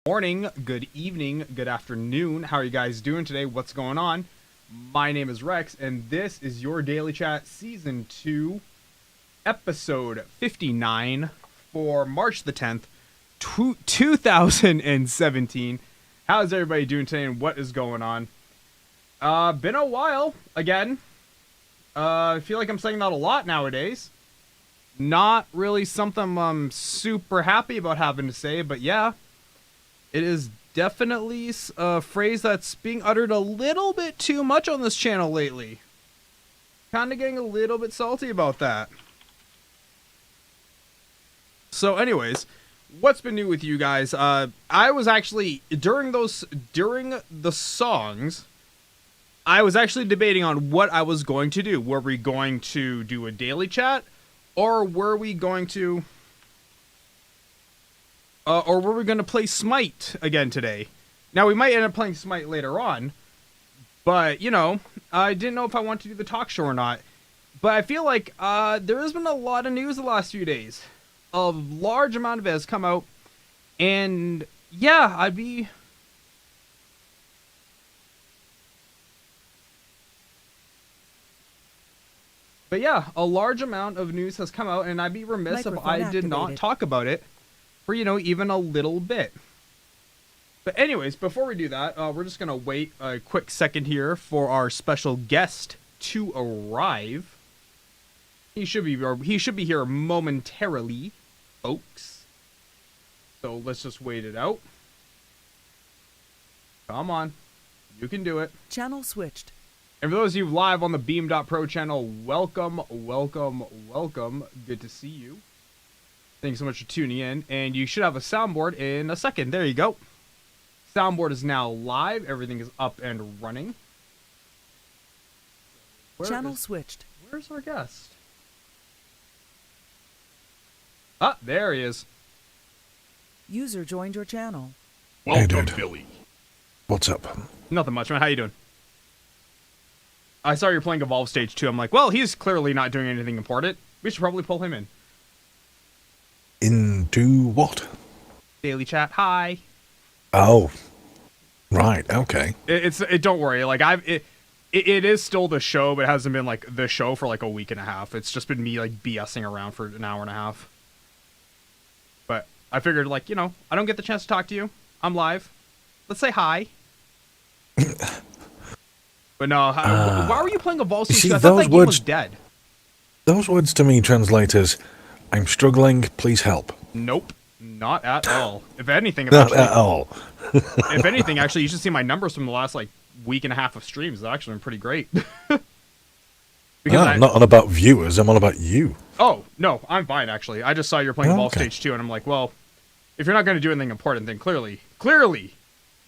Morning, good evening, good afternoon. How are you guys doing today? What's going on? My name is Rex, and this is your Daily Chat Season 2, Episode 59 for March the 10th, 2017. How's everybody doing today, and what is going on? Been a while, again. I feel like I'm saying that a lot nowadays. Not really something I'm super happy about having to say, but yeah. It is definitely a phrase that's being uttered a little bit too much on this channel lately. Kind of getting a little bit salty about that. So anyways, what's been new with you guys? I was actually, during the songs, I was actually debating on what I was going to do. Were we going to do a daily chat? Or were we going to... or were we going to play Smite again today? Now, we might end up playing Smite later on. But, you know, I didn't know if I wanted to do the talk show or not. But I feel like there has been a lot of news the last few days. A large amount of it has come out. And, yeah, I'd be... But yeah, a large amount of news has come out. And I'd be remiss if I did not talk about it. For, you know, even a little bit. But anyways, before we do that, we're just going to wait a quick second here for our special guest to arrive. He should be here momentarily, folks. So let's just wait it out. Come on. You can do it. Channel switched. And for those of you live on the Beam.pro channel, welcome, welcome, welcome. Good to see you. Thanks so much for tuning in, and you should have a soundboard in a second. There you go. Soundboard is now live. Everything is up and running. Channel switched. Where's our guest? Ah, there he is. User joined your channel. Welcome, dude. Billy. What's up? Nothing much, man. How you doing? I saw you're playing Evolve Stage 2. I'm like, well, he's clearly not doing anything important. We should probably pull him in. Into what? Daily chat. Hi. Oh, right. Okay. Don't worry. Like it is still the show, but it hasn't been like the show for like a week and a half. It's just been me like BSing around for an hour and a half. But I figured, like, you know, I don't get the chance to talk to you. I'm live. Let's say hi. But no, why were you playing Evolve Stage 2? I thought that game was dead. Those words to me translate as, I'm struggling, please help. Nope, not at all. If anything, Not at all. If anything, actually, you should see my numbers from the last like week and a half of streams. They've actually been pretty great. I'm not on about viewers. I'm on about you. Oh no, I'm fine actually. I just saw you're playing Evolve Stage 2, and I'm like, well, if you're not going to do anything important, then clearly,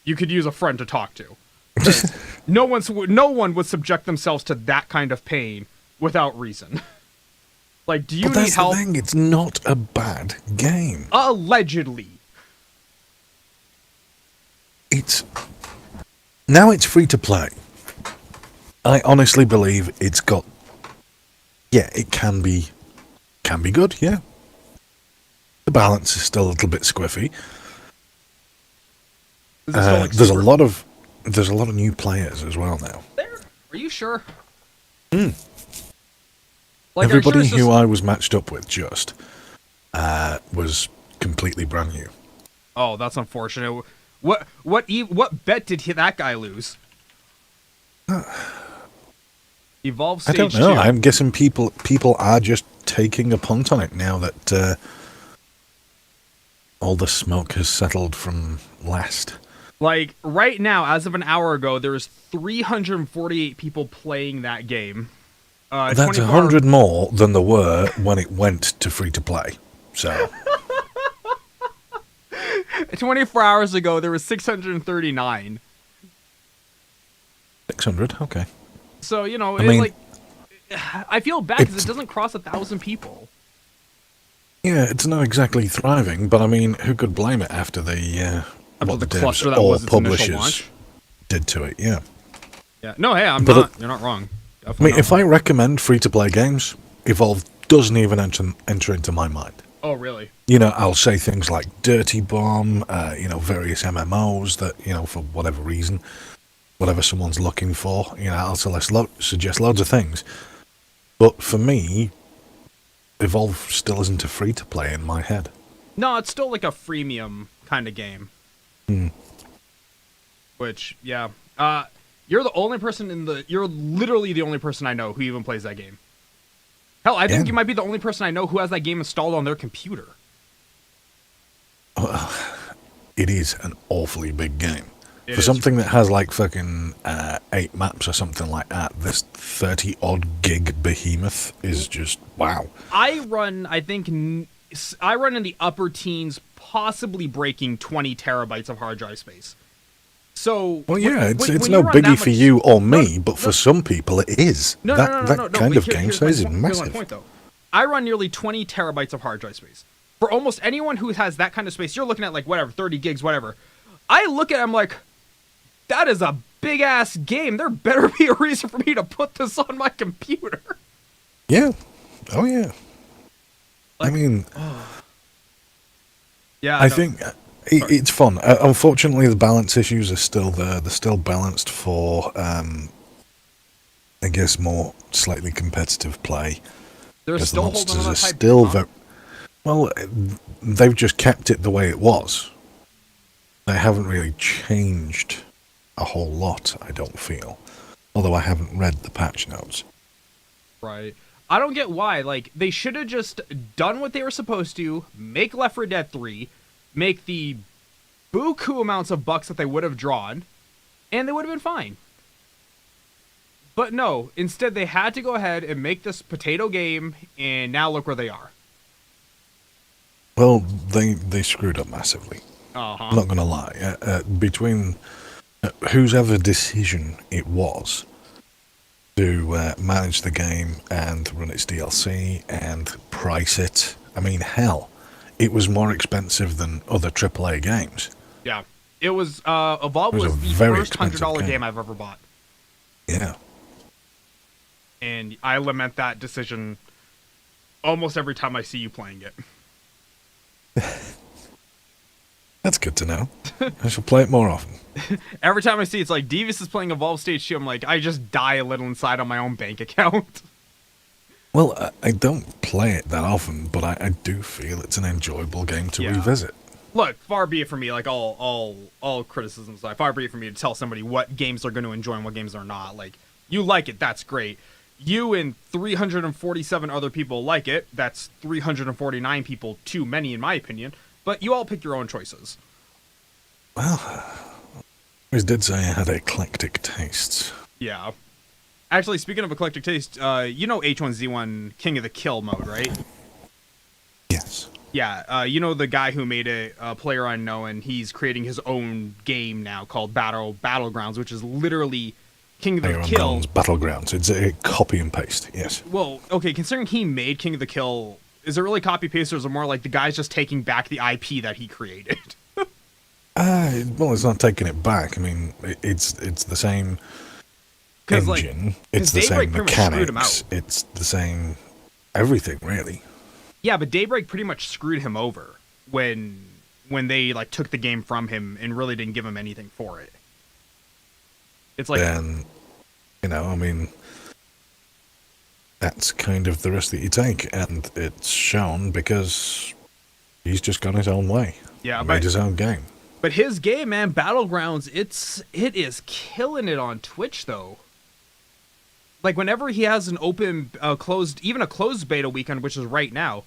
you could use a friend to talk to. No one would subject themselves to that kind of pain without reason. Like, do you need help? The thing. It's not a bad game. Allegedly. Now it's free to play. I honestly believe it's got... Yeah, it can be good, yeah. The balance is still a little bit squiffy. There's a lot of new players as well now. Are you sure? Hmm. Like, everybody who I was matched up with was completely brand new. Oh, that's unfortunate. What bet did that guy lose? Evolve Stage 2. I don't know. I'm guessing people are just taking a punt on it now that all the smoke has settled from last. Like, right now, as of an hour ago, there was 348 people playing that game. That's 100 more than there were when it went to free-to-play. So 24 hours ago, there was 639. 600? Okay. So, you know, I feel bad because it doesn't cross 1,000 people. Yeah, it's not exactly thriving, but I mean, who could blame it after the cluster that was its initial launch did to it? Yeah. Yeah. No, hey, you're not wrong. Definitely if I recommend free-to-play games, Evolve doesn't even enter into my mind. Oh, really? I'll say things like Dirty Bomb, various MMOs that, for whatever reason, whatever someone's looking for, I'll suggest loads of things. But for me, Evolve still isn't a free-to-play in my head. No, it's still like a freemium kind of game. Which, yeah. You're the only person you're literally the only person I know who even plays that game. Hell, I think you might be the only person I know who has that game installed on their computer. It is an awfully big game. For It is. something that has like fucking 8 maps or something like that, this 30-odd gig behemoth is just wow. I run in the upper teens, possibly breaking 20 terabytes of hard drive space. So, Well, yeah, it's when no you run that biggie for much- you or me, No, but for some people it is. No, That kind of game size is Here's my massive. point, though. I run nearly 20 terabytes of hard drive space. For almost anyone who has that kind of space, you're looking at like whatever, 30 gigs, whatever. I look at it, I'm like, that is a big ass game. There better be a reason for me to put this on my computer. Yeah. Oh, yeah. I mean, Yeah, I think it's fun. Unfortunately, the balance issues are still there. They're still balanced for, I guess, more slightly competitive play. they're Because the still holding monsters on are to hype, still huh? very... Well, they've just kept it the way it was. They haven't really changed a whole lot, I don't feel. Although I haven't read the patch notes. Right. I don't get why. Like, they should have just done what they were supposed to, make Left 4 Dead 3, make the buku amounts of bucks that they would have drawn, and they would have been fine. But no, instead they had to go ahead and make this potato game, and now look where they are. Well, they screwed up massively. I'm not going to lie. Between whosever decision it was to manage the game and run its DLC and price it, I mean, hell, it was more expensive than other AAA games. Yeah. It was, Evolve It was was a the very first expensive $100 game. game I've ever bought. Yeah. And I lament that decision almost every time I see you playing it. That's good to know. I shall play it more often. Every time I see it's like Devious is playing Evolve Stage 2, I'm like, I just die a little inside on my own bank account. Well, I don't play it that often, but I do feel it's an enjoyable game to revisit. Look, far be it from me, like all criticisms aside, far be it from me to tell somebody what games they're going to enjoy and what games they're not. Like, you like it, that's great. You and 347 other people like it. That's 349 people too many, in my opinion. But you all pick your own choices. Well, I always did say I had eclectic tastes. Yeah. Actually, speaking of eclectic taste, you know H1Z1 King of the Kill mode, right? Yes. Yeah, you know the guy who made it, Player Unknown, he's creating his own game now called Battlegrounds, which is literally King of the Player Kill. Unknown's Battlegrounds. It's a copy and paste, yes. Well, okay, considering he made King of the Kill, is it really copy paste or is it more like the guy's just taking back the IP that he created? Well, it's not taking it back. I mean, it's the same engine. It's the Daybreak same pretty much screwed him mechanics. out. It's the same everything, really. Yeah, but Daybreak pretty much screwed him over when they like took the game from him and really didn't give him anything for it. It's like, Then, I mean, that's kind of the risk that you take, and it's shown because he's just gone his own way. yeah, Made his own game. but his game, man, Battlegrounds, it is killing it on Twitch though. Like whenever he has an open, closed beta weekend, which is right now,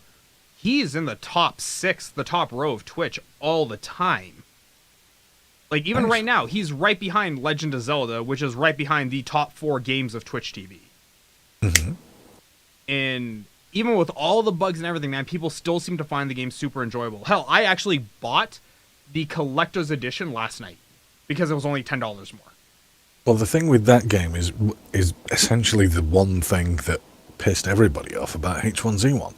he's in the top 6, the top row of Twitch all the time. Like even right now, he's right behind Legend of Zelda, which is right behind the top 4 games of Twitch TV. Mm-hmm. And even with all the bugs and everything, man, people still seem to find the game super enjoyable. Hell, I actually bought the collector's edition last night because it was only $10 more. Well, the thing with that game is essentially the one thing that pissed everybody off about H1Z1.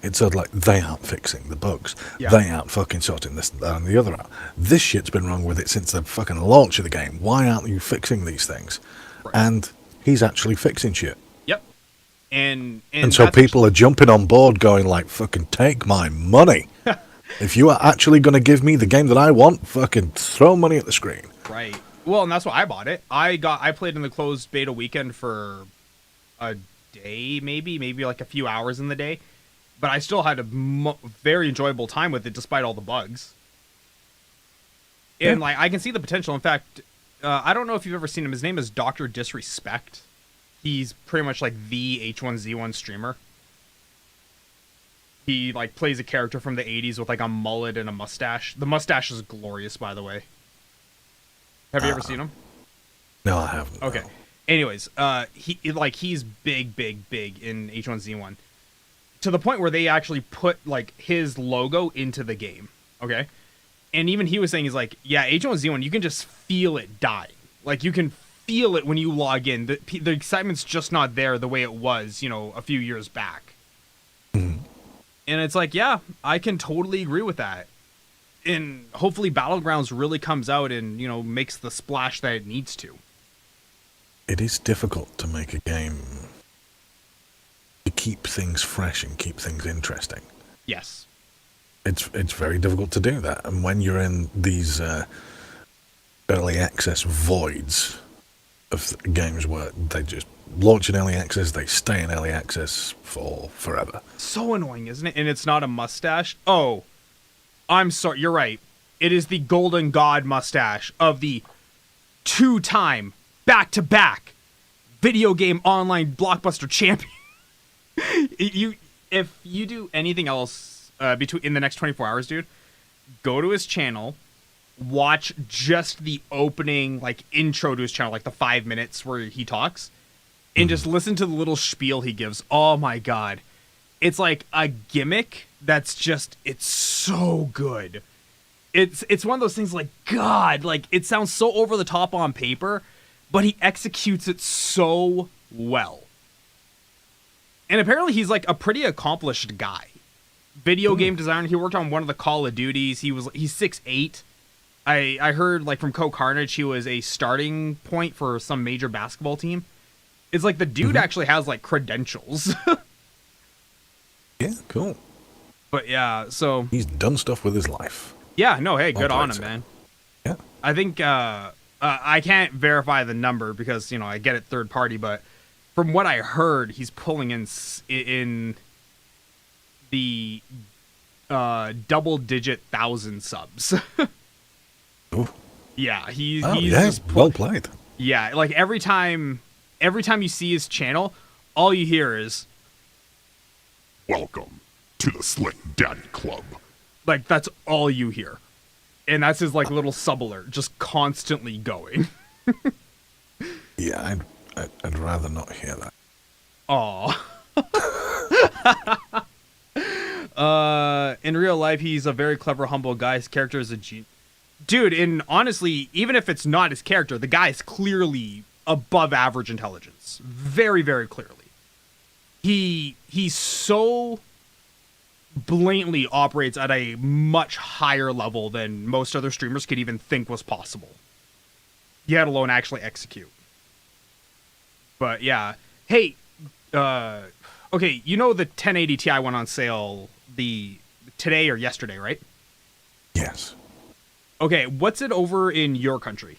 It's sort of like, they aren't fixing the bugs. Yeah. They aren't fucking sorting this and that and the other out. This shit's been wrong with it since the fucking launch of the game. Why aren't you fixing these things? Right. And he's actually fixing shit. Yep. And so that's people are jumping on board going like, fucking take my money. If you are actually going to give me the game that I want, fucking throw money at the screen. right. Well, and that's why I bought it. I played in the closed beta weekend for a day, maybe like a few hours in the day, but I still had a very enjoyable time with it despite all the bugs. And like I can see the potential. In fact, I don't know if you've ever seen him. His name is Dr. Disrespect. He's pretty much like the H1Z1 streamer. He like plays a character from the 80s with like a mullet and a mustache. The mustache is glorious, by the way. Have you ever seen him? No, I haven't. Okay. No. Anyways, he's big in H1Z1 to the point where they actually put like his logo into the game. Okay. And even he was saying, he's like, yeah, H1Z1, you can just feel it dying. Like you can feel it when you log in. The excitement's just not there the way it was, a few years back. Mm. And it's like, yeah, I can totally agree with that. And hopefully Battlegrounds really comes out and, makes the splash that it needs to. It is difficult to make a game to keep things fresh and keep things interesting. Yes. It's very difficult to do that. And when you're in these early access voids of games where they just launch in early access, they stay in early access for forever. So annoying, isn't it? And it's not a mustache. Oh, I'm sorry. You're right. It is the golden god mustache of the two-time, back-to-back video game online blockbuster champion. If you do anything else in the next 24 hours, dude, go to his channel, watch just the opening, like, intro to his channel, like the 5 minutes where he talks, and just listen to the little spiel he gives. Oh my god. It's like a gimmick that's just, it's so good. It's one of those things like, God, like, it sounds so over the top on paper, but he executes it so well. And apparently he's like a pretty accomplished guy. Video game designer. He worked on one of the Call of Duties. He's 6'8". I heard like from Co Carnage he was a starting point for some major basketball team. It's like the dude actually has like credentials. Yeah, cool. But yeah, so He's done stuff with his life. yeah, no, hey, good on him, so. man. Yeah. I think I can't verify the number because I get it third party, but from what I heard, he's pulling in the double-digit 1,000 subs. Ooh. Yeah, he's well played. Yeah, like every time you see his channel, all you hear is, "Welcome to the Slick Daddy Club." like, that's all you hear. And that's his like little sub alert, just constantly going. Yeah, I'd rather not hear that. Aw. In real life, he's a very clever, humble guy. His character is a dude. And honestly, even if it's not his character, the guy is clearly above average intelligence. Very, very clearly. He's so blatantly operates at a much higher level than most other streamers could even think was possible, yet alone actually execute. But yeah, hey, okay, the 1080 Ti went on sale today or yesterday, right? Yes. Okay, what's it over in your country?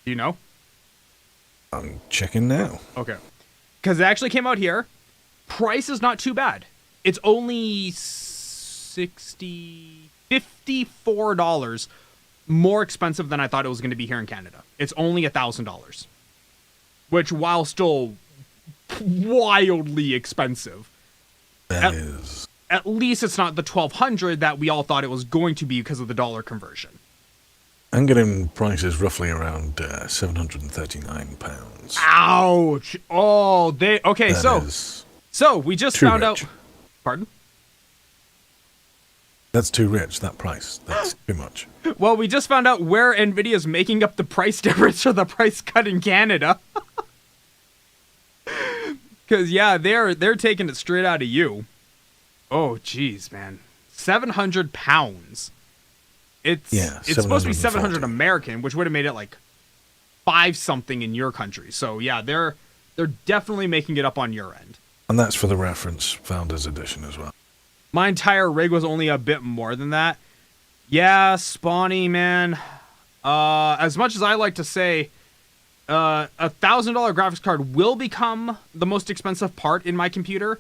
Do you know? I'm checking now. Okay, because it actually came out here. Price is not too bad. It's only $54 more expensive than I thought it was going to be here in Canada. It's only $1,000, which, while still wildly expensive, That is. at least it's not the $1,200 that we all thought it was going to be because of the dollar conversion. I'm getting prices roughly around £739. Ouch! Oh, okay. So we just found out. Pardon? That's too rich. That price. That's too much. Well, we just found out where Nvidia's making up the price difference for the price cut in Canada. Because yeah, they're taking it straight out of you. Oh, jeez, man, £700. It's supposed to be 700 American, which would have made it like 5 something in your country. So yeah, they're they're definitely making it up on your end. And that's for the reference Founders Edition as well. My entire rig was only a bit more than that. Yeah, Spawny, man. As much as I like to say, $1,000 graphics card will become the most expensive part in my computer,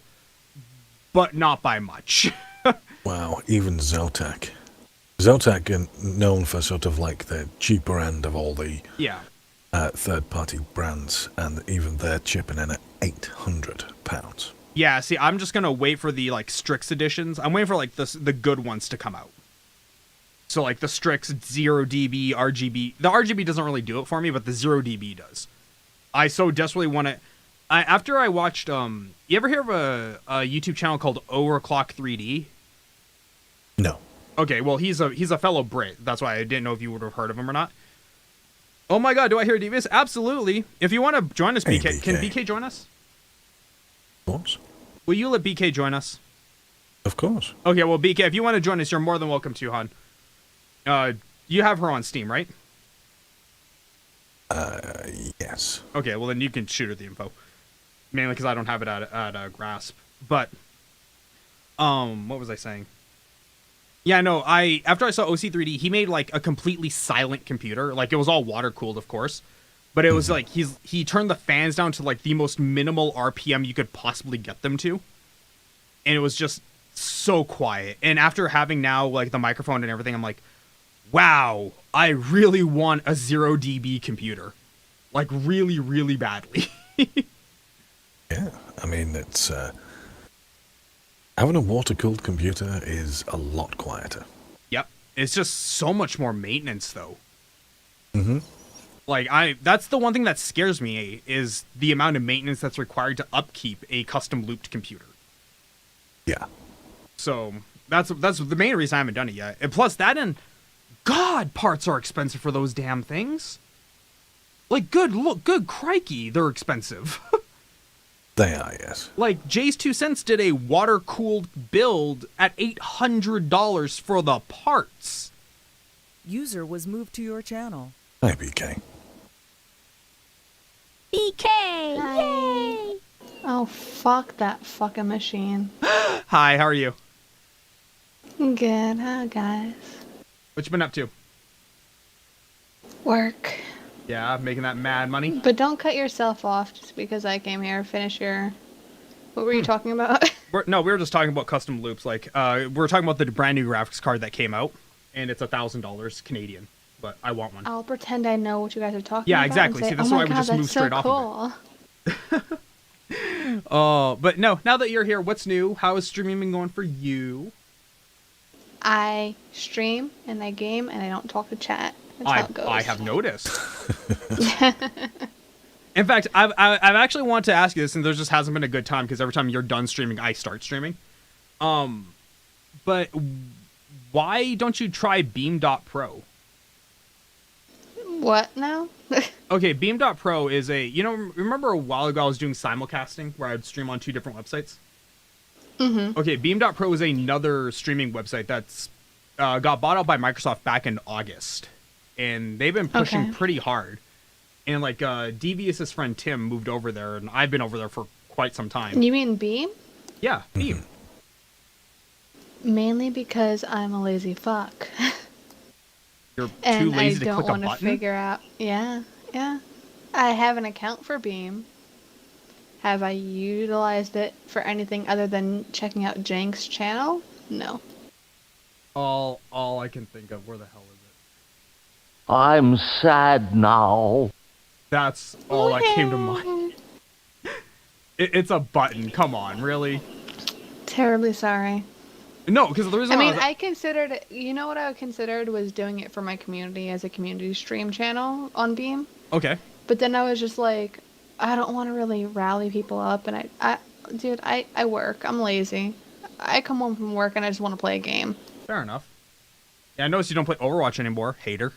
but not by much. Wow, even Zotac. Zotac are known for sort of like the cheaper end of all the Yeah. third-party brands, and even they're chipping in at £800. Yeah, see, I'm just gonna wait for the like Strix editions. I'm waiting for like the good ones to come out. So like the Strix 0 dB RGB. The RGB doesn't really do it for me, but the 0 dB does. I so desperately want it. After I watched you ever hear of a YouTube channel called Overclock 3D? No. Okay, well he's a fellow Brit. That's why I didn't know if you would have heard of him or not. Oh my god, do I hear Devious? Absolutely. If you want to join us, Hey, BK, can BK join us? Of course. Will you let BK join us? Of course. Okay, well, BK, if you want to join us, you're more than welcome to, hon. You have her on Steam, right? Yes. Okay, well, then you can shoot her the info. Mainly because I don't have it at Grasp. But, what was I saying? Yeah, no, after I saw OC3D, he made, like, a completely silent computer. Like, it was all water-cooled, of course. But it was, like, he turned the fans down to, like, the most minimal RPM you could possibly get them to. And it was just so quiet. And after having now, like, the microphone and everything, I'm like, wow, I really want a 0 dB computer. Like, really, really badly. Yeah, I mean, it's... having a water-cooled computer is a lot quieter. Yep. It's just so much more maintenance, though. Mm-hmm. Like, that's the one thing that scares me, is the amount of maintenance that's required to upkeep a custom looped computer. Yeah. So, that's the main reason I haven't done it yet. And plus, that and... God, parts are expensive for those damn things. Like, good crikey, they're expensive. They are, yes. Like, Jay's 2 Cents did a water-cooled build at $800 for the parts. User was moved to your channel. Hi, BK. BK! Yay! Oh, fuck that fucking machine. Hi, how are you? Good, how guys? What you been up to? Work. Yeah, making that mad money? But don't cut yourself off just because I came here. Finish your... What were you talking about? No, we were just talking about custom loops. Like, we were talking about the brand new graphics card that came out, and it's $1,000 Canadian, but I want one. I'll pretend I know what you guys are talking Yeah, about. exactly. And say, See, that's oh why my we God, just that's moved so straight off of it. Oh, but no, now that you're here, what's new? How is streaming been going for you? I stream and I game and I don't talk to chat. That's how it goes. I have noticed. In fact, I've actually wanted to ask you this, and there just hasn't been a good time because every time you're done streaming, I start streaming. But why don't you try Beam.pro? What now? Okay, Beam.pro is remember a while ago I was doing simulcasting where I'd stream on 2 different websites? Mm-hmm. Okay, Beam.pro is another streaming website that's got bought out by Microsoft back in August. And they've been pushing pretty hard. And like Devious's friend Tim moved over there, and I've been over there for quite some time. You mean Beam? Yeah, Beam. Mainly because I'm a lazy fuck. You're and too lazy I to don't click a want to button? figure out. Yeah. I have an account for Beam. Have I utilized it for anything other than checking out Jank's channel? No. All I can think of, where the hell is it? I'm sad now. That's all that came to mind. It's a button. Come on, really? Terribly sorry. No, because the reason I mean, was, I considered it, you know what I considered was doing it for my community as a community stream channel on Beam. okay. But then I was just like, I don't want to really rally people up, and I work. I'm lazy. I come home from work and I just want to play a game. Fair enough. Yeah, I noticed you don't play Overwatch anymore, hater.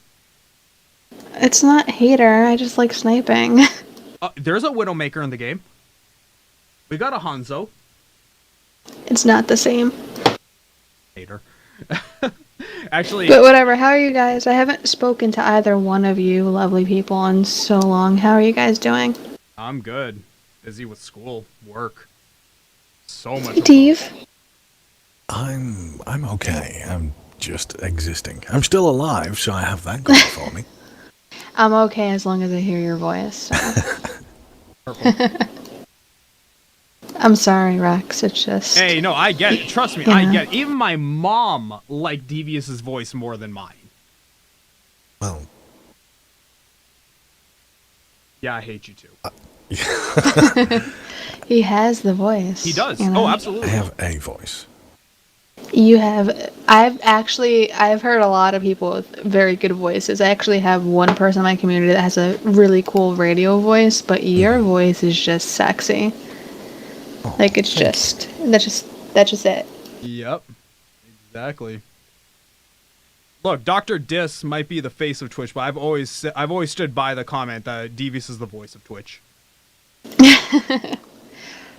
It's not hater. I just like sniping. There's a Widowmaker in the game. We got a Hanzo. It's not the same. Hater. Actually, But whatever. How are you guys? I haven't spoken to either one of you lovely people in so long. How are you guys doing? I'm good. Busy with school, work. So much. Steve? I'm okay. I'm just existing. I'm still alive, so I have that going for me. I'm okay as long as I hear your voice. So. I'm sorry, Rex. It's just... Hey, no, I get it. Trust me, You I know. get it. Even my mom liked Devious's voice more than mine. Well, Yeah, I hate you too. He has the voice. He does. you know? Oh, I absolutely. have a voice. You have... I've heard a lot of people with very good voices. I actually have one person in my community that has a really cool radio voice, but your voice is just sexy. Oh, Like, it's thank just... That's just it. Yep. Exactly. Look, Dr. Dis might be the face of Twitch, but I've always stood by the comment that Devious is the voice of Twitch.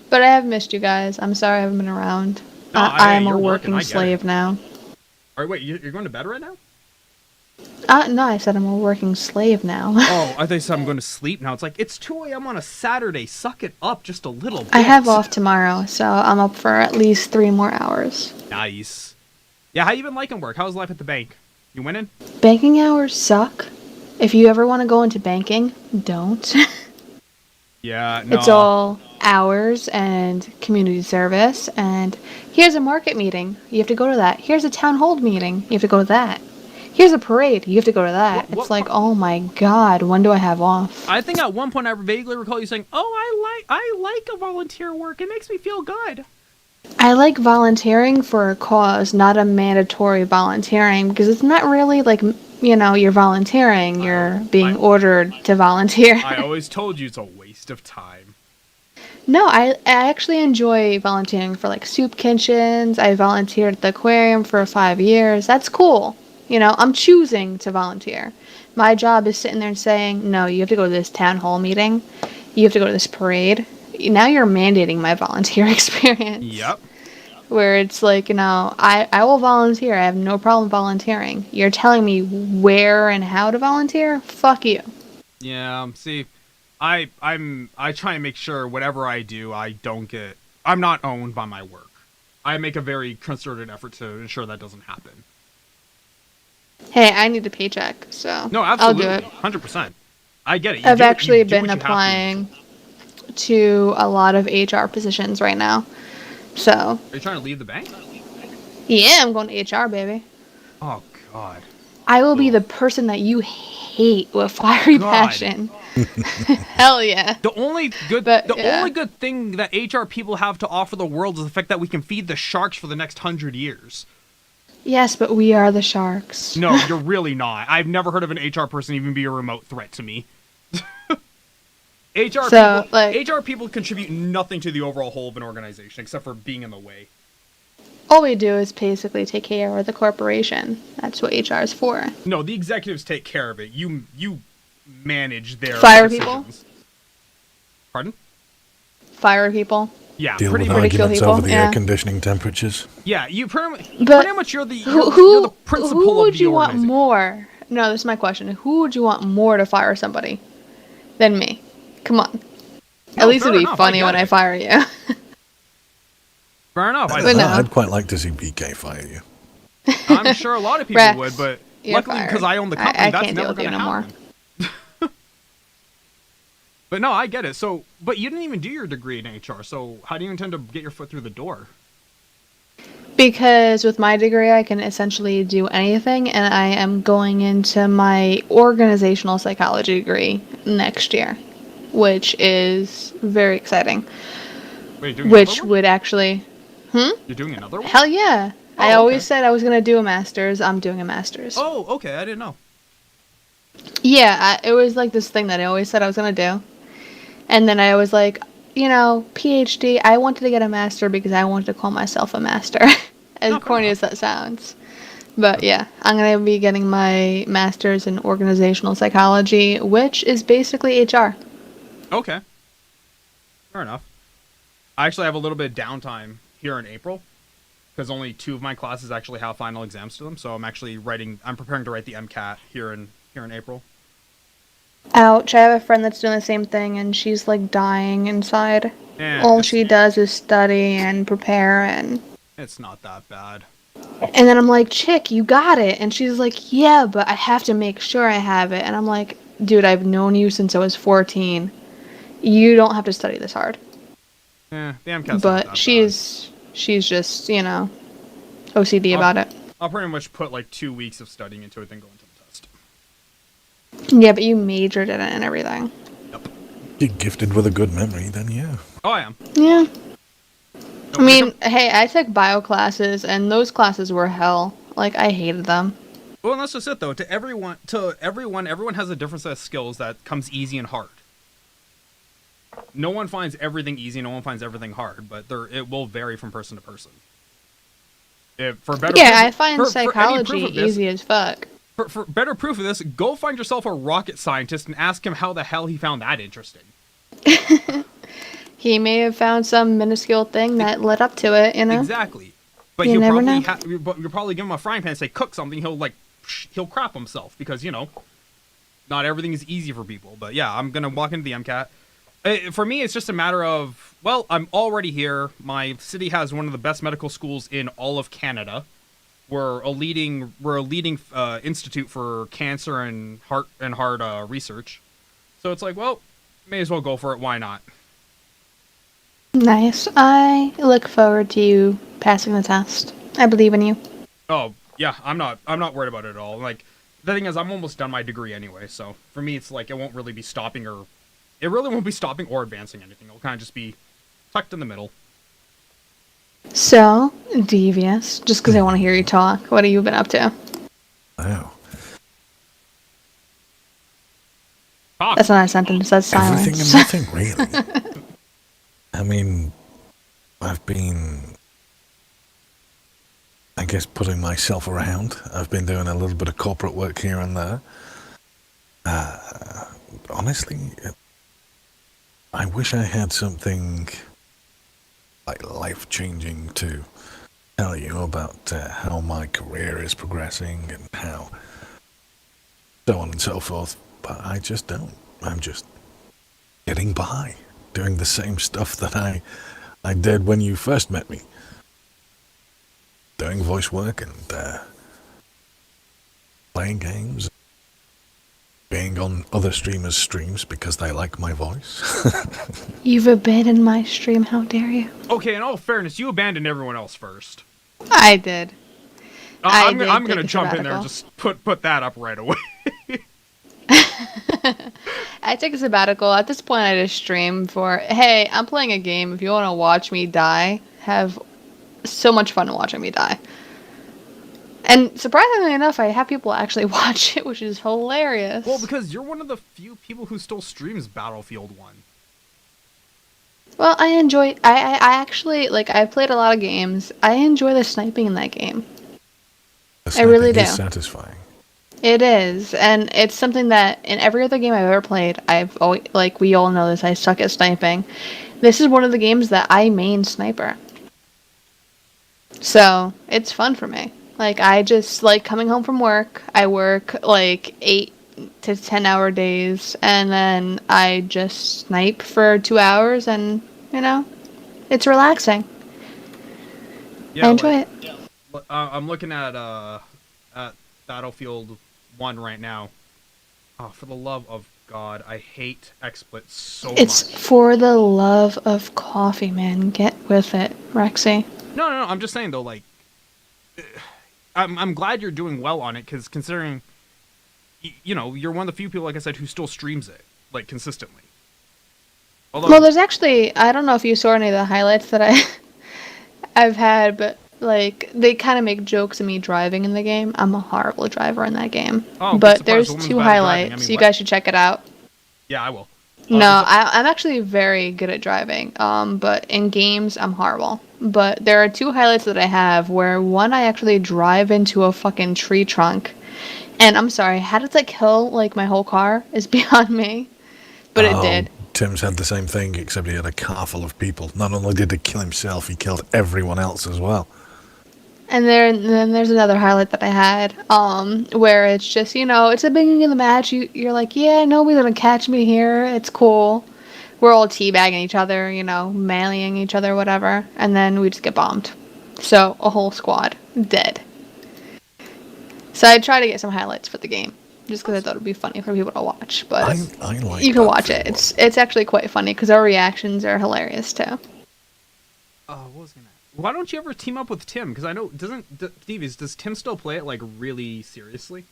But I have missed you guys. I'm sorry I haven't been around. No, I'm you're a working, working I get slave it. now. Alright, wait, you're going to bed right now? No, I said I'm a working slave now. Oh, I thought you said I'm going to sleep now. It's like, it's 2 a.m. on a Saturday. Suck it up just a little bit. I have off tomorrow, so I'm up for at least 3 more hours. Nice. Yeah, how you been liking work? How's life at the bank? You winning? Banking hours suck. If you ever want to go into banking, don't. Yeah, no. It's all hours and community service, and here's a market meeting. You have to go to that. Here's a town hall meeting. You have to go to that. Here's a parade. You have to go to that. What It's like, oh my god, when do I have off? I think at one point I vaguely recall you saying, "Oh, I like a volunteer work. It makes me feel good." I like volunteering for a cause, not a mandatory volunteering, because it's not really like, you're volunteering, you're being ordered to volunteer. I always told you it's a waste of time. No, I actually enjoy volunteering for like soup kitchens. I volunteered at the aquarium for 5 years. That's cool. I'm choosing to volunteer. My job is sitting there and saying, no, you have to go to this town hall meeting. You have to go to this parade. Now you're mandating my volunteer experience. Yep. Where it's like, I will volunteer. I have no problem volunteering. You're telling me where and how to volunteer? Fuck you. Yeah. See, I try and make sure whatever I do, I'm not owned by my work. I make a very concerted effort to ensure that doesn't happen. Hey, I need a paycheck, so No, absolutely, I'll do it. 100%. I get it. I've actually you do been what you have to do. applying to a lot of HR positions right now. So, Are you trying to leave the bank? yeah, I'm going to HR, baby. Oh God. I will be the person that you hate with fiery God. passion. Hell yeah. The only good yeah. only good thing that HR people have to offer the world is the fact that we can feed the sharks for the next 100 years. Yes, but we are the sharks. No, you're really not. I've never heard of an HR person even be a remote threat to me. HR people contribute nothing to the overall whole of an organization except for being in the way. All we do is basically take care of the corporation. That's what HR is for. No, the executives take care of it. You manage their Fire decisions. people? Pardon? Fire people. Yeah, Deal pretty with much. kill arguments people, over the yeah. air conditioning temperatures. Yeah, you pretty But much you're the Who the principal who of would the you want organization. more? No, this is my question. Who would you want more to fire somebody than me? Come on. No, At least fair it'd be enough, funny I when get I it. fire you. Fair enough. But no. I'd quite like to see BK fire you. I'm sure a lot of people Rex, would, but you're luckily fired. because I own the company, I that's can't deal never with you going to no more. happen. But no, I get it. So, but you didn't even do your degree in HR. So, how do you intend to get your foot through the door? Because with my degree, I can essentially do anything, and I am going into my organizational psychology degree next year, which is very exciting. Wait, you're doing Which another one? would actually... You're doing another one? Hell yeah! Oh, I always okay. said I was going to do a master's. I'm doing a master's. Oh, okay. I didn't know. Yeah, it was like this thing that I always said I was going to do. And then I was like, PhD, I wanted to get a master because I wanted to call myself a master. As Oh, fair corny enough. as that sounds. But yeah, I'm going to be getting my master's in organizational psychology, which is basically HR. Okay. Fair enough. I actually have a little bit of downtime here in April because only 2 of my classes actually have final exams to them. So I'm preparing to write the MCAT here in April. Ouch, I have a friend that's doing the same thing and she's like dying inside. All It's, she does is study and prepare it's not that bad. and then I'm like, chick, you got it. And she's like, yeah, but I have to make sure I have it. And I'm like, dude, I've known you since I was 14. You don't have to study this hard. The MCAT's not But that she's just, OCD about it. I'll pretty much put like 2 weeks of studying into it, then go into the test. Yeah, but you majored in it and everything. Yep. You're gifted with a good memory, then yeah. Oh, I am. Yeah. No, I mean, hey, I took bio classes and those classes were hell. Like, I hated them. well, that's just it though. Everyone has a different set of skills that comes easy and hard. No one finds everything easy, no one finds everything hard, but it will vary from person to person. For better Yeah, proof, I find for any psychology proof of this, easy as fuck. For better proof of this, go find yourself a rocket scientist and ask him how the hell he found that interesting. He may have found some minuscule thing that led up to it, you know? Exactly. But You he'll never probably know. but you'll probably give him a frying pan and say cook something. He'll crap himself because not everything is easy for people. But yeah, I'm gonna walk into the MCAT. For me, it's just a matter of, well, I'm already here. My city has one of the best medical schools in all of Canada. We're a leading institute for cancer and heart research. So it's like, well, may as well go for it. Why not? Nice. I look forward to you passing the test. I believe in you. Oh yeah, I'm not worried about it at all. Like, the thing is, I'm almost done my degree anyway. So for me, it's like it won't really be stopping or advancing anything. It'll kind of just be tucked in the middle. So, devious, just because I want to hear you talk, what have you been up to? Wow. Talk. That's not a sentence, that's silence. Everything and nothing, really. I mean, I've been, I guess, putting myself around. I've been doing a little bit of corporate work here and there. Honestly, I wish I had something like life-changing to tell you about how my career is progressing and how so on and so forth, but I just don't. I'm just getting by, doing the same stuff that I did when you first met me. Doing voice work and playing games, being on other streamers' streams because they like my voice. You've abandoned my stream, how dare you? Okay, in all fairness, you abandoned everyone else first. I did. I'm did gonna take a jump in there and sabbatical. just put that up right away. I took a sabbatical. At this point, I just stream for, hey, I'm playing a game. If you want to watch me die, have so much fun watching me die. And surprisingly enough, I have people actually watch it, which is hilarious. Well, because you're one of the few people who still streams Battlefield 1. Well, I actually, like, I've played a lot of games. I enjoy the sniping in that game. I really It is do. satisfying. It is, and it's something that in every other game I've ever played, I've always, like, we all know this, I suck at sniping. This is one of the games that I main sniper. So, it's fun for me. Like, I just like coming home from work. I work like 8 to 10 hour days, and then I just snipe for 2 hours, and, it's relaxing. Yeah, I enjoy it. I'm looking at Battlefield 1 right now. Oh, for the love of God, I hate XSplit so It's much. for the love of coffee, man. Get with it, Rexy. No, I'm just saying though, like, I'm glad you're doing well on it, because considering, you're one of the few people, like I said, who still streams it, like, consistently. Although, Well, there's actually, I don't know if you saw any of the highlights that I've had, but like they kind of make jokes of me driving in the game. I'm a horrible driver in that game. Oh, but surprised, there's a woman's 2 bad at driving. highlights. I mean, You what? guys should check it out. yeah, I will. No, I'm actually very good at driving. But in games, I'm horrible. But there are 2 highlights that I have where one I actually drive into a fucking tree trunk, and I'm sorry, how did that kill like my whole car is beyond me, but it did. Tim's had the same thing, except he had a car full of people. Not only did he kill himself, he killed everyone else as well. And then there's another highlight that I had, where it's just, it's the beginning of the match. You're like, yeah, nobody's gonna catch me here. It's cool. We're all teabagging each other, mailing each other, whatever. And then we just get bombed. So a whole squad dead. So I try to get some highlights for the game, just because I thought it'd be funny for people to watch. But I like you can that watch it. It's actually quite funny because our reactions are hilarious too. What was gonna? Why don't you ever team up with Tim? Because I know does Tim still play it like really seriously?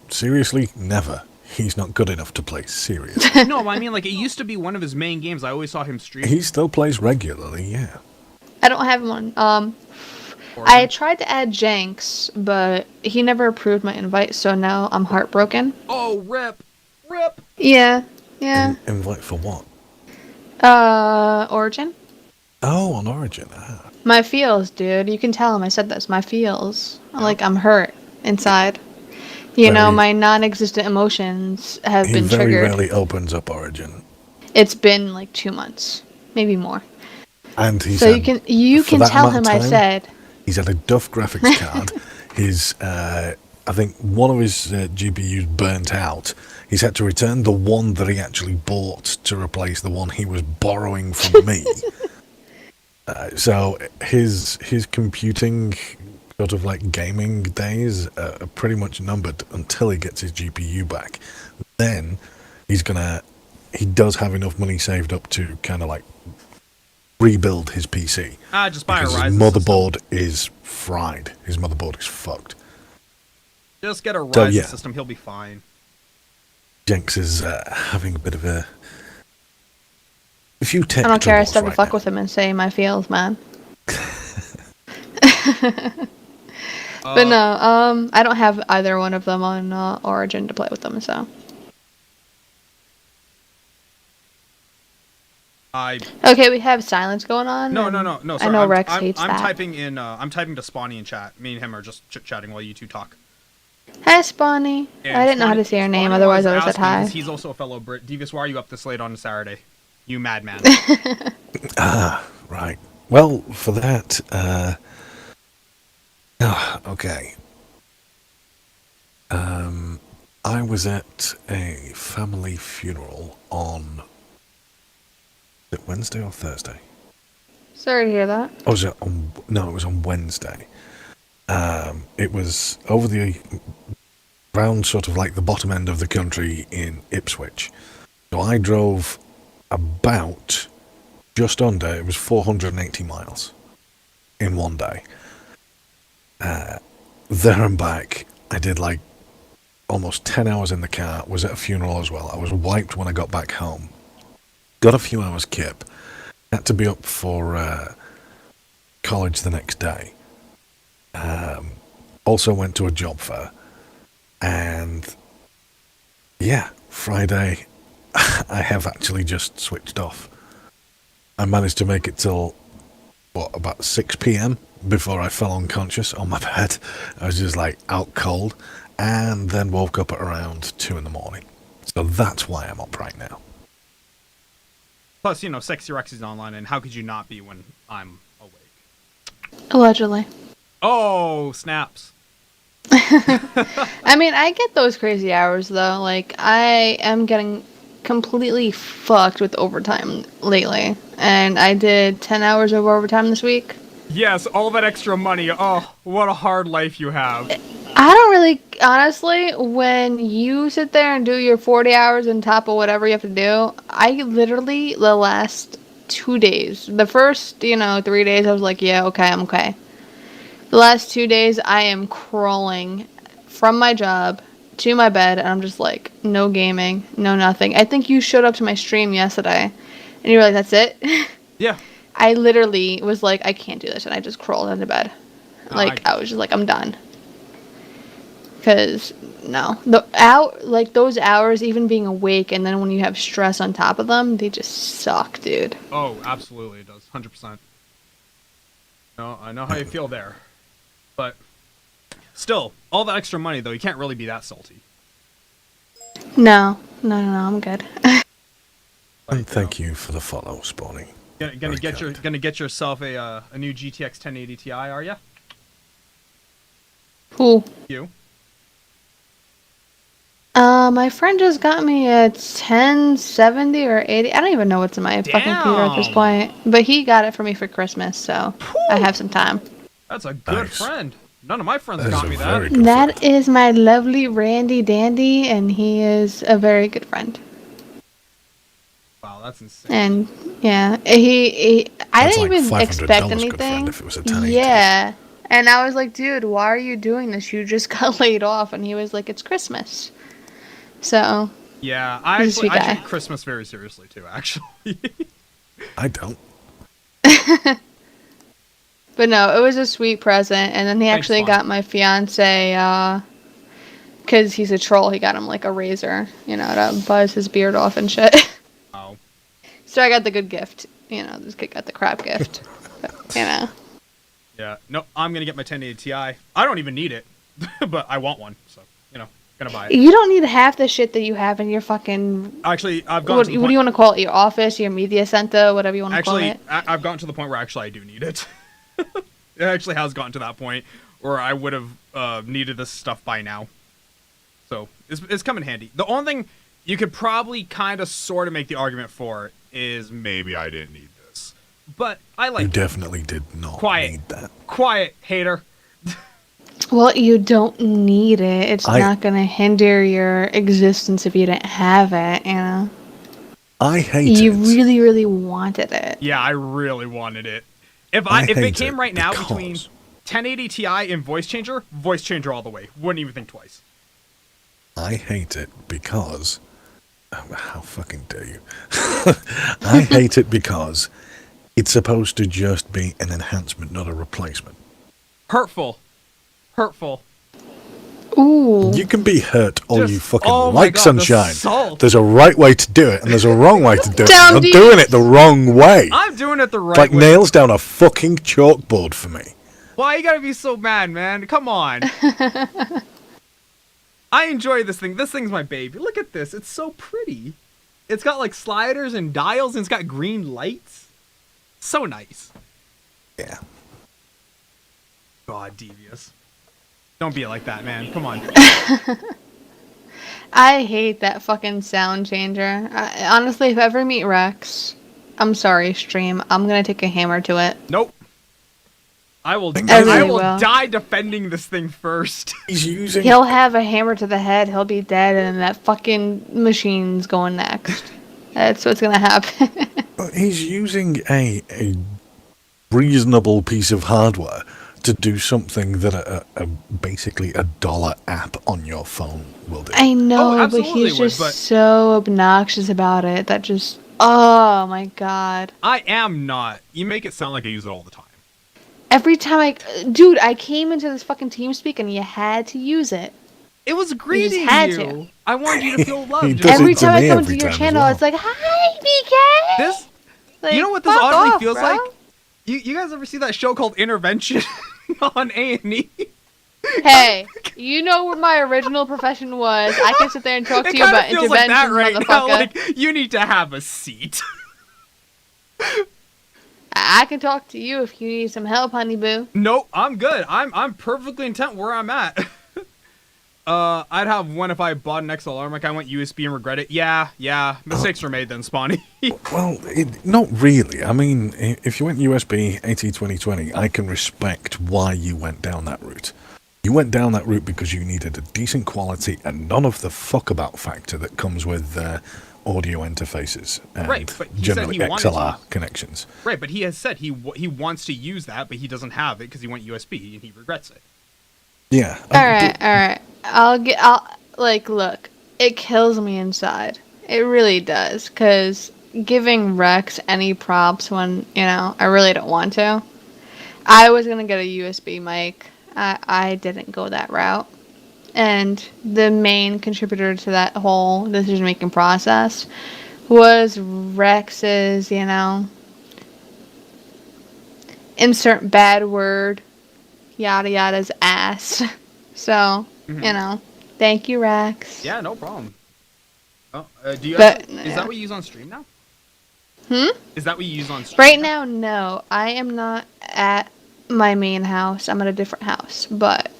Seriously, never. He's not good enough to play serious. No, I mean like it used to be one of his main games. I always saw him stream. He still plays regularly, yeah. I don't have him on. I tried to add Jenks, but he never approved my invite, so now I'm heartbroken. Oh, rip. Yeah. Invite for what? Origin. Oh, on Origin. My feels, dude. You can tell him I said this. My feels. Like I'm hurt inside. My non-existent emotions have been triggered. He very rarely opens up Origin. It's been like 2 months, maybe more. And he's so you can tell him I said. He's had a Duff graphics card. His I think one of his GPUs burnt out. He's had to return the one that he actually bought to replace the one he was borrowing from me. So his computing sort of like gaming days are pretty much numbered until he gets his GPU back. Then he does have enough money saved up to kind of like rebuild his PC. Just buy a Ryzen. His motherboard is fried. His motherboard is fucked. Just get a Ryzen system. He'll be fine. Jenks is having a bit of a few tech I don't care. I still right fuck now. with him and say my feels, man. But no, I don't have either one of them on Origin to play with them, so. Okay, we have silence going on. No. Sorry. I know Rex hates I'm that. I'm typing to Spawny in chat. Me and him are just chit-chatting while you two talk. Hi, Spawny. And I didn't know how to say your name, Spawny otherwise I would was have said hi. He's also a fellow Brit. Devious, why are you up this late on a Saturday? You madman. Right. Well, for that, okay. I was at a family funeral on, was it Wednesday or Thursday? Sorry to hear that. Oh, was it on, no, it was on Wednesday. It was over around sort of like the bottom end of the country in Ipswich. So I drove about just under, it was 480 miles in one day. There and back, I did like almost 10 hours in the car, was at a funeral as well. I was wiped when I got back home. Got a few hours kip. Had to be up for college the next day. Also went to a job fair. And yeah, Friday, I have actually just switched off. I managed to make it till, about 6 p.m. before I fell unconscious on my bed. I was just like out cold, and then woke up at around 2 in the morning. So that's why I'm up right now. Plus, Sexy Rexy's online, and how could you not be when I'm awake? Allegedly. Oh, snaps. I mean, I get those crazy hours, though. Like, I am getting completely fucked with overtime lately. And I did 10 hours of overtime this week. Yes, all that extra money. Oh, what a hard life you have. I don't really, honestly, when you sit there and do your 40 hours on top of whatever you have to do, I literally, the last 2 days, the first, 3 days, I was like, yeah, okay, I'm okay. The last 2 days, I am crawling from my job to my bed, and I'm just like, no gaming, no nothing. I think you showed up to my stream yesterday, and you were like, that's it? Yeah. I literally was like, I can't do this, and I just crawled into bed. I was just like, I'm done. Because, no. Those hours, even being awake, and then when you have stress on top of them, they just suck, dude. Oh, absolutely, it does. 100%. No, I know how you feel there. But, still, all that extra money, though, you can't really be that salty. No, I'm good. And thank you for the follow, Spawny. Gonna get yourself a new GTX 1080 Ti, are ya? Who? You? My friend just got me a 1070 or 80. I don't even know what's in my fucking computer at this Damn. point. But he got it for me for Christmas, so I have some time. That's a good Nice. friend. None of my friends That is got a me very that. good That friend. is my lovely Randy Dandy, and he is a very good friend. Wow, that's insane. And yeah, I That's didn't like even $500 expect good friend anything. if it was a 1080. Yeah, and I was like, dude, why are you doing this? You just got laid off, and he was like, it's Christmas. So Yeah, He's a sweet I guy. take Christmas very seriously too, actually. I don't. But no, it was a sweet present, and then he Thanks, actually Fawn. got my fiance, because he's a troll, he got him like a razor, to buzz his beard off and shit. Oh. So I got the good gift, this kid got the crap gift. But. Yeah. No, I'm gonna get my 1080 Ti. I don't even need it, but I want one, so gonna buy it. You don't need half the shit that you have in your fucking. Actually, I've gone What to do the point. you want to call it? Your office, your media center, whatever you want to call Actually, it. I've gotten to the point where actually I do need it. It actually has gotten to that point where I would have needed this stuff by now. So it's come in handy. The only thing you could probably kind of sort of make the argument for is maybe I didn't need this, but I like You it. definitely did not Quiet. need that. Quiet, hater. Well, you don't need it. It's not going to hinder your existence if you didn't have it. I hate You it. really, really wanted it. Yeah, I really wanted it. If I if it hate came it right now because- between 1080 Ti and voice changer all the way. Wouldn't even think twice. I hate it because... how fucking dare you? I hate it because it's supposed to just be an enhancement, not a replacement. Hurtful. Ooh. You can be hurt all Just- you fucking oh my like, God, the sunshine. salt. There's a right way to do it, and there's a wrong way to do it. Down You're deep. doing it the wrong way. I'm doing it the right It's like way. nails down a fucking chalkboard for me. Why you gotta be so mad, man? Come on. I enjoy this thing. This thing's my baby. Look at this. It's so pretty. It's got like sliders and dials, and it's got green lights. So nice. Yeah. God, devious. Don't be like that, man. Come on. I hate that fucking sound changer. Honestly, if I ever meet Rex, I'm sorry, stream, I'm going to take a hammer to it. Nope. I will. I really I will will. die defending this thing first. He's using... He'll have a hammer to the head, he'll be dead, and that fucking machine's going next. That's what's going to happen. He's using a reasonable piece of hardware to do something that a basically a dollar app on your phone will do. I know, but absolutely he's would, just but- so obnoxious about it that just, oh my god. I am not. You make it sound like I use it all the time. Every time dude, I came into this fucking TeamSpeak and you had to use it. It was greeting you. had to. I wanted you to feel loved. He just does Every it to time I me come every into your time as channel, well. it's like, hi, BK! This, Like, you know what this fuck oddly off, feels bro. like? You guys ever see that show called Intervention on A&E? Hey, you know what my original profession was. I can sit there and talk It to you kind about of feels like that interventions, right now. motherfucker. Like you need to have a seat. I can talk to you if you need some help, honey boo. Nope, I'm good. I'm perfectly content where I'm at. I'd have one if I bought an XLR mic. I went USB and regret it. Yeah. Mistakes were made then, Spawny. Well, not really. I mean, if you went USB AT2020, I can respect why you went down that route. You went down that route because you needed a decent quality and none of the fuckabout factor that comes with audio interfaces and Right, but he said generally he wanted XLR to. connections. Right, but he has said he wants to use that, but he doesn't have it because he went USB and he regrets it. Yeah. Alright. Look, it kills me inside. It really does, because giving Rex any props when, I really don't want to. I was going to get a USB mic. I didn't go that route. And the main contributor to that whole decision-making process was Rex's, insert bad word, yada yada's ass. So, thank you, Rex. Yeah, no problem. Oh, do you? But, Is that what you use on stream now? Is that what you use on stream? Right now, no. I am not at my main house. I'm at a different house. But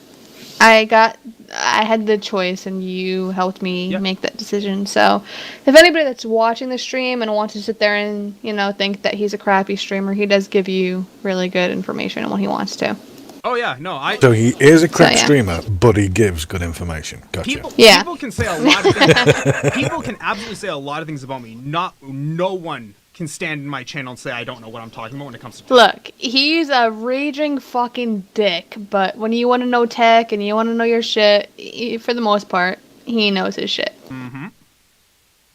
I had the choice, and you helped me make that decision. So, if anybody that's watching the stream and wants to sit there and, think that he's a crappy streamer, he does give you really good information on what he wants to. Oh yeah, no, So he is a crap yeah. streamer, but he gives good information. Gotcha. People can say a lot of things. People can absolutely say a lot of things about me. No one can stand in my channel and say I don't know what I'm talking about when it comes to. Look, he's a raging fucking dick, but when you want to know tech and you want to know your shit, for the most part, he knows his shit. Mm-hmm.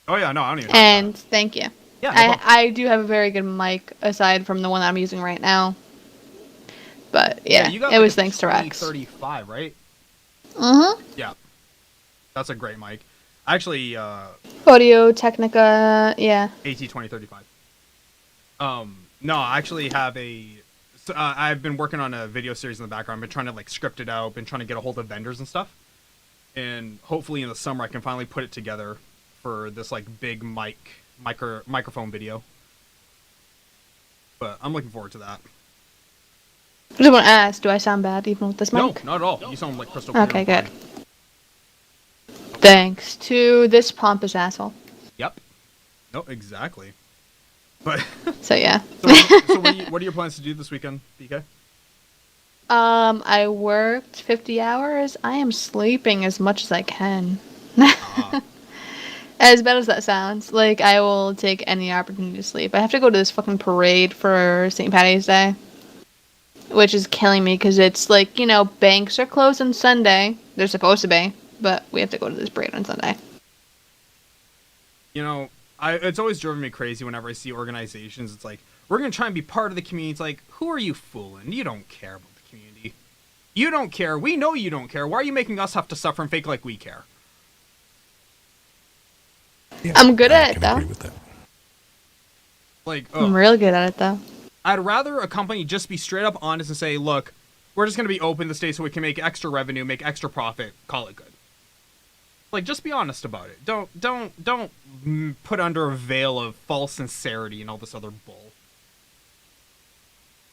Oh yeah, no, I don't even. And thank you. Yeah, no I do have a very good mic aside from the one that I'm using right now. But yeah, you got it was a thanks to Rex. 35, right? Mm-hmm. Yeah, that's a great mic. Actually, Audio Technica, yeah. AT2035. No, I actually have I've been working on a video series in the background. I've been trying to script it out, been trying to get a hold of vendors and stuff. And hopefully in the summer I can finally put it together for this big microphone video. But I'm looking forward to that. I just want to ask, do I sound bad even with this mic? No, not at all. You sound like crystal clear. Okay, good. Thanks to this pompous asshole. Yep. No, exactly. But So yeah. so what are your plans to do this weekend, BK? I worked 50 hours. I am sleeping as much as I can. As bad as that sounds, I will take any opportunity to sleep. I have to go to this fucking parade for St. Patty's Day, which is killing me because it's banks are closed on Sunday. They're supposed to be, but we have to go to this parade on Sunday. It's always driven me crazy whenever I see organizations. It's we're going to try and be part of the community. It's who are you fooling? You don't care about the community. You don't care. We know you don't care. Why are you making us have to suffer and fake like we care? Yeah, I'm good I at it, can though. agree with that. I'm really good at it, though. I'd rather a company just be straight up honest and say, look, we're just going to be open this day so we can make extra revenue, make extra profit, call it good. Just be honest about it. Don't put under a veil of false sincerity and all this other bull.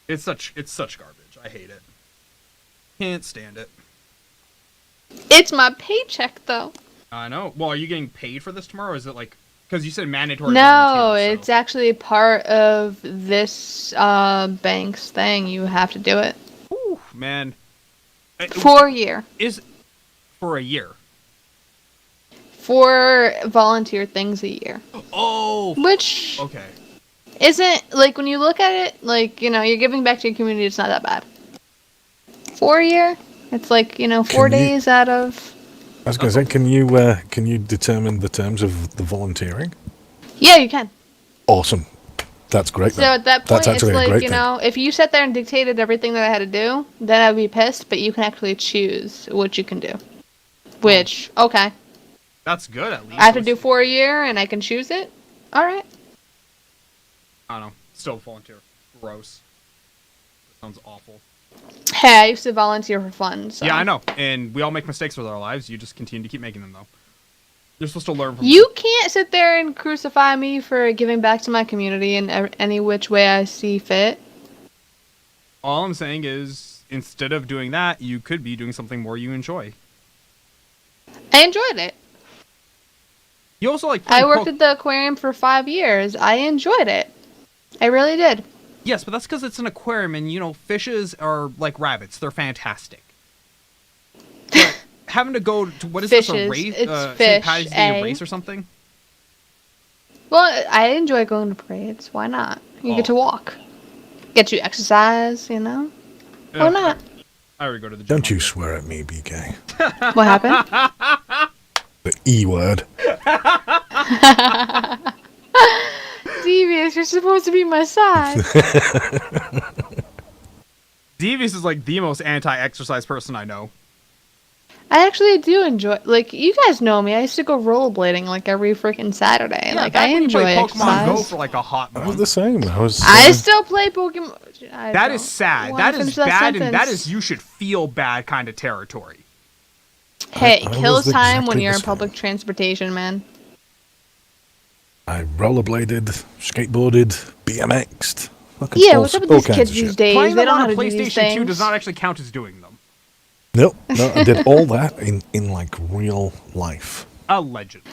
It's such garbage. I hate it. Can't stand it. It's my paycheck, though. I know. Well, are you getting paid for this tomorrow? Or is it because you said mandatory? No, volunteer, it's actually part of this bank's thing. You have to do it. Ooh, man. For a year. Is for a year. 4 volunteer things a year. Oh. Which Okay. isn't, when you look at it, you're giving back to your community, it's not that bad. For a year, it's 4 days out of... I was going to say, can you determine the terms of the volunteering? Yeah, you can. Awesome. That's great. So at that point, That's it's actually a great thing. if you sat there and dictated everything that I had to do, then I'd be pissed, but you can actually choose what you can do. Which, okay. That's good, at least. I have to do 4 a year, and I can choose it? Alright. I don't know. Still volunteer. Gross. That sounds awful. Hey, I used to volunteer for fun, so... Yeah, I know. And we all make mistakes with our lives. You just continue to keep making them, though. You're supposed to learn from You can't sit there and crucify me for giving back to my community in any which way I see fit. All I'm saying is, instead of doing that, you could be doing something more you enjoy. I enjoyed it. You also I worked at the aquarium for 5 years. I enjoyed it. I really did. Yes, but that's because it's an aquarium, and fishes are like rabbits. They're fantastic. But having to go to what is this, a race? It's St. fish, Patty's Day eh? race or something? Well, I enjoy going to parades. Why not? You get to walk. Get to exercise, Why not? I already go to the gym. Don't you swear at me, BK. What happened? The E word. Devious, you're supposed to be my side. Devious is the most anti-exercise person I know. I actually do enjoy, you guys know me. I used to go rollerblading every freaking Saturday. Yeah, I enjoy Pokemon Go exercise. for a hot I month. was the same. I still play Pokemon. That is sad. That is bad, and that is you should feel bad kind of territory. Hey, I it kills was time when exactly you're the in same. public transportation, man. I rollerbladed, skateboarded, BMX'd. Yeah, what's up with all these kinds kids of these shit. days? Playing They them don't know on how a to do these PlayStation 2 things. does not actually count as doing them. Nope, no, I did all that in like real life. Allegedly.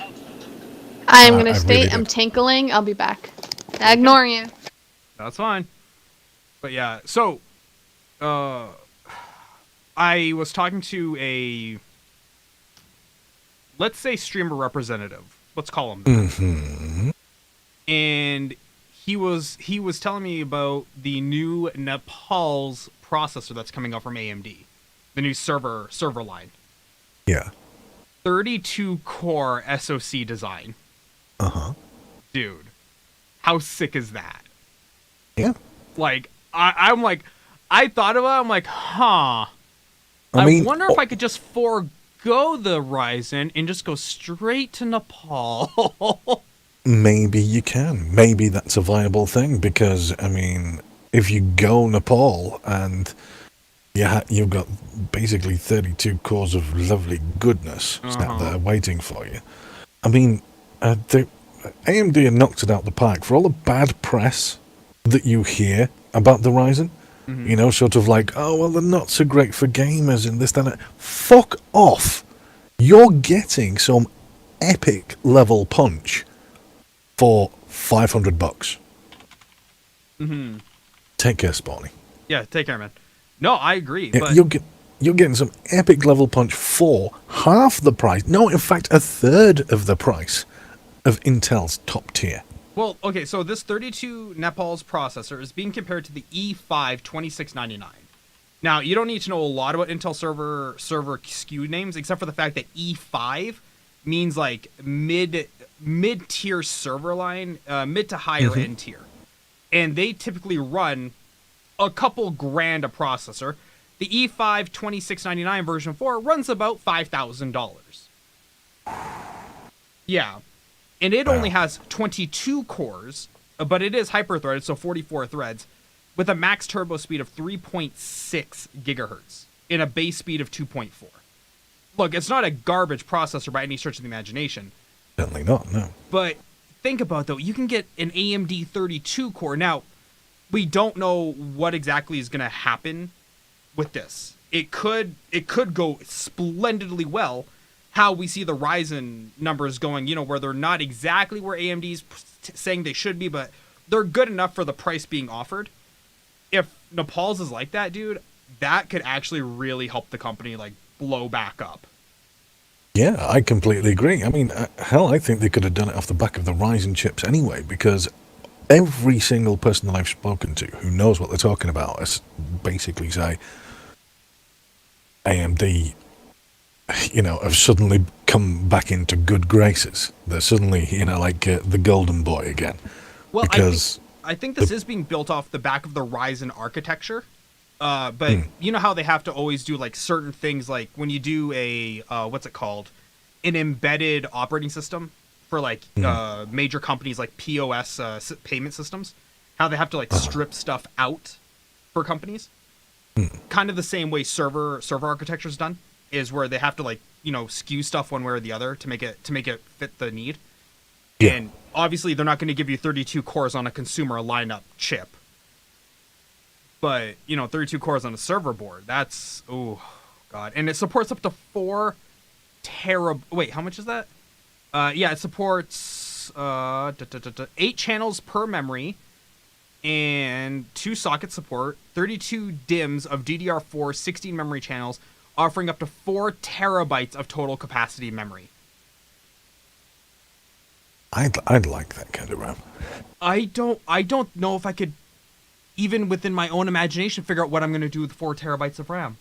I'm gonna I stay. really I'm did. tinkling. I'll be back. I ignore you. That's fine. But yeah, so I was talking to a, let's say, streamer representative. Let's call him that. Mm-hmm. And he was telling me about the new NAPLES processor that's coming out from AMD, the new server line. Yeah. 32 core SoC design. Uh-huh. Dude, how sick is that? Yeah. Like, I'm like, I thought about it, I'm like, huh. I mean, wonder if I could just forego the Ryzen and just go straight to Nepal. maybe you can. Maybe that's a viable thing because, I mean, if you go Nepal and you've got basically 32 cores of lovely goodness sat there waiting for you. I mean, AMD have knocked it out the park. For all the bad press that you hear about the Ryzen, you know, sort of like, oh, well, they're not so great for gamers and this, that. Fuck off. You're getting some epic level punch for $500. Mm-hmm. Take care, Spawny. Yeah, take care, man. No, I agree. Yeah, but you're getting some epic level punch for half the price. No, in fact, a third of the price of Intel's top tier. well, okay, so this 32 NAPLES processor is being compared to the E5 2699. Now, you don't need to know a lot about Intel server SKU names, except for the fact that E5 means like mid-tier server line, mid to higher end tier. And they typically run a couple grand a processor. The E5 2699 version 4 runs about $5,000. Yeah. And it only has 22 cores, but it is hyper-threaded, so 44 threads, with a max turbo speed of 3.6 gigahertz and a base speed of 2.4. Look, it's not a garbage processor by any stretch of the imagination. Certainly not, no. But think about, though, you can get an AMD 32 core. Now, we don't know what exactly is going to happen with this. It could go splendidly well. How we see the Ryzen numbers going, you know, where they're not exactly where AMD's saying they should be, but they're good enough for the price being offered. If Nepal's is like that, dude, that could actually really help the company, like, blow back up. Yeah, I completely agree. I mean, hell, I think they could have done it off the back of the Ryzen chips anyway, because every single person that I've spoken to who knows what they're talking about is basically say AMD, you know, have suddenly come back into good graces. They're suddenly, you know, like the golden boy again. Well, because I think this is being built off the back of the Ryzen architecture. But you know how they have to always do like certain things, like when you do a what's it called, an embedded operating system for like major companies like POS payment systems, how they have to like strip stuff out for companies. Kind of the same way server architecture is done, is where they have to like, you know, skew stuff one way or the other to make it fit the need. Yeah. And obviously they're not going to give you 32 cores on a consumer lineup chip. But, you know, 32 cores on a server board, that's, oh, God. And it supports up to 4 wait, how much is that? Yeah, it supports 8 channels per memory and 2 socket support, 32 DIMMs of DDR4 16 memory channels, offering up to 4 terabytes of total capacity memory. I'd like that kind of RAM. I don't know if I could, even within my own imagination, figure out what I'm going to do with 4 terabytes of RAM.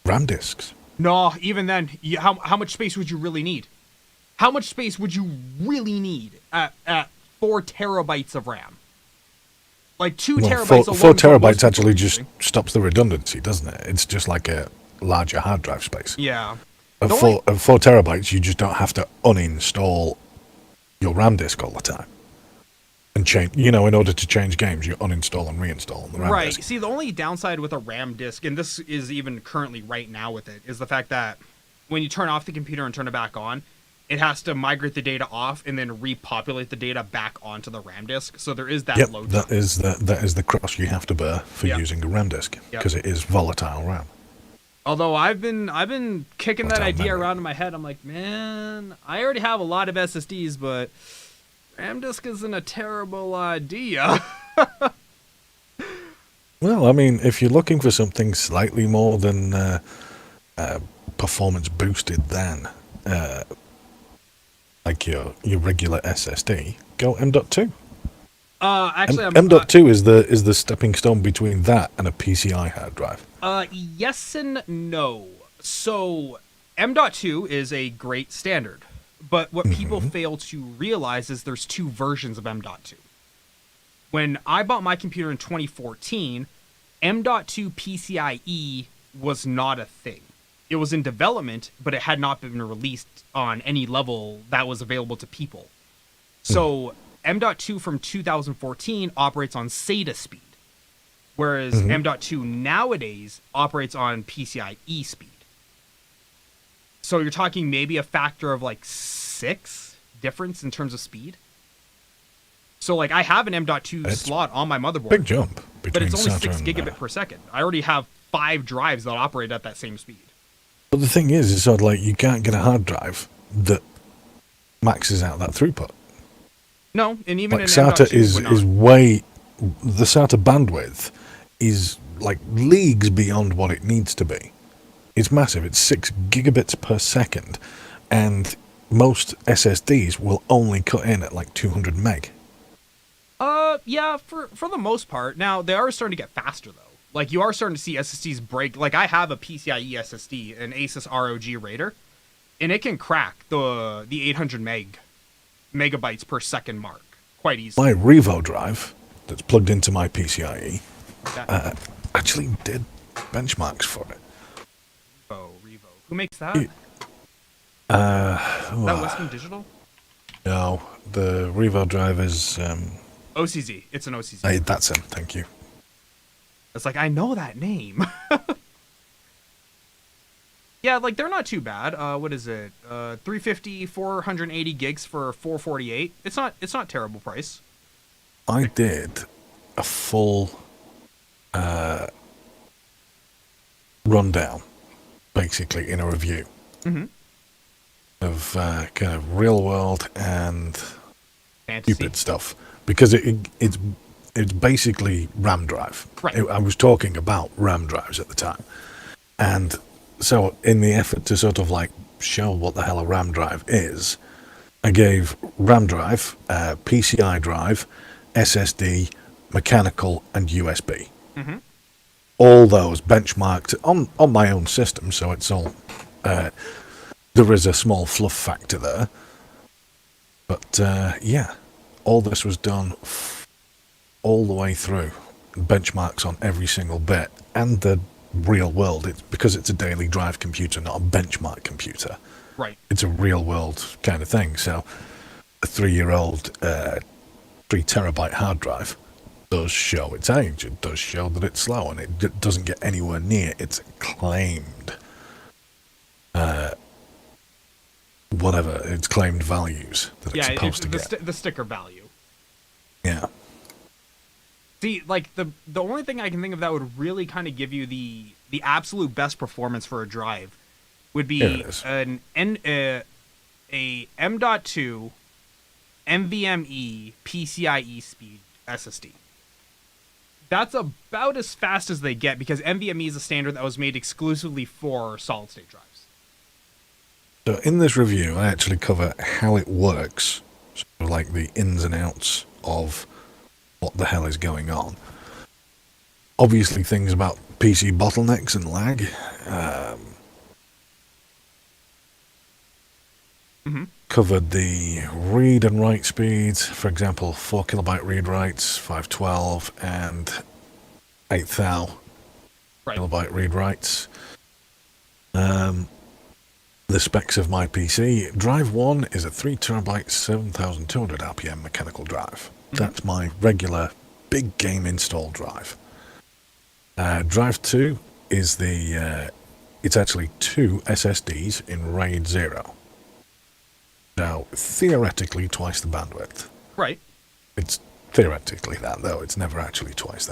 RAM disks. No, even then, how much space would you really need? How much space would you really need at 4 terabytes of RAM? Like 2 terabytes alone. 4 is what most terabytes actually people are just using. stops the redundancy, doesn't it? It's just like a larger hard drive space. Yeah. At The 4 terabytes, you just don't have to uninstall your RAM disk all the time. And change, you know, in order to change games, you uninstall and reinstall on the RAM Right. disk. See, the only downside with a RAM disk, and this is even currently right now with it, is the fact that when you turn off the computer and turn it back on, it has to migrate the data off and then repopulate the data back onto the RAM disk. So there is that Yep, load. that is the cross you have to bear for Yep. using a RAM disk, Yep. because it is volatile RAM. Although I've been kicking that Volatile idea memory. around in my head. I'm like, man, I already have a lot of SSDs, but RAM disk isn't a terrible idea. Well, I mean, if you're looking for something slightly more than performance boosted than like your regular SSD, go M.2. Actually, M.2 is the stepping stone between that and a PCI hard drive. Yes and no. So M.2 is a great standard, but what people fail to realize is there's two versions of M.2. When I bought my computer in 2014, M.2 PCIe was not a thing. It was in development, but it had not been released on any level that was available to people. So M.2 from 2014 operates on SATA speed, whereas M.2 nowadays operates on PCIe speed. So you're talking maybe a factor of like 6 difference in terms of speed. So like I have an M.2 It's slot on my motherboard, Big jump between but it's only SATA 6 and, gigabit per second. I already have 5 drives that operate at that same speed. But the thing is sort of like you can't get a hard drive that maxes out that throughput. No, and even Like in SATA M.2 is would not. is way, the SATA bandwidth is like leagues beyond what it needs to be. It's massive. It's 6 gigabits per second, and most SSDs will only cut in at like 200 meg. Yeah, for the most part. Now they are starting to get faster though. Like you are starting to see SSDs break. Like I have a PCIe SSD, an Asus ROG Raider, and it can crack the 800 megabytes per second mark quite easily. My Revo drive that's plugged into my PCIe That actually did benchmarks for it. Revo. Who makes that? Is that Western Digital? No, the Revo drive is OCZ. It's an OCZ. that's him. Thank you. It's like I know that name. Yeah, like they're not too bad. What is it? 350, 480 gigs for 448. It's not terrible price. I did a full rundown, basically in a review of kind of real world and Fantasy. stupid stuff, because it's basically RAM drive. Right. I was talking about RAM drives at the time, and so in the effort to sort of like show what the hell a RAM drive is, I gave RAM drive, PCI drive, SSD, mechanical, and USB. All those benchmarked on my own system, so it's all there is a small fluff factor there, but yeah, all this was done all the way through, benchmarks on every single bit, and the real world. It's because it's a daily drive computer, not a benchmark computer. Right. It's a real world kind of thing. So a 3-year-old 3 terabyte hard drive does show its age. It does show that it's slow, and it doesn't get anywhere near its claimed whatever its claimed values that it's supposed to get. The sticker value. Yeah. See, like the only thing I can think of that would really kind of give you the absolute best performance for a drive would be Here it is. a M.2 NVMe PCIe speed SSD. That's about as fast as they get, because NVMe is a standard that was made exclusively for solid state drives. So in this review, I actually cover how it works, so like the ins and outs of what the hell is going on. Obviously, things about PC bottlenecks and lag. Covered the read and write speeds, for example, 4 kilobyte read writes, 512, and 8,000 Right. kilobyte read writes. The specs of my PC. Drive 1 is a 3 terabyte 7200 RPM mechanical drive. That's my regular big game install drive. Drive 2 is it's actually 2 SSDs in RAID 0. Now, theoretically, twice the bandwidth. Right. It's theoretically that, though. It's never actually twice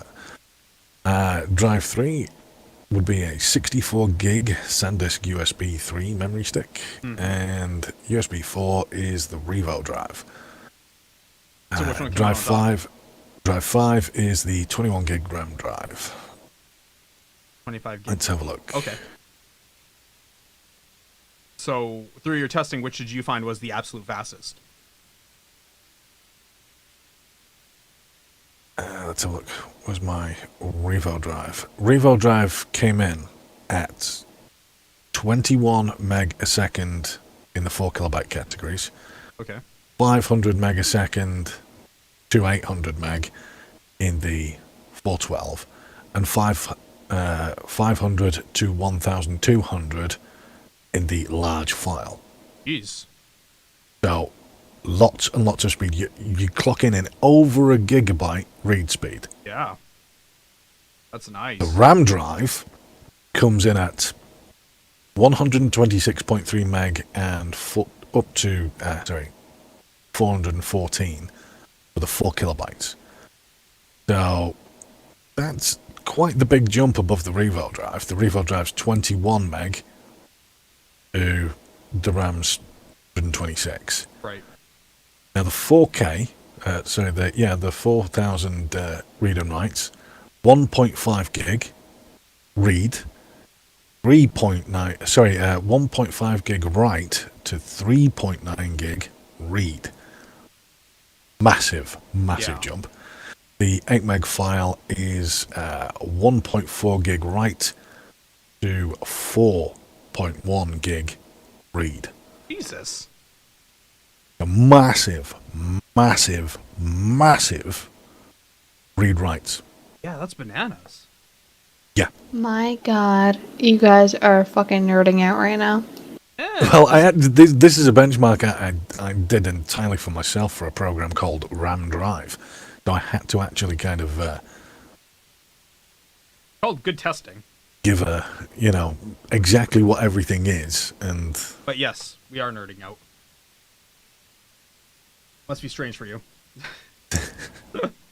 that. Drive 3 would be a 64 gig SanDisk USB 3 memory stick, and USB 4 is the Revo drive. So which one came Drive out on top? 5 is the 21 gig RAM drive. 25 gigs. Let's have a look. Okay. So through your testing, which did you find was the absolute fastest? Let's have a look. Where's my Revo drive? Revo drive came in at 21 meg a second in the 4 kilobyte categories, Okay. 500 meg a second to 800 meg in the 412, and 500 to 1200 in the large file. Jeez. So lots and lots of speed. You clock in over a gigabyte read speed. Yeah. That's nice. The RAM drive comes in at 126.3 meg and up to 414 for the 4 kilobytes. So that's quite the big jump above the Revo drive. The Revo drive's 21 meg to the RAM's 126. Right. Now the 4K, the 4000 read and writes, 1.5 gig read, 1.5 gig write to 3.9 gig read. Massive Yeah. jump. The 8 meg file is 1.4 gig write to 4.1 gig read. Jesus. A massive read writes. Yeah, that's bananas. Yeah. My God, you guys are fucking nerding out right now. Yeah. Well, this is a benchmark I did entirely for myself for a program called RAM Drive. So I had to actually kind of Called good testing. give exactly what everything is, and But yes, we are nerding out. Must be strange for you.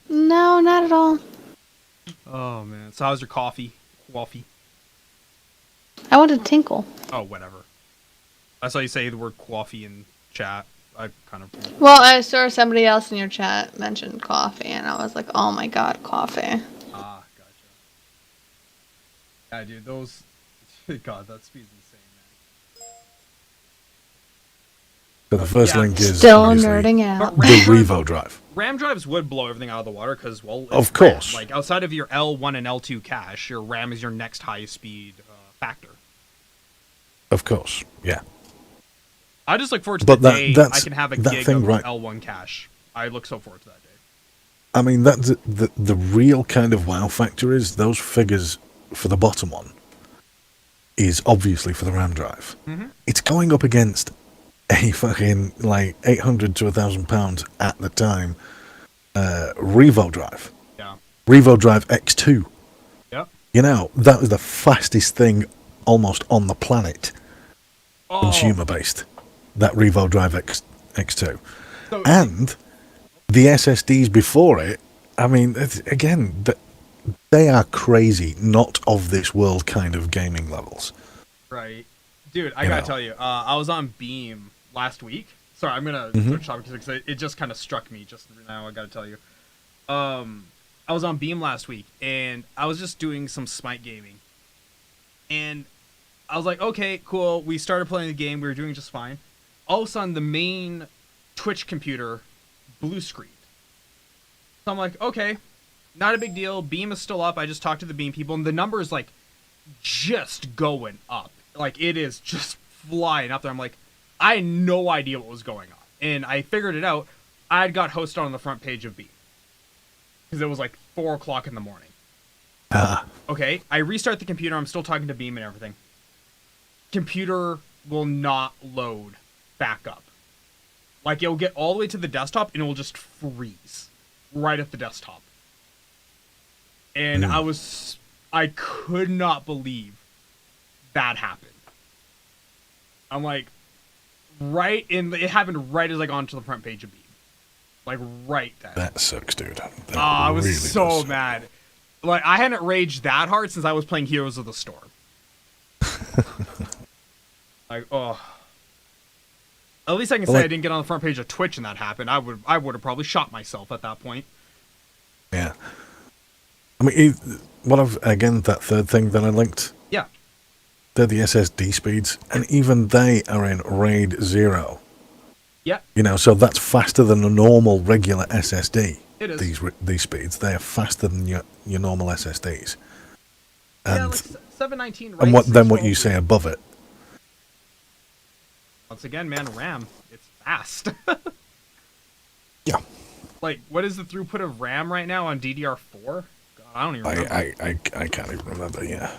No, not at all. Oh man. So how's your coffee? Coffee. I want to tinkle. Oh, whatever. I saw you say the word coffee in chat. I kind of. Well, I saw somebody else in your chat mentioned coffee, and I was like, oh my God, coffee. Ah, gotcha. Yeah, dude, those. God, that speed's insane, so the first Yeah. link is Still obviously nerding man. out. But the Revo drive. RAM drives would blow everything out of the water because, well, Of it's course. RAM. Like outside of your L1 and L2 cache, your RAM is your next highest speed factor. Of course, yeah. I just look forward to But the that- day I that's- can have a that gig thing, of right. L1 cache. I look so forward to that day. I mean, that's the real kind of wow factor is those figures for the bottom one is obviously for the RAM drive. Mhm. It's going up against a fucking like 800 to £1,000 at the time Revo drive. Yeah. Revo drive X2. Yep. That was the fastest thing almost on the planet, Oh, consumer based. That Revo drive X2. so- And the SSDs before it, I mean, they are crazy, not of this world kind of gaming levels. Right. Dude, I You gotta know. tell you, I was on Beam last week. Sorry, I'm gonna switch topics because it just kind of struck me just now. I gotta tell you. I was on Beam last week, and I was just doing some Smite gaming. And I was like, okay, cool. We started playing the game. We were doing just fine. All of a sudden, the main Twitch computer blue screened. So I'm like, okay, not a big deal. Beam is still up. I just talked to the Beam people, and the number is like just going up. Like it is just flying up there. I'm like, I had no idea what was going on, and I figured it out. I had got hosted on the front page of Beam because it was like 4 o'clock in the morning. Okay, I restart the computer. I'm still talking to Beam and everything. Computer will not load back up. Like it'll get all the way to the desktop and it will just freeze right at the desktop. And I could not believe that happened. I'm like, It happened right as I got onto the front page of Beam. Like, right then. That sucks, dude. That I was really so does. mad. Like, I hadn't raged that hard since I was playing Heroes of the Storm. Like, oh. At least I can say I didn't get on the front page of Twitch and that happened. I would have probably shot myself at that point. Yeah. I mean, that third thing that I linked, Yeah. they're the SSD speeds, and even they are in RAID 0. Yeah. You know, so that's faster than a normal regular SSD. It is. These speeds, they are faster than your normal SSDs. And, yeah, like 719 and what you say above it. Once again, man, RAM, it's fast. Yeah. Like, what is the throughput of RAM right now on DDR4? God, I don't even remember. I can't even remember, yeah.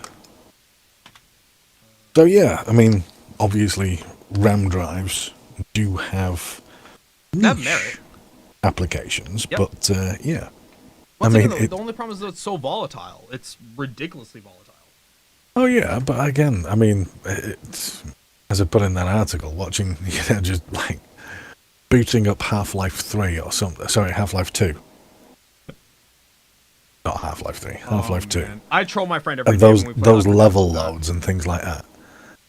So, yeah, I mean, obviously, RAM drives do have That niche merit. applications, Yep. but, yeah. Once I mean, again, the only problem is that it's so volatile. It's ridiculously volatile. Oh, yeah, but again, I mean, it's, as I put in that article, watching, just like booting up Half-Life 3 or something. Sorry, Half-Life 2. Not Half-Life 3, Half-Life 2. Man. I troll my friend every And day when we put those out the level stuff. loads and things like that.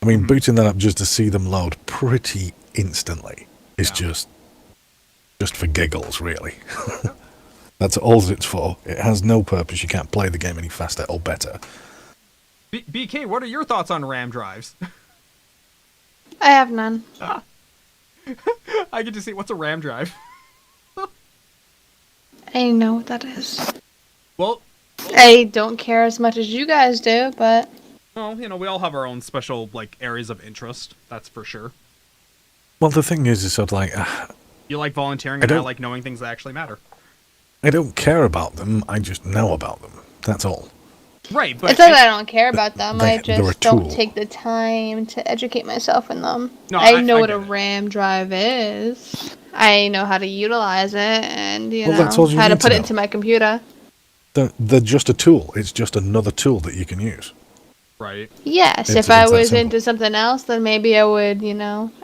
I mean, booting that up just to see them load pretty instantly is just for giggles, really. That's all it's for. It has no purpose. You can't play the game any faster or better. BK, what are your thoughts on RAM drives? I have none. I get to see what's a RAM drive. I know what that is. Well, I don't care as much as you guys do, but well, you know, we all have our own special like areas of interest. That's for sure. Well, the thing is sort of like, You like volunteering, and I like knowing things that actually matter. I don't care about them. I just know about them. That's all. Right, but it's not that I don't care about them. they're I a just don't tool. take the time to educate myself in them. No, I know I what a get it. RAM drive is. I know how to utilize it, and Well, that's all you how to need put to it know. into my computer. They're just a tool. It's just another tool that you can use. right. Yes, It's if I that was simple. into something else, then maybe I would,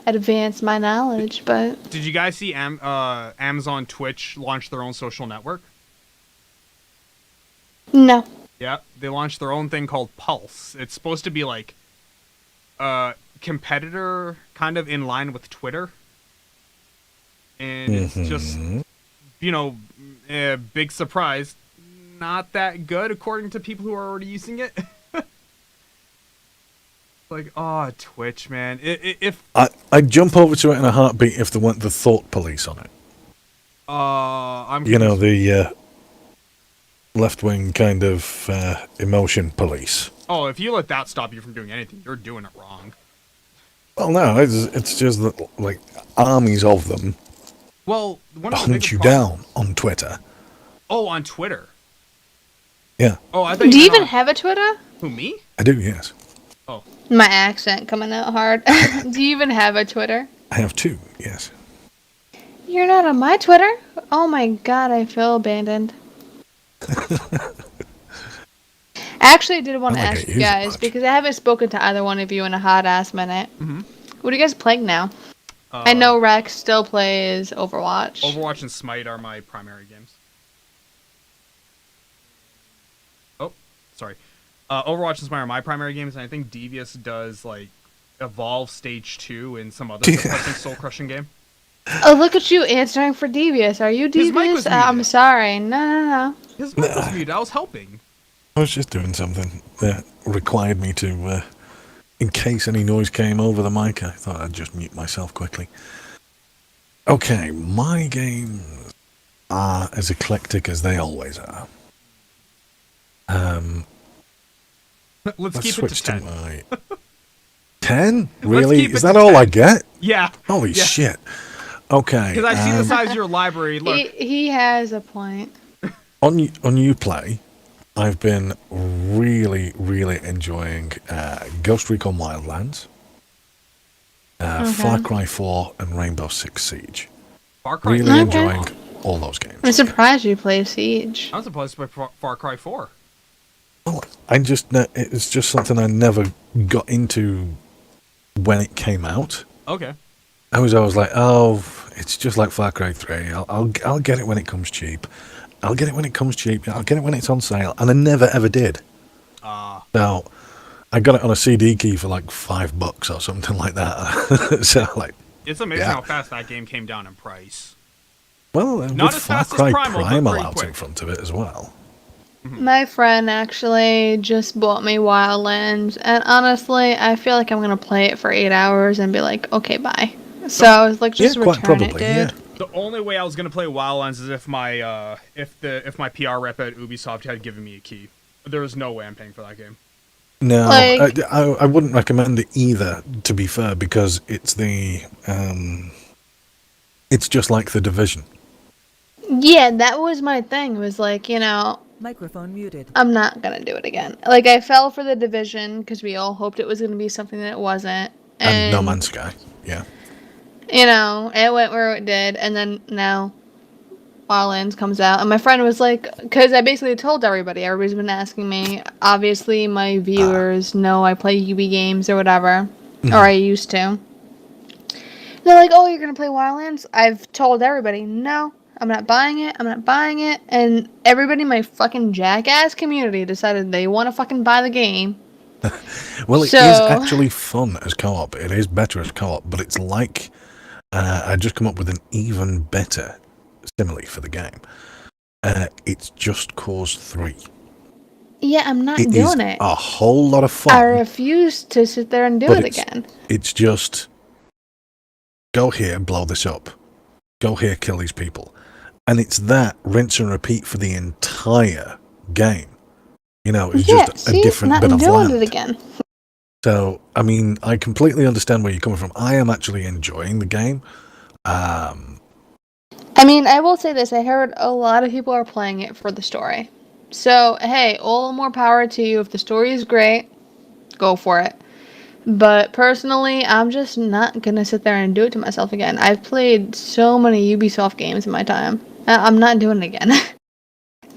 advance my knowledge. But Did you guys see Amazon Twitch launch their own social network? no. Yeah, they launched their own thing called Pulse. It's supposed to be like a competitor kind of in line with Twitter. And it's just, a big surprise. Not that good according to people who are already using it. Like, oh, Twitch, man. If I'd jump over to it in a heartbeat if there weren't the thought police on it. I'm The left-wing kind of emotion police. Oh, if you let that stop you from doing anything, you're doing it wrong. Well, no, it's just that, like, armies of them Well, one of the hunt biggest you problems- down on Twitter. Oh, on Twitter. Yeah, Oh, I thought Do you meant even on- have a Twitter? Who, me? I do, yes. Oh, My accent coming out hard. Do you even have a Twitter? I have two, yes. You're not on my Twitter? Oh my god, I feel abandoned. Actually, I did want to I don't ask get you used guys much. because I haven't spoken to either one of you in a hot ass minute. Mm-hmm. What are you guys playing now? I know Rex still plays Overwatch. Overwatch and Smite are my primary games. Oh, sorry. Overwatch and Smite are my primary games, and I think Devious does, like, Evolve Stage 2 and some other depressing soul-crushing game. Oh, look at you answering for Devious. Are you His mic Devious? was I'm muted. sorry. No. His mic was muted. I was helping. I was just doing something that required me to, in case any noise came over the mic, I thought I'd just mute myself quickly. Okay, my games are as eclectic as they always are. Let's Let's keep it to switch 10. to my... 10? Let's Really? keep it Is to that all 10. I get? Yeah. Holy Yeah. shit. Okay. Because I see the size of your library. Look. He has a point. On Uplay, I've been really, really enjoying Ghost Recon Wildlands, Far Cry 4, and Rainbow Six Siege. Far Cry Really 4. enjoying all those games. I'm surprised you play Siege. I'm supposed to play Far Cry 4. Well, it's just something I never got into when it came out. Okay. I was always like, oh, it's just like Far Cry 3. I'll get it when it comes cheap. I'll get it when it comes cheap. I'll get it when it's on sale. And I never ever did. Now, I got it on a CD key for like $5 or something like that. So like, It's amazing yeah. how fast that game came down in price. Well, Not with as Far fast as Cry Primal, but Primal pretty out quick. in front of it as well. My friend actually just bought me Wildlands, and honestly, I feel like I'm gonna play it for 8 hours and be like, okay, bye. So I was like, just Yeah, quite return probably, it, dude. yeah. The only way I was gonna play Wildlands is if my if my PR rep at Ubisoft had given me a key. There was no way I'm paying for that game. No, Like- I wouldn't recommend it either, to be fair, because it's it's just like The Division. Yeah, that was my thing. Was like, Microphone muted. I'm not gonna do it again. Like, I fell for the Division because we all hoped it was gonna be something that it wasn't, And No Man's Sky, yeah. It went where it did, and then now Wildlands comes out, and my friend was like, because I basically told everybody's been asking me. Obviously, my viewers know I play UB games or whatever, or I used to. They're like, oh, you're gonna play Wildlands? I've told everybody, no, I'm not buying it, and everybody in my fucking jackass community decided they want to fucking buy the game. Well, it is So- actually fun as co-op. It is better as co-op, but it's like I just come up with an even better simile for the game. It's Just Cause 3. Yeah, I'm not It is doing it. a whole lot of fun. I refuse to sit there and do but it it's- again. It's just go here, blow this up. Go here, kill these people. And it's that rinse and repeat for the entire game. It's just a different not bit of doing land. it again. So, I mean, I completely understand where you're coming from. I am actually enjoying the game. I mean, I will say this. I heard a lot of people are playing it for the story. So, hey, all the more power to you. If the story is great, go for it. But personally, I'm just not going to sit there and do it to myself again. I've played so many Ubisoft games in my time. I'm not doing it again.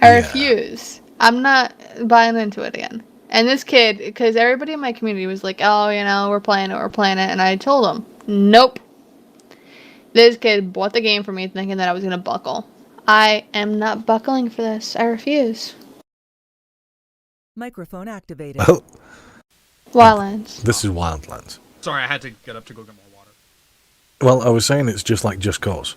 I refuse. I'm not buying into it again. And this kid, because everybody in my community was like, oh, we're playing it. And I told him, nope. This kid bought the game for me thinking that I was going to buckle. I am not buckling for this. I refuse. Microphone activated. Well, Wildlands. this is Wildlands. Sorry, I had to get up to go get more water. Well, I was saying it's just like Just Cause.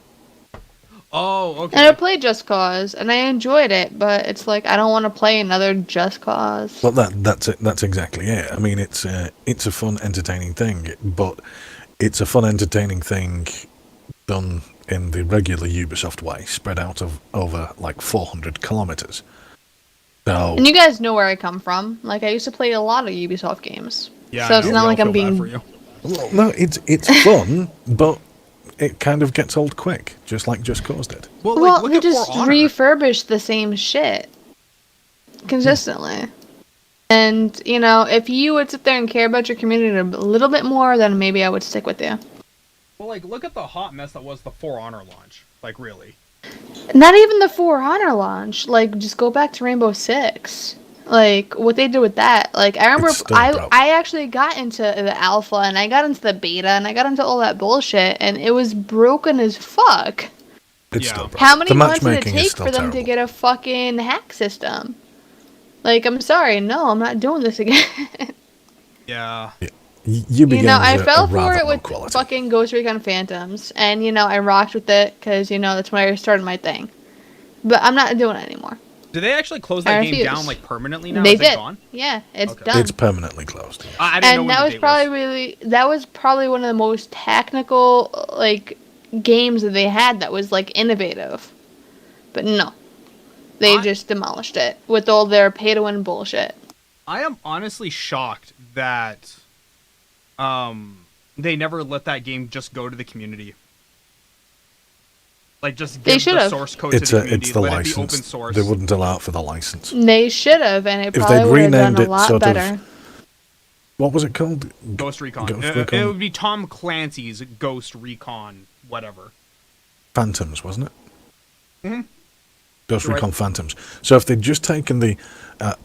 Oh, okay. And I played Just Cause, and I enjoyed it, but it's like, I don't want to play another Just Cause. Well, that's it. That's exactly it. I mean, it's a fun, entertaining thing, but it's a fun, entertaining thing done in the regular Ubisoft way, spread out over like 400 kilometers. So, And you guys know where I come from. Like, I used to play a lot of Ubisoft games. Yeah, So I it's know. not We like all I'm feel bad being... for you. well, no, it's fun, but it kind of gets old quick, just like Just Cause did. Well, Well, look they at just For Honor. refurbish the same shit. Consistently. And, if you would sit there and care about your community a little bit more, then maybe I would stick with you. Well, look at the hot mess that was the For Honor launch. Really. Not even the For Honor launch. Just go back to Rainbow Six. What they did with that. I remember It's still broken. I actually got into the alpha, and I got into the beta, and I got into all that bullshit, and it was broken as fuck. It's Yeah. still broken. How many The months did it matchmaking is take still for them terrible. to get a fucking hack system? I'm sorry, no, I'm not doing this again. Yeah. I fell for it with quality. fucking Ghost Recon Phantoms, and I rocked with it because that's when I started my thing. But I'm not doing it anymore. Did they actually close I that game refuse. down permanently now? They Is did. it gone? Yeah, it's Okay. done. It's permanently closed. Yeah. I didn't know And when that the was date probably that was probably one of the most technical games that they had that was innovative. But no. They just demolished it with all their pay to win bullshit. I am honestly shocked that they never let that game just go to the community. Just They give the should've. source code to the community. It's the let it be open license. source. They wouldn't allow it for the license. They should have, and it If probably they'd would have done renamed a it lot sort of- better. What was it called? Ghost Recon. Ghost It Recon? would be Tom Clancy's Ghost Recon, whatever. Phantoms, wasn't it? Mhm. Ghost You're Recon right. Phantoms. So if they'd just taken the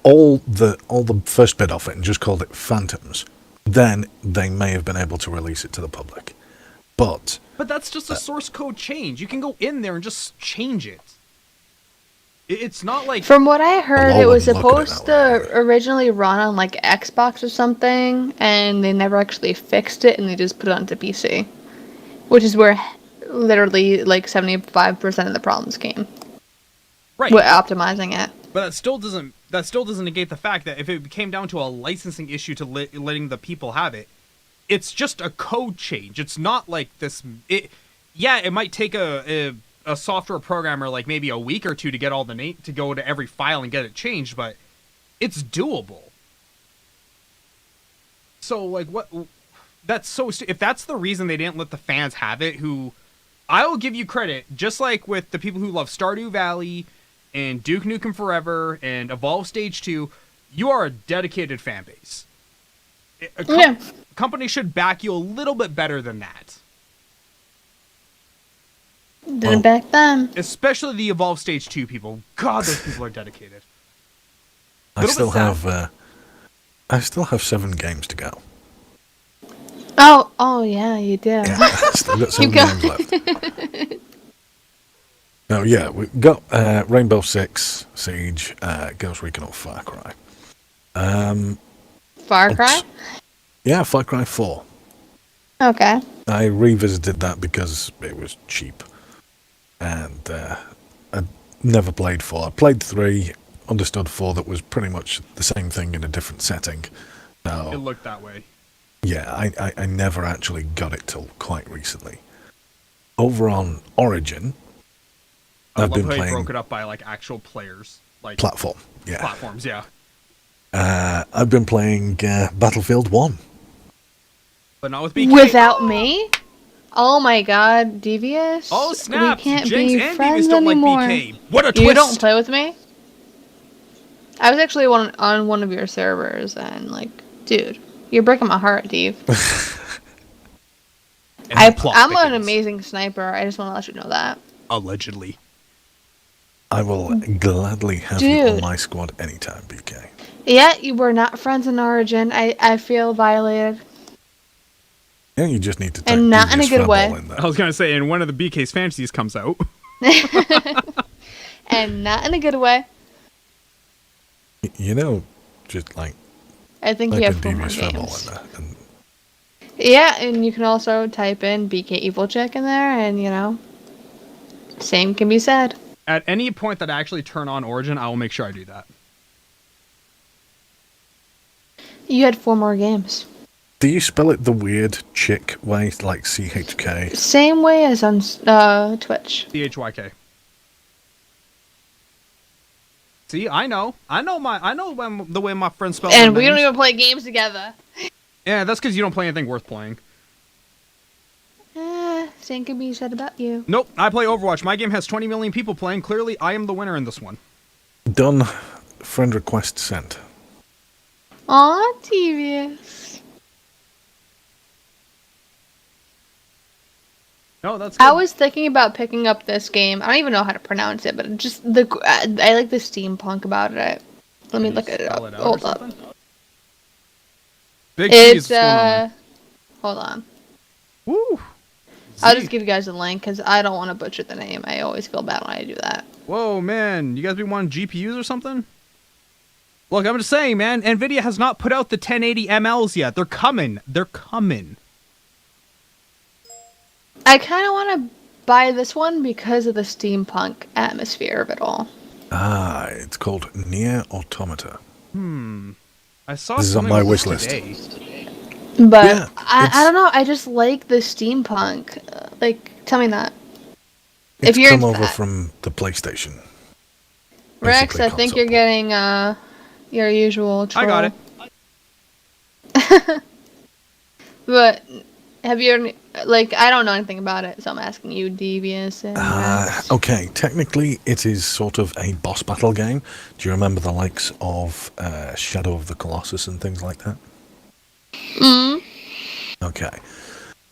all the first bit off it and just called it Phantoms, then they may have been able to release it to the public. But But that's just a source code change. You can go in there and just change it. It's not like... From what I heard, Well, I it was wouldn't look at it supposed that way, to originally run on like Xbox or something, and they never actually fixed it, and they just put it onto PC, which is where literally like 75% of the problems came. Right. With optimizing it. But that still doesn't negate the fact that if it came down to a licensing issue to letting the people have it, it's just a code change. It's not like this. It might take a software programmer like maybe a week or two to get all the to go to every file and get it changed, but it's doable. So like what? That's so. If that's the reason they didn't let the fans have it, who I will give you credit, just like with the people who love Stardew Valley and Duke Nukem Forever and Evolve Stage 2, you are a dedicated fan base. A company should back you a little bit better than that. Didn't back them. Especially the Evolve Stage 2 people. God, those people are dedicated. I still have 7 games to go. Oh yeah, you do. Yeah, I've still got 7 games left. Oh yeah, we got Rainbow Six Siege, Ghost Recon, or Far Cry. Far Cry? Yeah, Far Cry 4. Okay. I revisited that because it was cheap. And I never played 4. I played 3, understood 4, that was pretty much the same thing in a different setting. So, It looked that way. yeah, I never actually got it till quite recently. Over on Origin, I've been playing... broke it up by like actual players. Like platform, yeah. Platforms, yeah. I've been playing Battlefield 1. But not with BK. Without me? Oh my god, Devious? Oh snap! We can't Jinx be and friends Devious don't anymore. like BK. What a twist! You don't play with me? I was actually on one of your servers, and like, dude, you're breaking my heart, Dave. I'm an amazing sniper. I just want to let you know that. Allegedly. I will gladly have you on my squad anytime, BK. Yeah, you were not friends in Origin. I feel violated. Yeah, you just need to take And not in a good way. in there. I was gonna say, and one of the BK's fantasies comes out. And not in a good way. You know, just like I think you a have 4 more devious rebel games. in there. And Yeah, and you can also type in BK Evil Chick in there, and you know, same can be said. At any point that I actually turn on Origin, I will make sure I do that. You had 4 more games. do you spell it the weird chick way, like CHK? Same way as on Twitch. CHYK. See, I know the way my friends spell. And their we don't names. even play games together. Yeah, that's because you don't play anything worth playing. Same can be said about you. Nope, I play Overwatch. My game has 20 million people playing. Clearly, I am the winner in this one. Done. Friend request sent. Aw, Devious. No, that's good. I was thinking about picking up this game. I don't even know how to pronounce it, but just I like the steampunk about it. Let me look it up. Spell it out or Hold up. something? Big It's cheese. What's going on hold on. there? Woo. I'll Z. just give you guys a link because I don't want to butcher the name. I always feel bad when I do that. Whoa, man. You guys be wanting GPUs or something? Look, I'm just saying, man. NVIDIA has not put out the 1080 MLs yet. They're coming. They're coming. I kind of want to buy this one because of the steampunk atmosphere of it all. Ah, it's called Near Automata. I saw This is on something my about wish this list. today. But Yeah, I don't know. I just like the steampunk. Like, tell me that. It's If you're come in over fa- from the PlayStation. Rex, Basically I think you're console getting your usual troll. I got it. But have you like I don't know anything about it, so I'm asking you, Devious and Rex. Okay, technically it is sort of a boss battle game. Do you remember the likes of Shadow of the Colossus and things like that? Okay,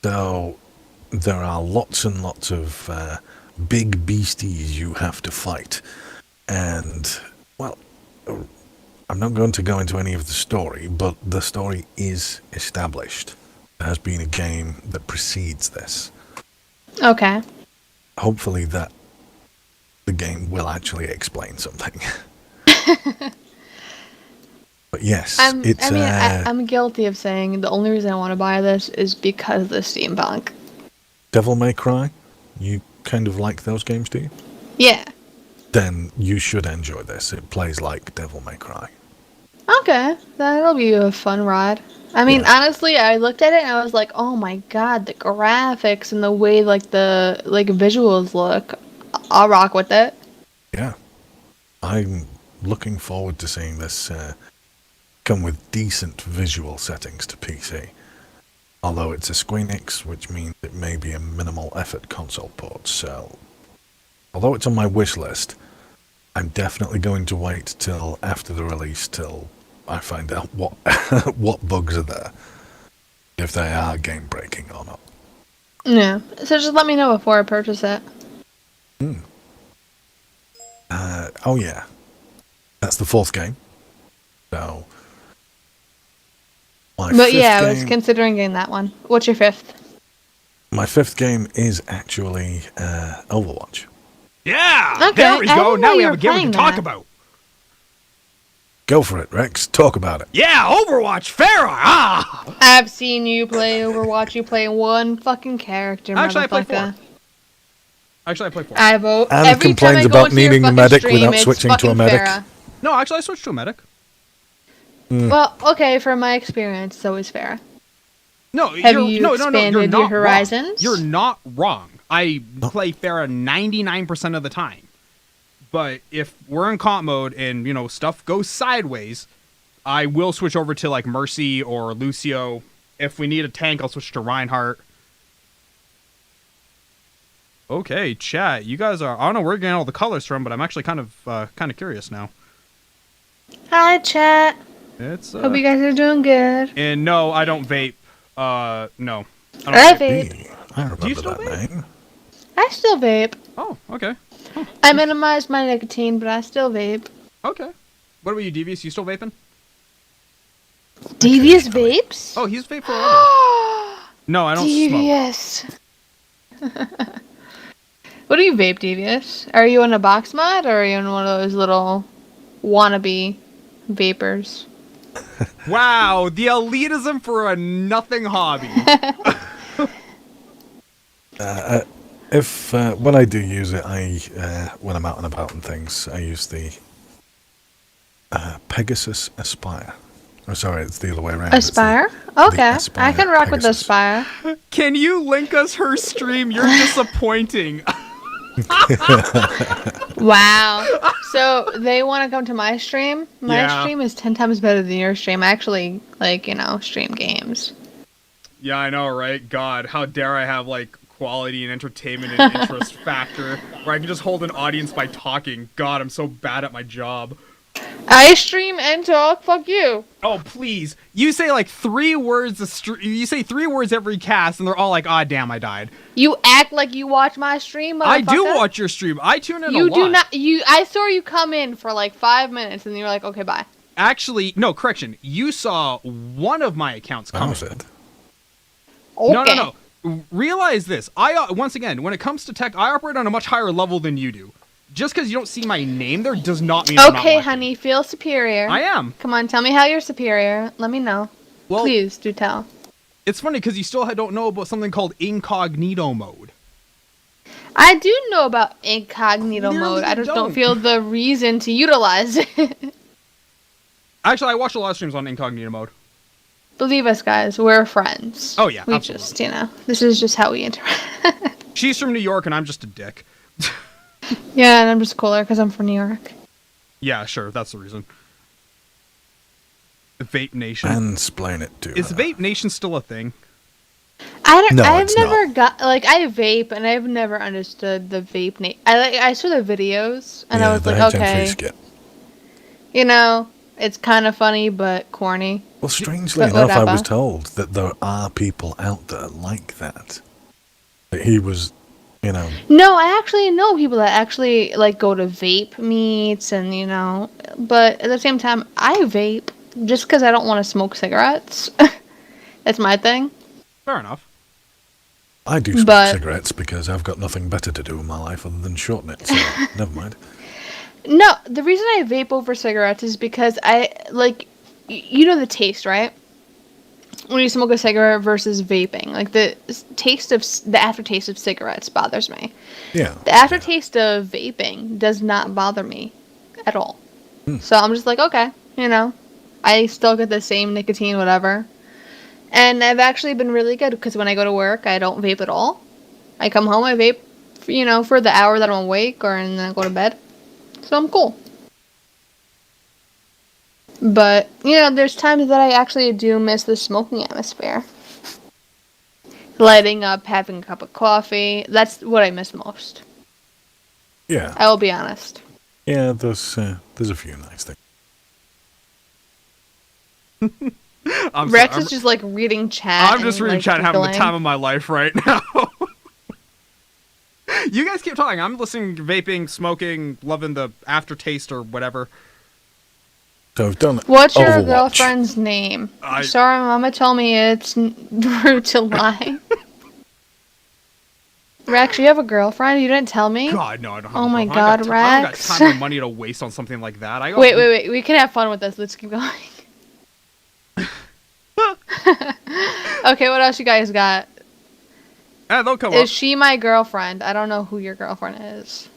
so there are lots and lots of big beasties you have to fight. And, well, I'm not going to go into any of the story, but the story is established. there has been a game that precedes this. Okay. Hopefully that the game will actually explain something. But yes, I'm guilty of saying the only reason I want to buy this is because of the steampunk. Devil May Cry. You kind of like those games, do you? Yeah. Then you should enjoy this. It plays like Devil May Cry. Okay, that'll be a fun ride. I mean, Yeah. honestly, I looked at it and I was like, "Oh my god, the graphics and the way the visuals look. I'll rock with it." Yeah. I'm looking forward to seeing this come with decent visual settings to PC. Although it's a Squeenix, which means it may be a minimal effort console port, so although it's on my wish list, I'm definitely going to wait till after the release till I find out what what bugs are there, if they are game breaking or not. Yeah. So just let me know before I purchase it. Oh yeah, that's the fourth game. So But yeah, I was considering getting that one. What's your fifth? my fifth game is actually Overwatch. Yeah! Okay, There we I go. didn't know Now we you have a were game we playing can talk that. about. Go for it, Rex. Talk about it. Yeah, Overwatch, Farah! Ah! I've seen you play Overwatch. You play one fucking character, Actually, I played motherfucker. 4. Actually, I played 4. I vote And every time complains I go about into your needing the fucking medic stream, without it's switching to a fucking medic. Farah. No, actually, I switched to a medic. Well, okay, from my experience, so is Farah. No, Have you're, you no, expanded you're your not horizons? Wrong. You're not wrong. I play Farah 99% of the time. But if we're in comp mode and, stuff goes sideways, I will switch over to, like, Mercy or Lucio. If we need a tank, I'll switch to Reinhardt. Okay, chat. You guys are... I don't know where you're getting all the colors from, but I'm actually kind of curious now. Hi, chat. It's, Hope you guys are doing good. And no, I don't vape. No. I vape. Hey, I remember Do you still that vape? name. I still vape. Oh, okay. I minimized my nicotine, but I still vape. Okay. What about you, Devious? You still vaping? Devious vapes? Oh, he's vape forever. No, I don't smoke. Devious. What do you vape, Devious? Are you in a box mod, or are you in one of those little wannabe vapors? Wow, the elitism for a nothing hobby. If when I do use it, when I'm out and about and things, I use the Pegasus Aspire. Oh, sorry, it's the other way around. Aspire? the Okay. Aspire I can rock with Pegasus. Aspire. Can you link us her stream? You're disappointing. Wow. So they want to come to my stream? My Yeah. stream is 10 times better than your stream. I actually, stream games. Yeah, I know, right? God, how dare I have, quality and entertainment and interest factor where I can just hold an audience by talking. God, I'm so bad at my job. I stream and talk. Fuck you. Oh, please. You say, 3 words you say 3 words every cast, and they're all like, ah, damn, I died. You act like you watch my stream, motherfucker. I do watch your stream. I tune in a You lot. do not. I saw you come in for 5 minutes, and you're like, okay, bye. Actually, no, correction. You saw one of my accounts That come was in. it. Okay. No. Realize this. Once again, when it comes to tech, I operate on a much higher level than you do. Just because you don't see my name there does not mean I'm not Okay, watching. honey, feel superior. I am. Come on, tell me how you're superior. Let me know. Well, Please do tell. it's funny because you still don't know about something called incognito mode. I do know about incognito Literally, mode. I you just don't don't. feel the reason to utilize it. Actually, I watch a lot of streams on incognito mode. Believe us, guys. We're friends. Oh, yeah, We absolutely. just, this is just how we interact. She's from New York and I'm just a dick. Yeah, and I'm just cooler because I'm from New York. Yeah, sure, that's the reason. Vape Nation. Mansplain it to Is her. Vape Nation still a thing? No, I've it's never not. got I vape and I've never understood the vape I saw the videos and I was the like, HM3 okay, skit. it's kind of funny but corny. Well, strangely But enough, I whatever. was told that there are people out there like that. That he was, No, I actually know people that actually go to vape meets and but at the same time I vape just because I don't want to smoke cigarettes. That's my thing. Fair enough. I do smoke But- cigarettes because I've got nothing better to do in my life other than shorten it, so never mind. No, the reason I vape over cigarettes is because you know the taste, right? When you smoke a cigarette versus vaping, like the aftertaste of cigarettes bothers me. Yeah. The aftertaste of vaping does not bother me at all. So I'm just like, okay, I still get the same nicotine, whatever. And I've actually been really good because when I go to work, I don't vape at all. I come home, I vape, for the hour that I'm awake, and then I go to bed. So I'm cool. But, there's times that I actually do miss the smoking atmosphere. Lighting up, having a cup of coffee. That's what I miss most. Yeah. I will be honest. Yeah, there's a few nice things. Rex is just reading chat. I'm just reading chat and having the time of my life right now. You guys keep talking. I'm listening, vaping, smoking, loving the aftertaste or whatever. So I've done What's your Overwatch. girlfriend's name? Sorry, Mama told me it's rude to lie. Rex, you have a girlfriend? You didn't tell me? God, no, I don't have Oh a my girlfriend. God, I don't got Rex. time or money to waste on something like that. Wait. We can have fun with this. Let's keep going. Okay, what else you guys got? They'll come Is up. she my girlfriend? I don't know who your girlfriend is.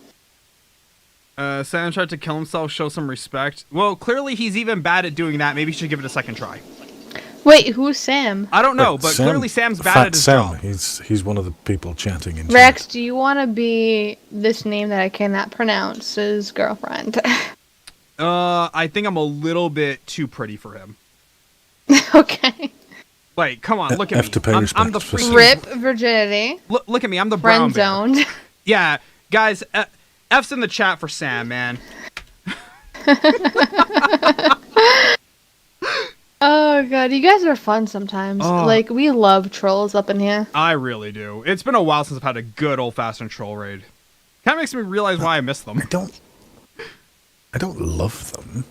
Sam tried to kill himself, show some respect. Well, clearly he's even bad at doing that. Maybe he should give it a second try. Wait, who's Sam? I don't know, but clearly Sam's bad at his Sam. job. He's one of the people chatting in Rex, chat. do you want to be this name that I cannot pronounce's girlfriend? I think I'm a little bit too pretty for him. Okay. Like, come on, look at Have me. to pay I'm respect the for freaking... Sam. Rip virginity. Look at me. I'm the brown Friend bear. zoned. Yeah, guys, F's in the chat for Sam, man. Oh god, you guys are fun sometimes. Oh. We love trolls up in here. I really do. It's been a while since I've had a good old-fashioned troll raid. Kind of makes me realize why I miss them. I don't love them.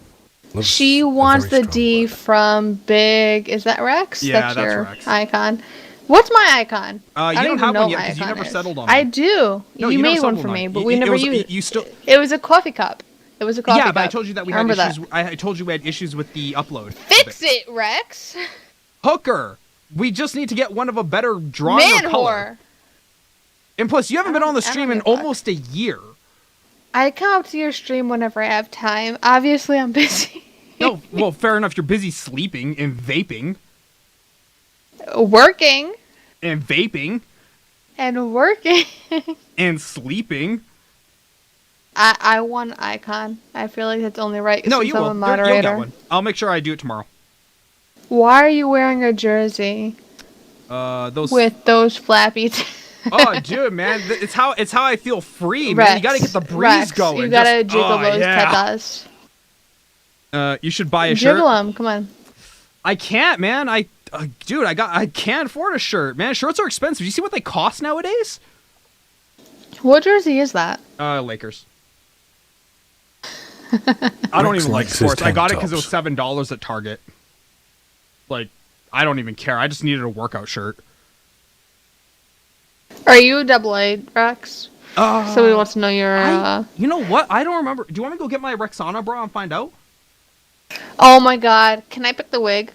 Love's She a wants very the strong D word. from Big. Is that Rex? Yeah, that's your Rex. icon. What's my icon? You I don't even have know one what yet my because you icon never is. settled on I one. do. No, you you never made one settled for on me, it. but we It never was- used you still- it. Was a coffee cup. It was a coffee cup. Yeah, but I told you that we had Remember issues. I told you we had issues with the upload. Fix it, Rex. Hooker! We just need to get one of a better drawing Man or color. whore. And plus, you haven't been on the I don't stream in give a fuck. almost a year. I come up to your stream whenever I have time. Obviously, I'm busy. No, well, fair enough. You're busy sleeping and vaping Working and vaping and working. and sleeping. I want icon. I feel like that's only right. No, since you I'm will. a You'll moderator. get one. I'll make sure I do it tomorrow. Why are you wearing a jersey Those. with those flappy? Oh, dude, man, it's how I feel free, man. Rex, You gotta get the breeze Rex, going. You gotta Just- jiggle oh, those yeah. tetas. You should buy a shirt. Jiggle them. Come on. I can't, man. Dude, I can't afford a shirt, man. Shirts are expensive. You see what they cost nowadays? What jersey is that? Lakers. I don't Rex even like likes his sports. I got it because it was tank $7 at Target. Like, I don't even care. I just needed a workout shirt. Are you a double A, Rex? So we want to know your. You know what? I don't remember. Do you want me to go get my Rexona, bro, and find out? Oh my god! Can I pick the wig?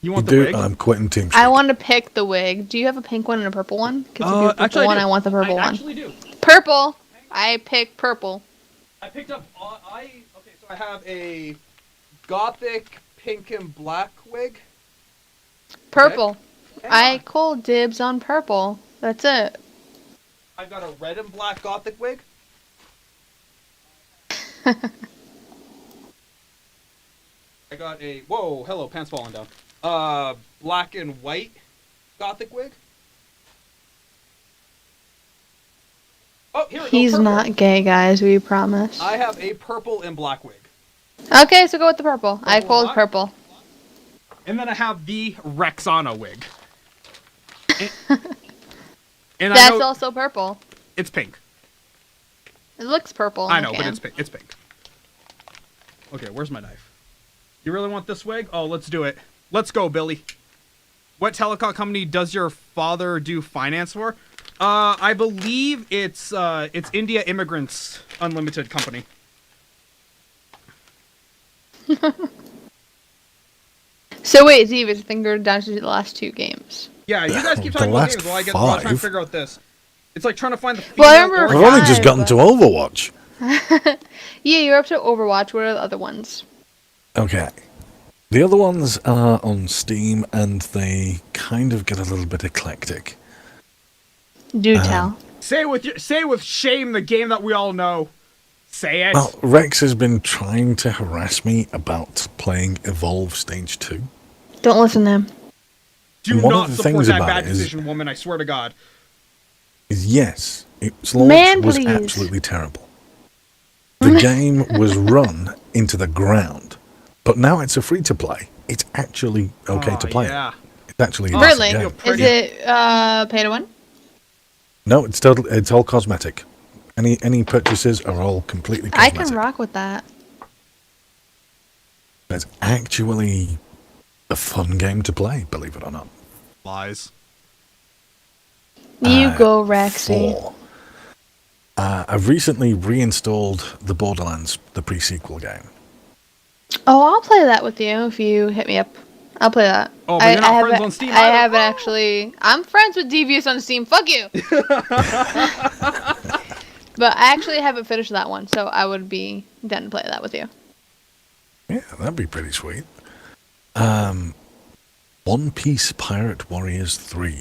You You want the do, wig? and I'm quitting Team I Speak. want to pick the wig. Do you have a pink one and a purple one? Because if you have a purple actually, one, I do. I want the purple I one. actually do. Purple. I pick purple. I picked up. Okay, so I have a gothic pink and black wig. Purple. Hang I on. call dibs on purple. That's it. I've got a red and black gothic wig. I got a hello, pants falling down. Black and white gothic wig. Oh, here we go. He's purple. not gay, guys. We promise. I have a purple and black wig. Okay, so go with the purple. I Purple called and black? purple. And then I have the Rexona wig. And I That's know also purple. it's pink. It looks purple. I know, but it's pink. It's pink. Okay, where's my knife? You really want this wig? Oh, let's do it. Let's go, Billy. What telecom company does your father do finance for? I believe it's India Immigrants Unlimited Company. So wait, Zeve, I think we're down to the last 2 games. Yeah, you guys keep talking about games while while I try to figure out this. It's like trying to find the female. Well, I remember I've only just 5, gotten to Overwatch. Yeah, you're up to Overwatch. What are the other ones? Okay. The other ones are on Steam, and they kind of get a little bit eclectic. Do tell. Say with shame the game that we all know. Say it. Well, Rex has been trying to harass me about playing Evolve Stage 2. Don't listen to him. Do one of not the support things that about bad it is- decision, woman. I swear to God. Yes, its launch Man, was please. absolutely terrible. The game was run into the ground, but now it's a free-to-play. It's actually okay to play. Yeah. It's actually a Really? decent game. Is it pay to win? No, it's all cosmetic. Any purchases are all completely I cosmetic. can rock with that. It's actually a fun game to play, believe it or not. Lies. You go, Rexy. 4. I've recently reinstalled the Borderlands, the pre-sequel game. Oh, I'll play that with you if you hit me up. I'll play that. Oh, but you're not friends on Steam I either? haven't actually. I'm friends with Devious on Steam. Fuck you. But I actually haven't finished that one, so I would be down to play that with you. Yeah, that'd be pretty sweet. One Piece Pirate Warriors 3.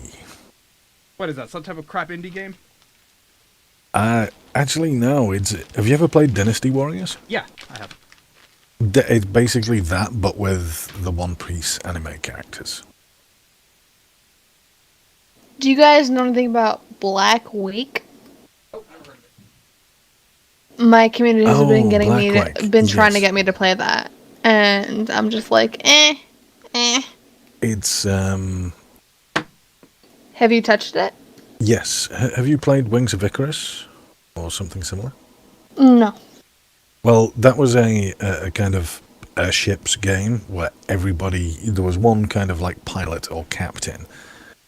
What is that? Some type of crap indie game? Actually, no. Have you ever played Dynasty Warriors? Yeah, I have. It's basically that, but with the One Piece anime characters. Do you guys know anything about Black Week? My community has been getting Black me Wake, to, been trying to yes. get me to play that, and I'm just like, eh. It's Have you touched it? yes. Have you played Wings of Icarus or something similar? No. Well, that was a kind of airships game where there was one kind of like pilot or captain,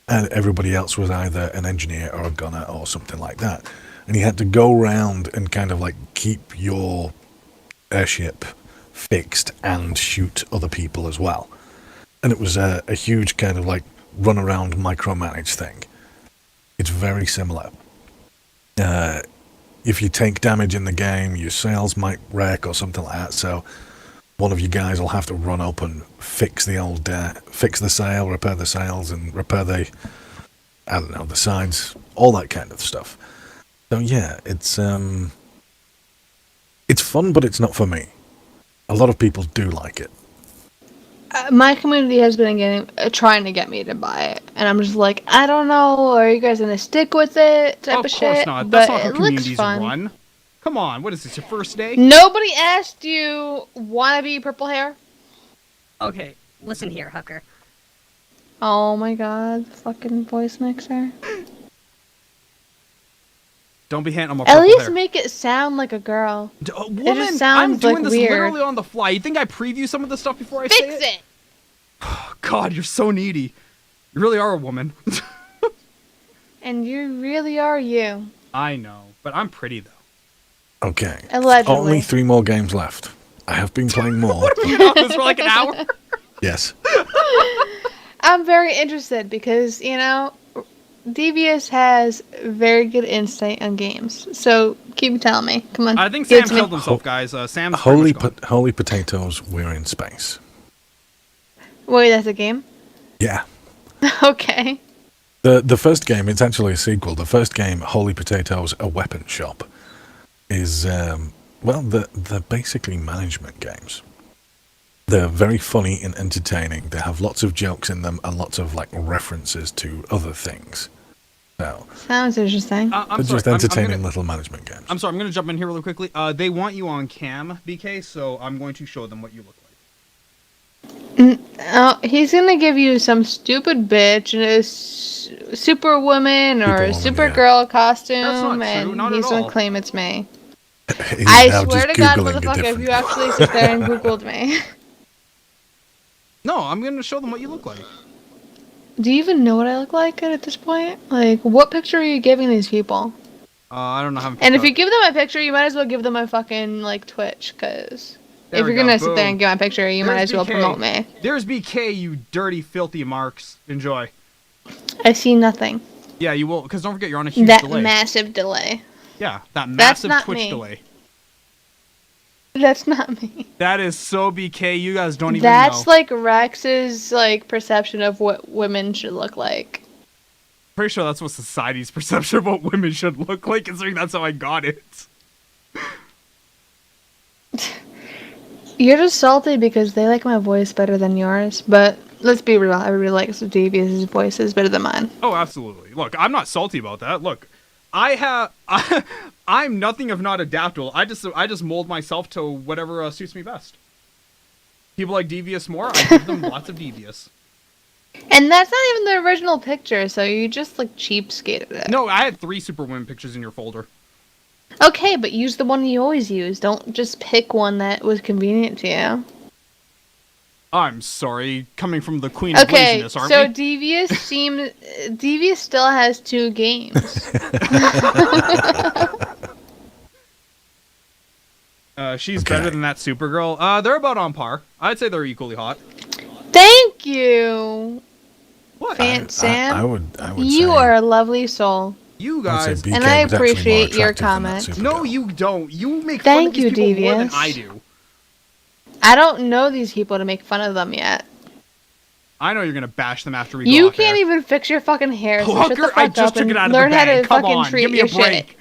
and everybody else was either an engineer or a gunner or something like that. And you had to go around and kind of like keep your airship fixed and shoot other people as well. And it was a huge kind of like run around micromanage thing. It's very similar. If you take damage in the game, your sails might wreck or something like that. So one of you guys will have to run up and fix the sail, repair the sails, and repair the sides, all that kind of stuff. So yeah, it's fun, but it's not for me. A lot of people do like it. My community has been trying to get me to buy it, and I'm just like, I don't know. Are you guys gonna stick with it? Type of shit. Of course not. That's But not how it looks communities fun. run. Come on, what is this, your first day? Nobody asked you wannabe purple hair. Okay, listen here, Hooker. Oh my god, fucking voice mixer. Don't be handing on my At purple least hair. make it sound like a girl. Woman, just I'm sounds, doing like, this weird. literally on the fly. You think I preview some of the stuff before I say Fix it. God, you're so needy. You really are a woman. And you really are you. I know, but I'm pretty though. Okay. Allegedly. Only 3 more games left. I have been playing more. We've been on this for like an hour. Yes. I'm very interested because, Devious has very good insight on games. So keep telling me. Come on. I think give Sam it to me. killed himself, guys. Sam's Holy pretty much gone. holy potatoes, we're in space. Wait, that's a game? Yeah. Okay. The first game, it's actually a sequel. The first game, Holy Potatoes, A Weapon Shop, is, they're basically management games. They're very funny and entertaining. They have lots of jokes in them and lots of, references to other things. So, Sounds interesting. I'm they're sorry. just I'm entertaining gonna- little management games. I'm sorry, I'm going to jump in here really quickly. They want you on cam, BK, so I'm going to show them what you look like. He's gonna give you some stupid bitch in a superwoman or a Superwoman, Supergirl costume, That's not true, and not at he's gonna all. claim it's me. He's I now swear just to God, Googling a motherfucker, if different- you actually sit there and Googled me. No, I'm going to show them what you look like. Do you even know what I look like at this point? Like, what picture are you giving these people? I don't know how. And if you give them my picture, you might as well give them my fucking, like, Twitch, because There if we you're go, gonna sit there boom. and get my picture, you might as well promote me. There's BK, you dirty, filthy marks. Enjoy. I see nothing. Yeah, you will, because don't forget you're on a huge That delay. massive delay. Yeah, that That's massive not Twitch me. delay. That's not me. That is so BK, you guys don't even That's know. like Rex's, like, perception of what women should look like. Pretty sure that's what society's perception of what women should look like, considering that's how I got it. You're just salty because they like my voice better than yours, but let's be real, everybody likes Davey's voice is better than mine. Oh, absolutely. Look, I'm not salty about that. Look, I'm nothing if not adaptable. I just mold myself to whatever suits me best. People like Devious more, I give them lots of Devious. And that's not even the original picture, so you just, like, cheapskated it. No, I had 3 Superwomen pictures in your folder. Okay, but use the one you always use. Don't just pick one that was convenient to you. I'm sorry, coming from the Queen of Okay, Laziness, aren't so we? Devious still has 2 games. She's Okay. better than that Supergirl. They're about on par. I'd say they're equally hot. Thank you, What? Sam. I would You say, are a lovely soul. You I would guys. say BK And I was actually more appreciate your attractive than that comment. Supergirl. No, you don't. You make fun Thank of these you, people more than Devious. I do. I don't know these people to make fun of them yet. I know you're gonna bash them after we go You off can't air. even fix your fucking hair, so shut the Hooker, fuck I up just took and it out of learn the how bag. to Come fucking on, treat give me your a break. shit.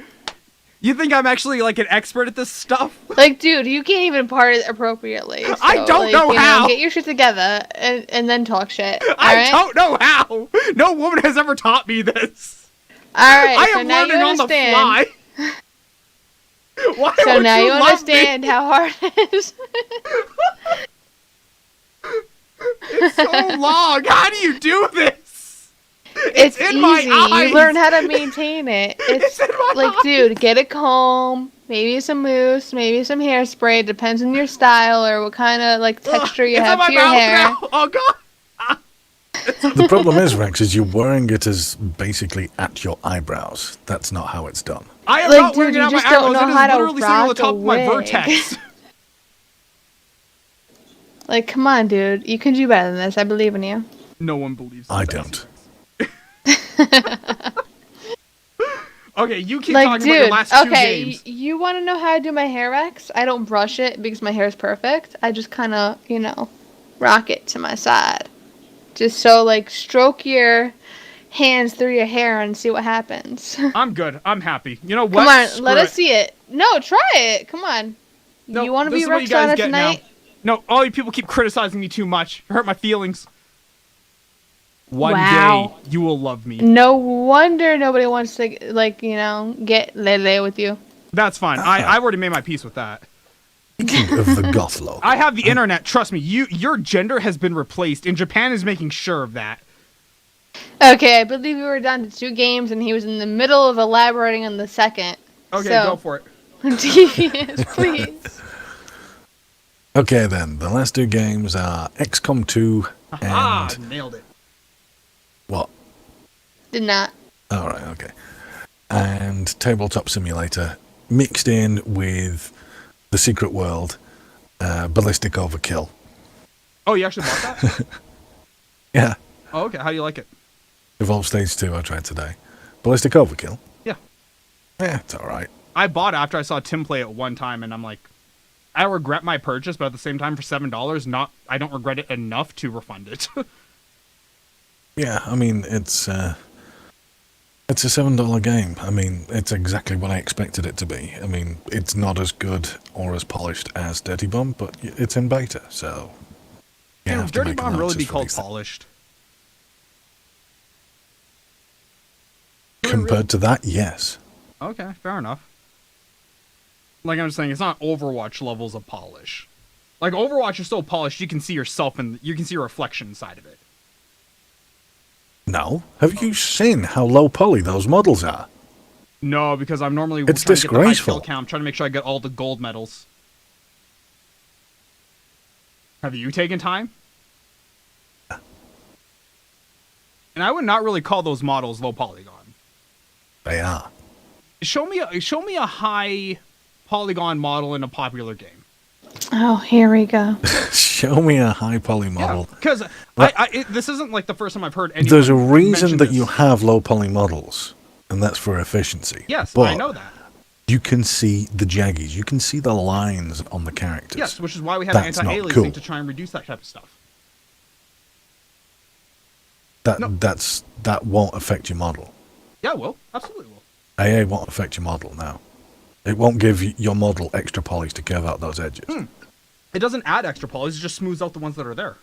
You think I'm actually like an expert at this stuff? Like, dude, you can't even part it appropriately. So, I don't like, know you how. Get your shit together and then talk shit. I alright? don't know how. No woman has ever taught me this. Alright, I so am now you learning on the understand. fly. Why So won't now you love understand how hard it is. Me? It's so long. How do you do this? It's in easy. my eyes. You learn how to maintain it. It's in my like, eyes. dude, get a comb, maybe some mousse, maybe some hairspray. Depends on your style or what kind of like texture you It's in have my to your mouth hair. now. Oh god. The problem is, Rex, is you're wearing it as basically at your eyebrows. That's not how it's done. I am Like, not wearing dude, it you on my just don't eyebrows. know It is how to literally sitting on the rock top a of my wig. vertex. Like, come on, dude. You can do better than this. I believe in you. No one believes I this. don't. Okay, you keep Like, talking about your dude, last 2 okay, games. you want to know how I do my hair, Rex? I don't brush it because my hair is perfect. I just kind of, rock it to my side. Just so, like, stroke your hands through your hair and see what happens. I'm good. I'm happy. You know what? Come on, Screw let it. us see it. No, try it. Come on. No, You want to this be is what you guys Rexana get tonight? now. No, all you people keep criticizing me too much. Hurt my feelings. One Wow. day, you will love me. No wonder nobody wants to, like, get lele with you. That's fine. I already made my peace with that. Speaking of the goth look, I have the internet. Trust me. Your gender has been replaced, and Japan is making sure of that. Okay, I believe we were down to 2 games, and he was in the middle of elaborating on the second. Okay, So, go for it. Devious, please. okay then, the last 2 games are XCOM 2 and... Nailed it. What? Did not. Alright, okay. And Tabletop Simulator, mixed in with The Secret World, Ballistic Overkill. Oh, you actually bought that? Yeah. Oh, okay. How do you like it? Evolve Stage 2 I tried today. Ballistic Overkill? Yeah. Yeah, it's alright. I bought it after I saw Tim play it one time, and I'm like, I regret my purchase, but at the same time, for $7, I don't regret it enough to refund it. Yeah, I mean, it's a $7 game. I mean, it's exactly what I expected it to be. I mean, it's not as good or as polished as Dirty Bomb, but it's in beta, so... you have to Dirty make Bomb really allowances be for called these things. polished. Compared to that, yes. Okay, fair enough. Like I'm just saying, it's not Overwatch levels of polish. Like Overwatch is so polished, you can see yourself and you can see your reflection inside of it. No. Have you seen how low poly those models are? No, because I'm normally It's trying to get the high disgraceful. kill count. I'm trying to make sure I get all the gold medals. Have you taken time? And I would not really call those models low polygon. They are. Show me a high polygon model in a popular game. Oh, here we go. Show me a high poly model. Because this isn't like the first time I've heard anyone There's a reason mention that you this. have low poly models, and that's for efficiency. Yes, but I know that. you can see the jaggies. You can see the lines on the characters. Yes, which is why we have That's not anti-aliasing cool. to try and reduce that type of stuff. That won't affect your model. Yeah, it will. Absolutely will. AA won't affect your model now. It won't give your model extra polys to curve out those edges. It doesn't add extra polys, it just smooths out the ones that are there.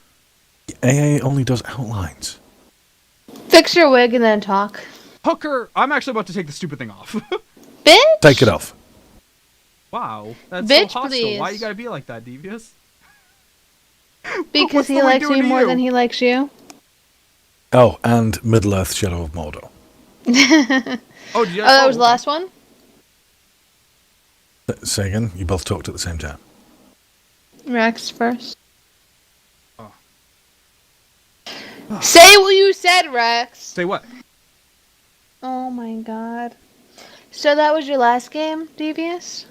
AA only does outlines. Fix your wig and then talk. Hooker, I'm actually about to take the stupid thing off. Bitch! Take it off. Wow, that's Bitch, so hostile. Why please. you gotta be like that, Devious? Because What's he the wind likes doing me to more you? than he likes you. Oh, and Middle-earth Shadow of Mordor. Oh, did you Oh, that was the last one? Say again, you both talked at the same time. Rex first. Oh. Say what you said, Rex! Say what? Oh my god. So that was your last game, Devious?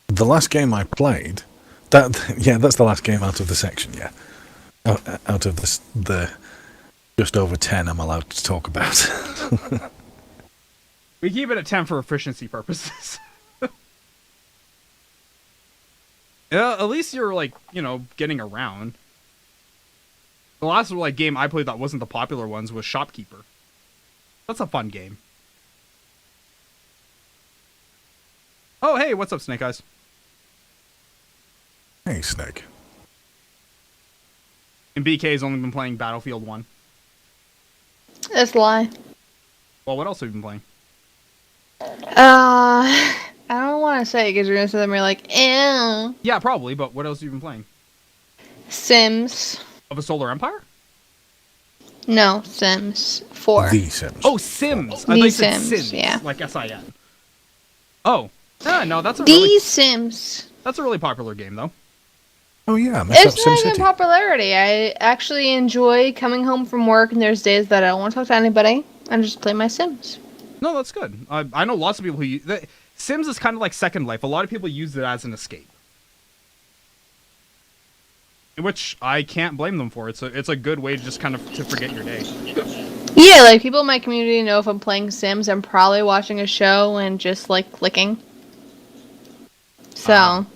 The last game I played, that's the last game out of the section, yeah. Out of the just over 10 I'm allowed to talk about. We keep it at 10 for efficiency purposes. Yeah, at least you're like, getting around. The last game I played that wasn't the popular ones was Shopkeeper. That's a fun game. Oh, hey, what's up, Snake Eyes? Hey, Snake. And BK's only been playing Battlefield 1. That's a lie. Well, what else have you been playing? I don't want to say it because you're going to sit there and be like, ew. Yeah, probably, but what else have you been playing? Sims. Of a Solar Empire? No, Sims 4. The Sims. Oh, Sims! I thought The you said Sims, Sims, yeah. like S-I-N. Oh. No, that's a The Sims. really popular game, though. Oh yeah, mess up It's not even SimCity. popularity. I actually enjoy coming home from work and there's days that I don't want to talk to anybody. I just play my Sims. No, that's good. I know lots of people who Sims is kind of like Second Life. A lot of people use it as an escape, which I can't blame them for. It's a good way to just kind of to forget your day. Yeah, like people in my community know if I'm playing Sims, I'm probably watching a show and just like clicking. So,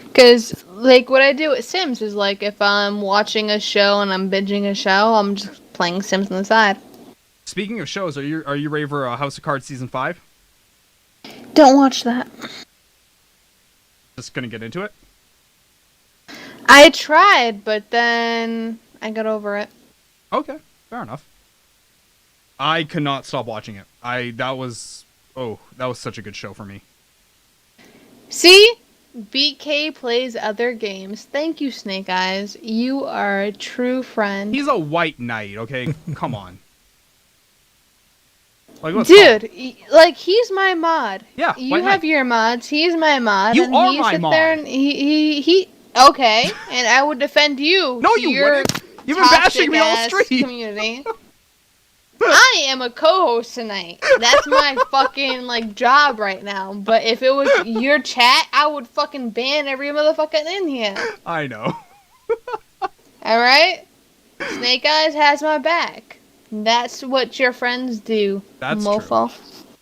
because like what I do with Sims is like if I'm watching a show and I'm binging a show, I'm just playing Sims on the side. Speaking of shows, are you ready for House of Cards season 5? Don't watch that. Just gonna get into it. I tried, but then I got over it. Okay, fair enough. I could not stop watching it. That was such a good show for me. See? BK plays other games. Thank you, Snake Eyes. You are a true friend. He's a white knight, okay? Come on. Like, let's Dude, talk. like he's my mod. Yeah, You white have knight. your mods. He's my mod. You and are he my sits mod. There and he. Okay, and I would defend you. No, to you your wouldn't. You've been bashing me all toxic-ass stream. Community. I am a co-host tonight. That's my fucking like job right now. But if it was your chat, I would fucking ban every motherfucker in here. I know. All right? Snake Eyes has my back. That's what your friends do. That's mofo.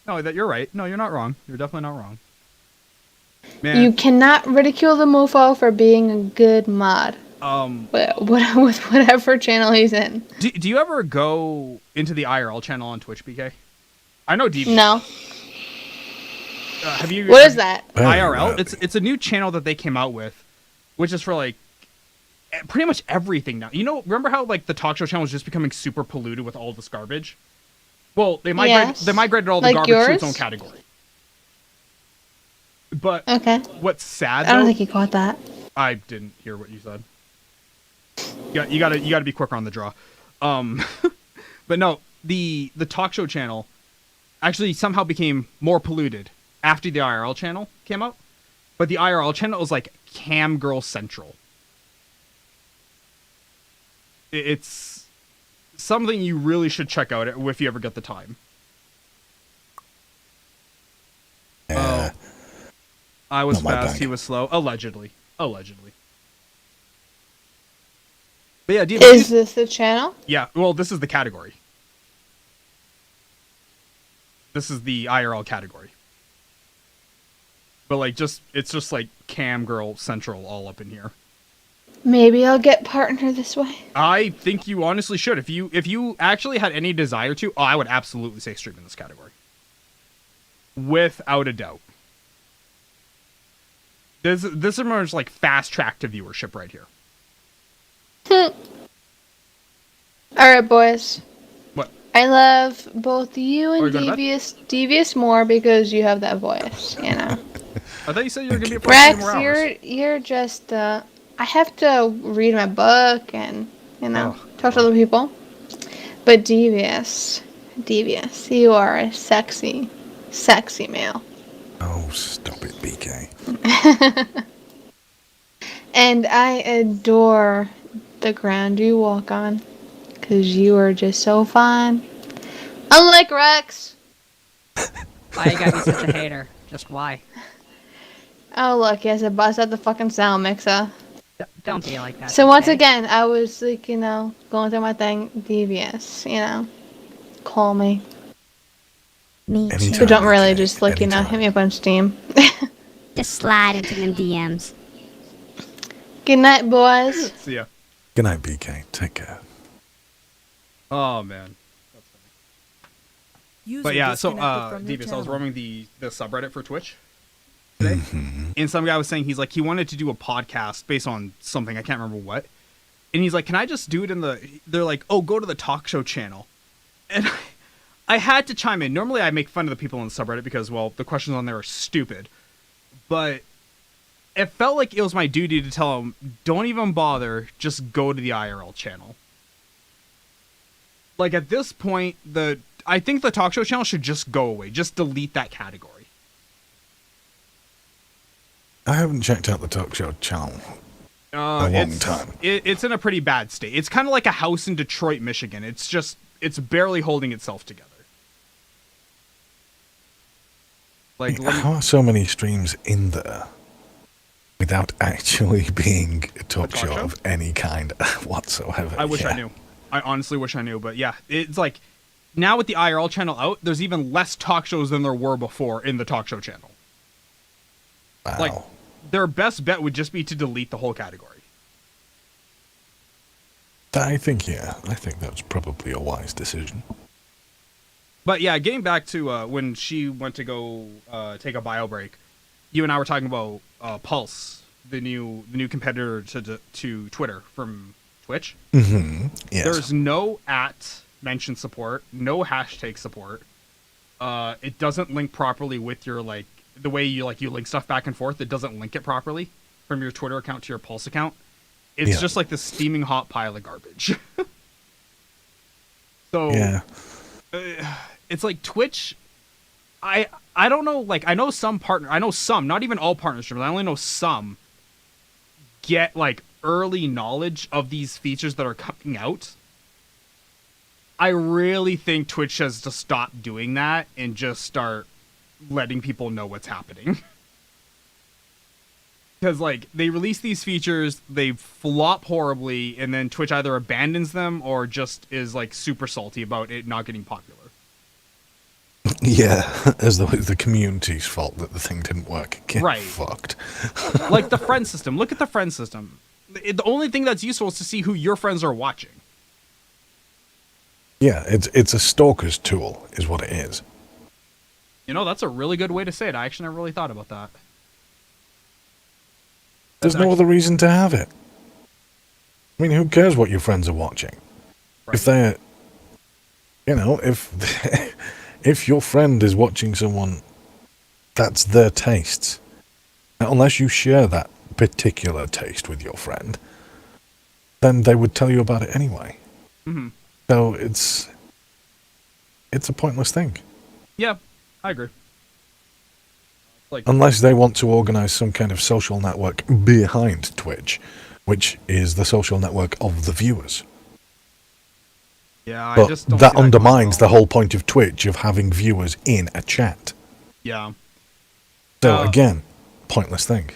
No, you're right. No, you're not wrong. You're definitely not wrong. Man, You cannot ridicule the mofo for being a good mod. With whatever channel he's in. do you ever go into the IRL channel on Twitch, BK? I know DB. No. Have you? What is that? IRL? It's a new channel that they came out with, which is for like pretty much everything now. Remember how like the talk show channel was just becoming super polluted with all this garbage? Well, they migrated all the Like garbage to its yours? own category. But Okay. what's sad I don't though, think he caught that. I didn't hear what you said. You gotta be quicker on the draw. But no, the talk show channel actually somehow became more polluted after the IRL channel came out. But the IRL channel was like Cam Girl Central. It's something you really should check out if you ever get the time. Yeah. I was Not my fast, bag. he was slow. Allegedly. But yeah, Is this the channel? yeah, well, this is the category. This is the IRL category. But like, it's just like cam girl central all up in here. Maybe I'll get partner this way. I think you honestly should. If you actually had any desire to, I would absolutely say stream in this category. Without a doubt. This is more just like fast track to viewership right here. Alright, boys. What? I love both you and you going to bed? Devious more because you have that voice, you know. I thought you said you were gonna be up for a few Rex, more hours. you're just I have to read my book and, you know, talk to other people. But Devious, you are a sexy male. Oh, stop it, BK. And I adore the ground you walk on. Because you are just so fine. Unlike Rex. Why you gotta be such a hater? Just why? Oh, look, he has to bust out the fucking sound mixer. Don't be like that. So once okay? again, I was like, you know, going through my thing, Devious, you know. Call me. Me Anytime. too. So don't really Okay, just, like, you know, anytime. hit me up on Steam. Just slide into them DMs. Good night, boys. See ya. Good night, BK. Take care. Oh man. User But yeah, so disconnected from your Devious, I was channel. roaming the subreddit for Twitch today, and some guy was saying he's like he wanted to do a podcast based on something, I can't remember what, and he's like, can I just do it in the? They're like, oh, go to the talk show channel, and I had to chime in. Normally, I make fun of the people on the subreddit because, well, the questions on there are stupid, but it felt like it was my duty to tell them, don't even bother, just go to the IRL channel. Like at this point, I think the talk show channel should just go away. Just delete that category. I haven't checked out the talk show channel. A long time. It's in a pretty bad state. It's kind of like a house in Detroit, Michigan. It's barely holding itself together. Like, How are so many streams in there without actually being a talk talk show show? of any kind whatsoever? I wish I knew. I honestly wish I knew. But yeah, it's like now with the IRL channel out, there's even less talk shows than there were before in the talk show channel. Wow. Like, their best bet would just be to delete the whole category. I think that's probably a wise decision. But yeah, getting back to when she went to go take a bio break, you and I were talking about Pulse, the new competitor to Twitter from Twitch. Mm-hmm. Yes. There's no @ mention support, no hashtag support. It doesn't link properly with your like the way you link stuff back and forth. It doesn't link it properly from your Twitter account to your Pulse account. It's just like the steaming hot pile of garbage. So Yeah. it's like Twitch. I don't know. Like I know some, not even all partner streamers. I only know some get like early knowledge of these features that are coming out. I really think Twitch has to stop doing that and just start letting people know what's happening. Because like they release these features, they flop horribly, and then Twitch either abandons them or just is like super salty about it not getting popular. Yeah, as though it's the community's fault that the thing didn't work. Get Right. fucked. Like the friend system. Look at the friend system. The only thing that's useful is to see who your friends are watching. Yeah, it's a stalker's tool, is what it is. You know, that's a really good way to say it. I actually never really thought about that. There's no other reason to have it. I mean, who cares what your friends are watching? Right. If they're, you know, if your friend is watching someone, that's their tastes. Now, unless you share that particular taste with your friend, then they would tell you about it anyway. Mm-hmm. So it's a pointless thing. Yeah, I agree. Like, Unless they want to organize some kind of social network behind Twitch, which is the social network of the viewers. Yeah, I But just don't that see that going undermines the well. whole point of Twitch of having viewers in a chat. Yeah. So again, pointless thing.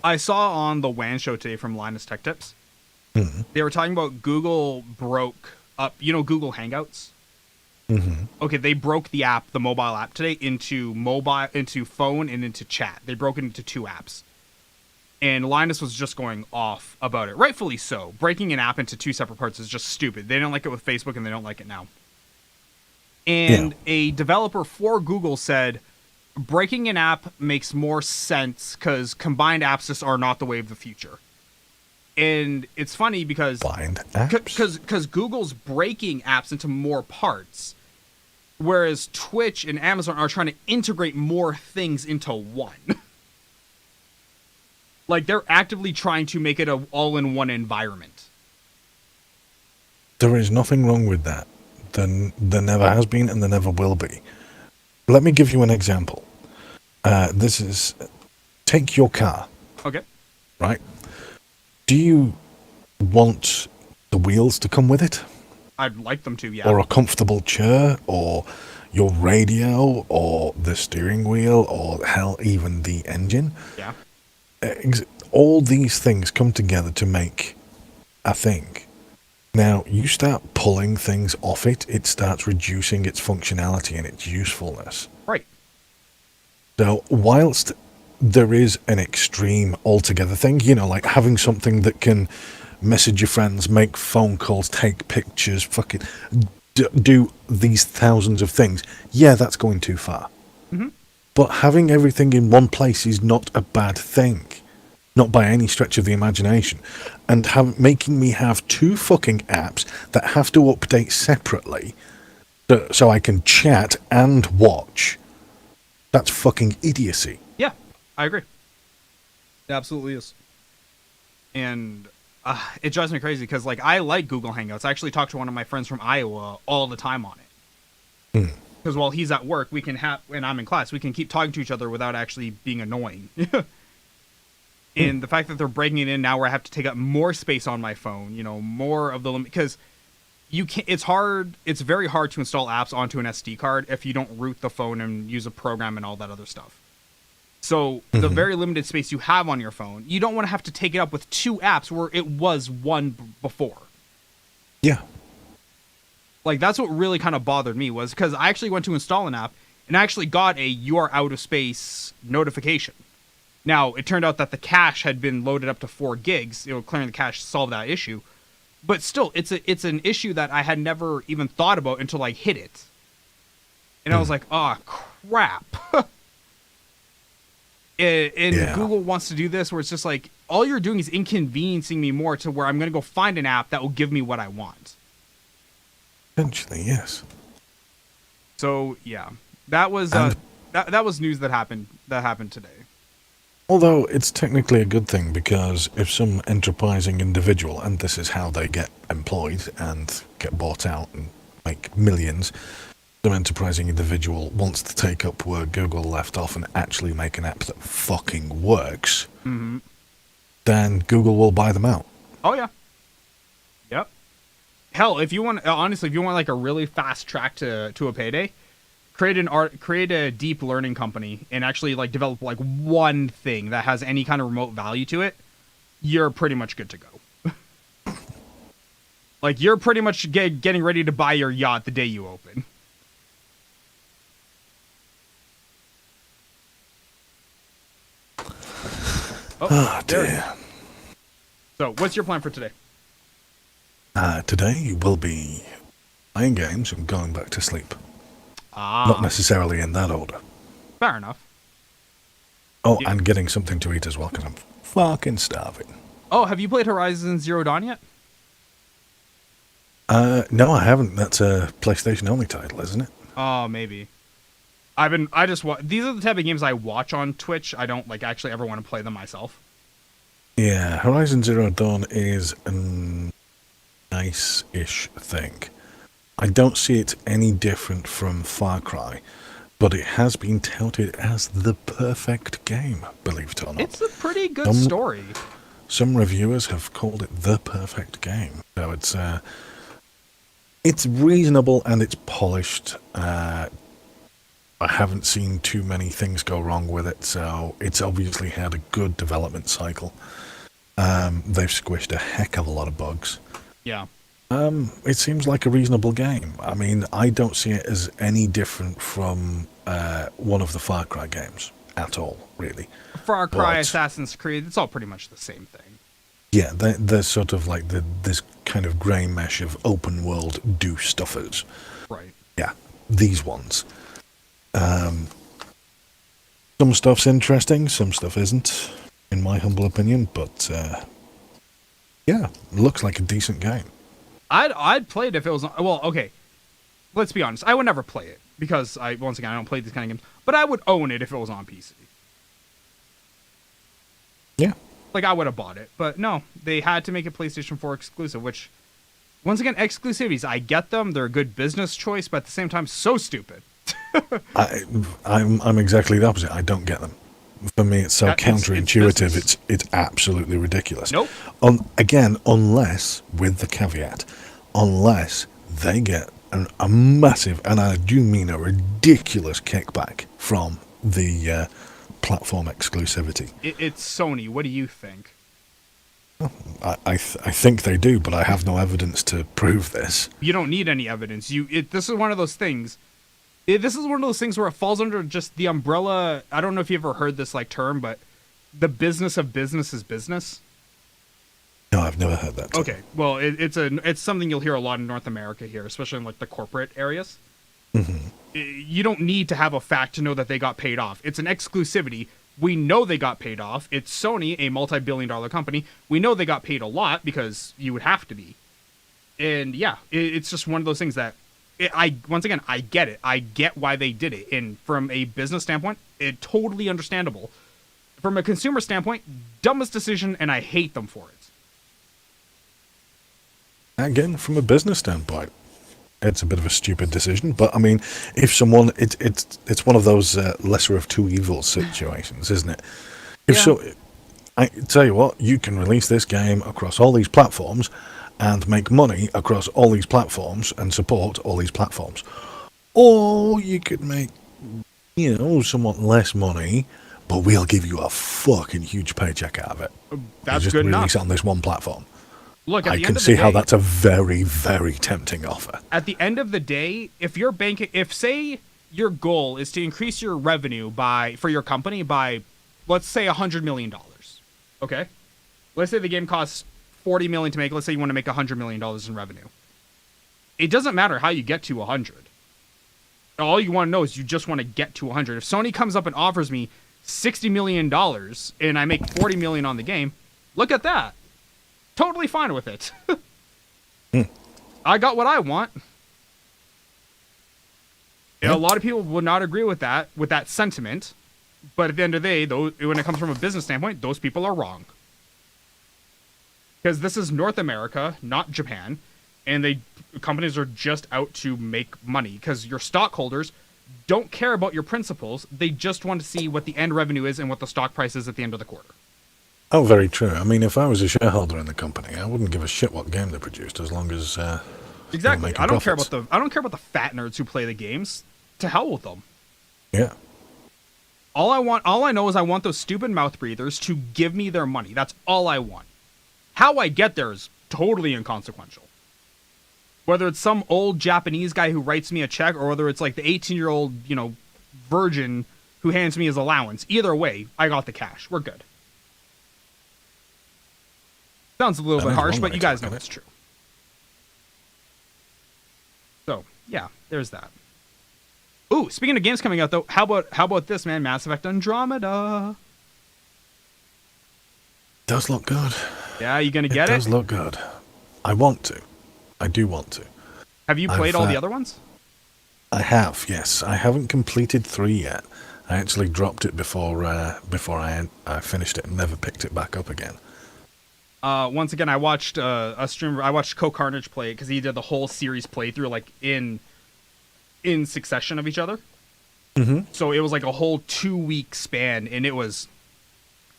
I saw on the WAN show today from Linus Tech Tips. They were talking about Google broke up, Google Hangouts. Okay, they broke the app, the mobile app today, into phone and into chat. They broke it into 2 apps. And Linus was just going off about it. Rightfully so. Breaking an app into 2 separate parts is just stupid. They don't like it with Facebook and they don't like it now. And a developer for Google said, breaking an app makes more sense because combined apps just are not the way of the future. And it's funny because Google's breaking apps into more parts, whereas Twitch and Amazon are trying to integrate more things into one. Like, they're actively trying to make it an all-in-one environment. There is nothing wrong with that. There never has been and there never will be. Let me give you an example. Take your car. Okay. Right? Do you want the wheels to come with it? I'd like them to, yeah. Or a comfortable chair, or your radio, or the steering wheel, or hell, even the engine? Yeah. All these things come together to make a thing. Now, you start pulling things off it, it starts reducing its functionality and its usefulness. Right. So, whilst there is an extreme altogether thing, like having something that can message your friends, make phone calls, take pictures, fucking do these thousands of things, yeah, that's going too far. But having everything in one place is not a bad thing. Not by any stretch of the imagination. And making me have 2 fucking apps that have to update separately so I can chat and watch, that's fucking idiocy. Yeah, I agree. It absolutely is. And it drives me crazy because, I like Google Hangouts. I actually talk to one of my friends from Iowa all the time on it. Because while he's at work, we can and I'm in class, we can keep talking to each other without actually being annoying. And the fact that they're breaking it in now where I have to take up more space on my phone, more of the limit, because it's very hard to install apps onto an SD card if you don't root the phone and use a program and all that other stuff. So the very limited space you have on your phone, you don't want to have to take it up with 2 apps where it was one before. Yeah. That's what really kind of bothered me, was because I actually went to install an app and I actually got a "you are out of space" notification. Now, it turned out that the cache had been loaded up to 4 gigs. Clearing the cache solved that issue. But still, it's an issue that I had never even thought about until I hit it. And I was like, oh, crap. And Google wants to do this where it's just like, all you're doing is inconveniencing me more to where I'm going to go find an app that will give me what I want. Essentially, yes. So, yeah. That was that was news that happened today. Although it's technically a good thing, because if some enterprising individual, and this is how they get employed and get bought out and make millions, some enterprising individual wants to take up where Google left off and actually make an app that fucking works, then Google will buy them out. Oh, yeah. Yep. Hell, if you want a really fast track to a payday, create a deep learning company and actually develop one thing that has any kind of remote value to it, you're pretty much good to go. You're pretty much getting ready to buy your yacht the day you open. Oh, dear. So, what's your plan for today? Today will be playing games and going back to sleep. Not necessarily in that order. Fair enough. Oh, and getting something to eat as well, because I'm fucking starving. Oh, have you played Horizon Zero Dawn yet? No, I haven't. That's a PlayStation-only title, isn't it? Oh, maybe. These are the type of games I watch on Twitch. I don't actually ever want to play them myself. Yeah, Horizon Zero Dawn is a nice-ish thing. I don't see it any different from Far Cry, but it has been touted as the perfect game, believe it or not. It's a pretty good story. Some reviewers have called it the perfect game. So it's It's reasonable and it's polished. I haven't seen too many things go wrong with it, so it's obviously had a good development cycle. They've squished a heck of a lot of bugs. Yeah. It seems like a reasonable game. I mean, I don't see it as any different from one of the Far Cry games at all, really. Far Cry, But- Assassin's Creed, it's all pretty much the same thing. Yeah, there's sort of like this kind of grey mesh of open world do-stuffers. Right. Yeah, these ones. Some stuff's interesting, some stuff isn't, in my humble opinion, but yeah, looks like a decent game. I'd play it if it was on, well, okay. Let's be honest. I would never play it because once again I don't play these kind of games, but I would own it if it was on PC. Yeah. Like, I would have bought it, but no, they had to make it PlayStation 4 exclusive, which, once again, exclusivities, I get them, they're a good business choice, but at the same time, so stupid. I'm exactly the opposite. I don't get them. For me, it's so It's counterintuitive. business. It's absolutely ridiculous. Nope. Again, unless, with the caveat, unless they get a massive, and I do mean a ridiculous kickback from the platform exclusivity. It's Sony. What do you think? I think they do, but I have no evidence to prove this. You don't need any evidence. This is one of those things. This is one of those things where it falls under just the umbrella. I don't know if you ever heard this term, but the business of business is business. No, I've never heard that term. Okay, well, it's something you'll hear a lot in North America here, especially in the corporate areas. Mm-hmm. You don't need to have a fact to know that they got paid off. It's an exclusivity. We know they got paid off. It's Sony, a multi-billion-dollar company. We know they got paid a lot because you would have to be. And yeah, it's just one of those things that once again, I get it. I get why they did it. And from a business standpoint, it's totally understandable. From a consumer standpoint, dumbest decision, and I hate them for it. Again, from a business standpoint, it's a bit of a stupid decision. But I mean, if someone, it's one of those lesser of two evils situations, isn't it? I tell you what, you can release this game across all these platforms and make money across all these platforms and support all these platforms. Or you could make, somewhat less money, but we'll give you a fucking huge paycheck out of it. That's just good release enough. it on this one platform. Look, at I the can end of see the how day, that's a very, very tempting offer. At the end of the day, if you're banking, if say your goal is to increase your revenue for your company by, let's say, $100 million. Okay? Let's say the game costs $40 million to make. Let's say you want to make $100 million in revenue. It doesn't matter how you get to 100. All you want to know is you just want to get to 100. If Sony comes up and offers me $60 million and I make $40 million on the game, look at that. Totally fine with it. I got what I want. A lot of people would not agree with that sentiment, but at the end of the day, when it comes from a business standpoint, those people are wrong. Because this is North America, not Japan, and companies are just out to make money. Because your stockholders don't care about your principles; they just want to see what the end revenue is and what the stock price is at the end of the quarter. Oh, very true. I mean, if I was a shareholder in the company, I wouldn't give a shit what game they produced as long as Exactly. making I don't care profits. about the fat nerds who play the games. To hell with them. Yeah. All I know is I want those stupid mouth breathers to give me their money. That's all I want. How I get there is totally inconsequential. Whether it's some old Japanese guy who writes me a check or whether it's like the 18-year-old, virgin who hands me his allowance. Either way, I got the cash. We're good. Sounds a little That bit is harsh, one but way you to guys look know at it's it. true. So, yeah, there's that. Ooh, speaking of games coming out though, how about this, man? Mass Effect Andromeda. Does look good. Yeah, you gonna get It it? does look good. I want to. I do want to. Have you played all the other ones? I have, yes. I haven't completed 3 yet. I actually dropped it before I finished it and never picked it back up again. Once again, I watched a streamer. I watched Co-Carnage play it because he did the whole series playthrough in succession of each other. Mm-hmm. So it was like a whole 2-week span, and it was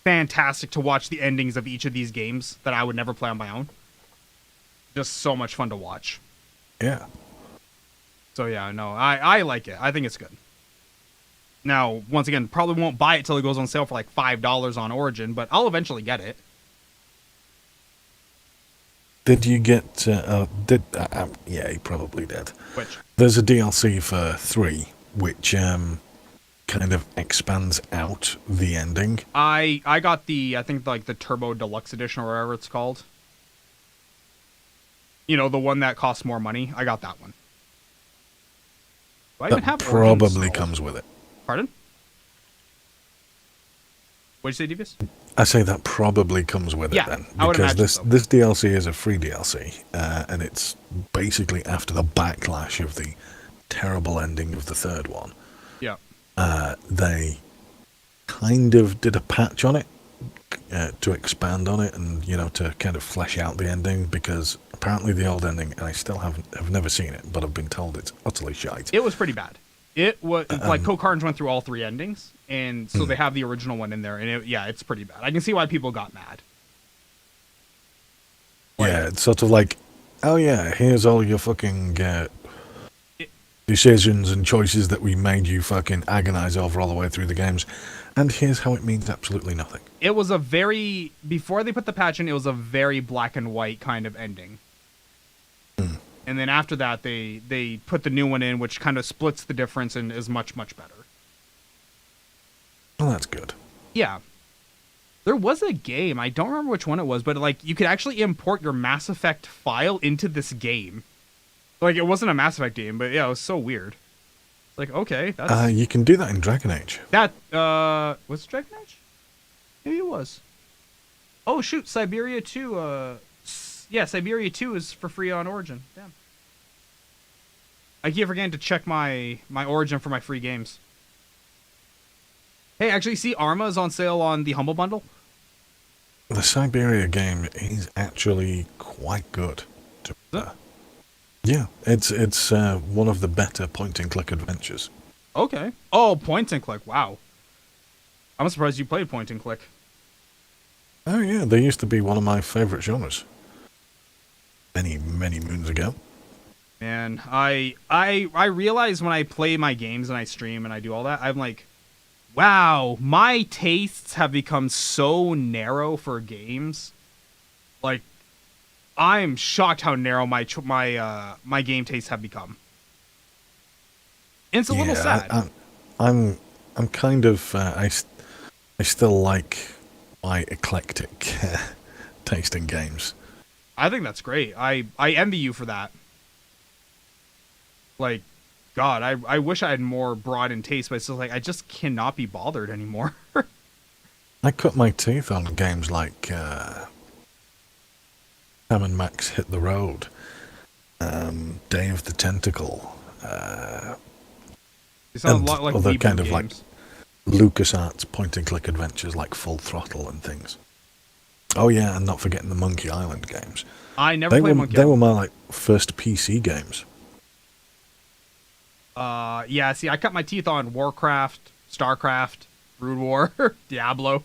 fantastic to watch the endings of each of these games that I would never play on my own. Just so much fun to watch. Yeah. So yeah, no, I like it. I think it's good. Now, once again, probably won't buy it till it goes on sale for like $5 on Origin, but I'll eventually get it. Did you get? Yeah, you probably did. Which? There's a DLC for 3, which kind of expands out the ending. I got I think like the Turbo Deluxe Edition or whatever it's called. You know, the one that costs more money. I got that one. Do I even That have probably Origin installed? comes with it. Pardon? What'd you say, Devious? I say that probably comes with Yeah, it then, I would because imagine this so. this DLC is a free DLC, and it's basically after the backlash of the terrible ending of the third one. Yeah. They kind of did a patch on it to expand on it, and to kind of flesh out the ending, because apparently the old ending, and I still have never seen it, but I've been told it's utterly shite. It was pretty bad. It was like Coke Carnes went through all 3 endings, and so they have the original one in there, and it's pretty bad. I can see why people got mad. Yeah, it's sort of like, oh yeah, here's all your fucking decisions and choices that we made you fucking agonize over all the way through the games, and here's how it means absolutely nothing. It was before they put the patch in, it was a very black and white kind of ending. And then after that, they put the new one in, which kind of splits the difference and is much, much better. Well, that's good. Yeah. There was a game, I don't remember which one it was, but like you could actually import your Mass Effect file into this game. Like it wasn't a Mass Effect game, but yeah, it was so weird. Like, okay, that's... You can do that in Dragon Age. That, was it Dragon Age? Maybe it was. Oh, shoot, Siberia 2, yeah, Siberia 2 is for free on Origin. Damn. I keep forgetting to check my Origin for my free games. Hey, actually, see, Arma is on sale on the Humble Bundle. The Siberia game is actually quite good. Yeah, it's one of the better point-and-click adventures. Okay. Oh, point-and-click, wow. I'm surprised you played point-and-click. Oh yeah, they used to be one of my favorite genres. Many, many moons ago. Man, I realize when I play my games and I stream and I do all that, I'm like, wow, my tastes have become so narrow for games. Like, I'm shocked how narrow my game tastes have become. And it's a little sad. I'm kind of I still like my eclectic taste in games. I think that's great. I envy you for that. Like, God, I wish I had more broad in taste, but it's just like I just cannot be bothered anymore. I cut my teeth on games like Sam and Max Hit the Road, Day of the Tentacle, They sound and a lot like other Weeble kind of games. like LucasArts point-and-click adventures like Full Throttle and things. Oh yeah, and not forgetting the Monkey Island games. I never played Monkey They were Island. my like first PC games. Yeah, see, I cut my teeth on Warcraft, StarCraft, Brood War, Diablo.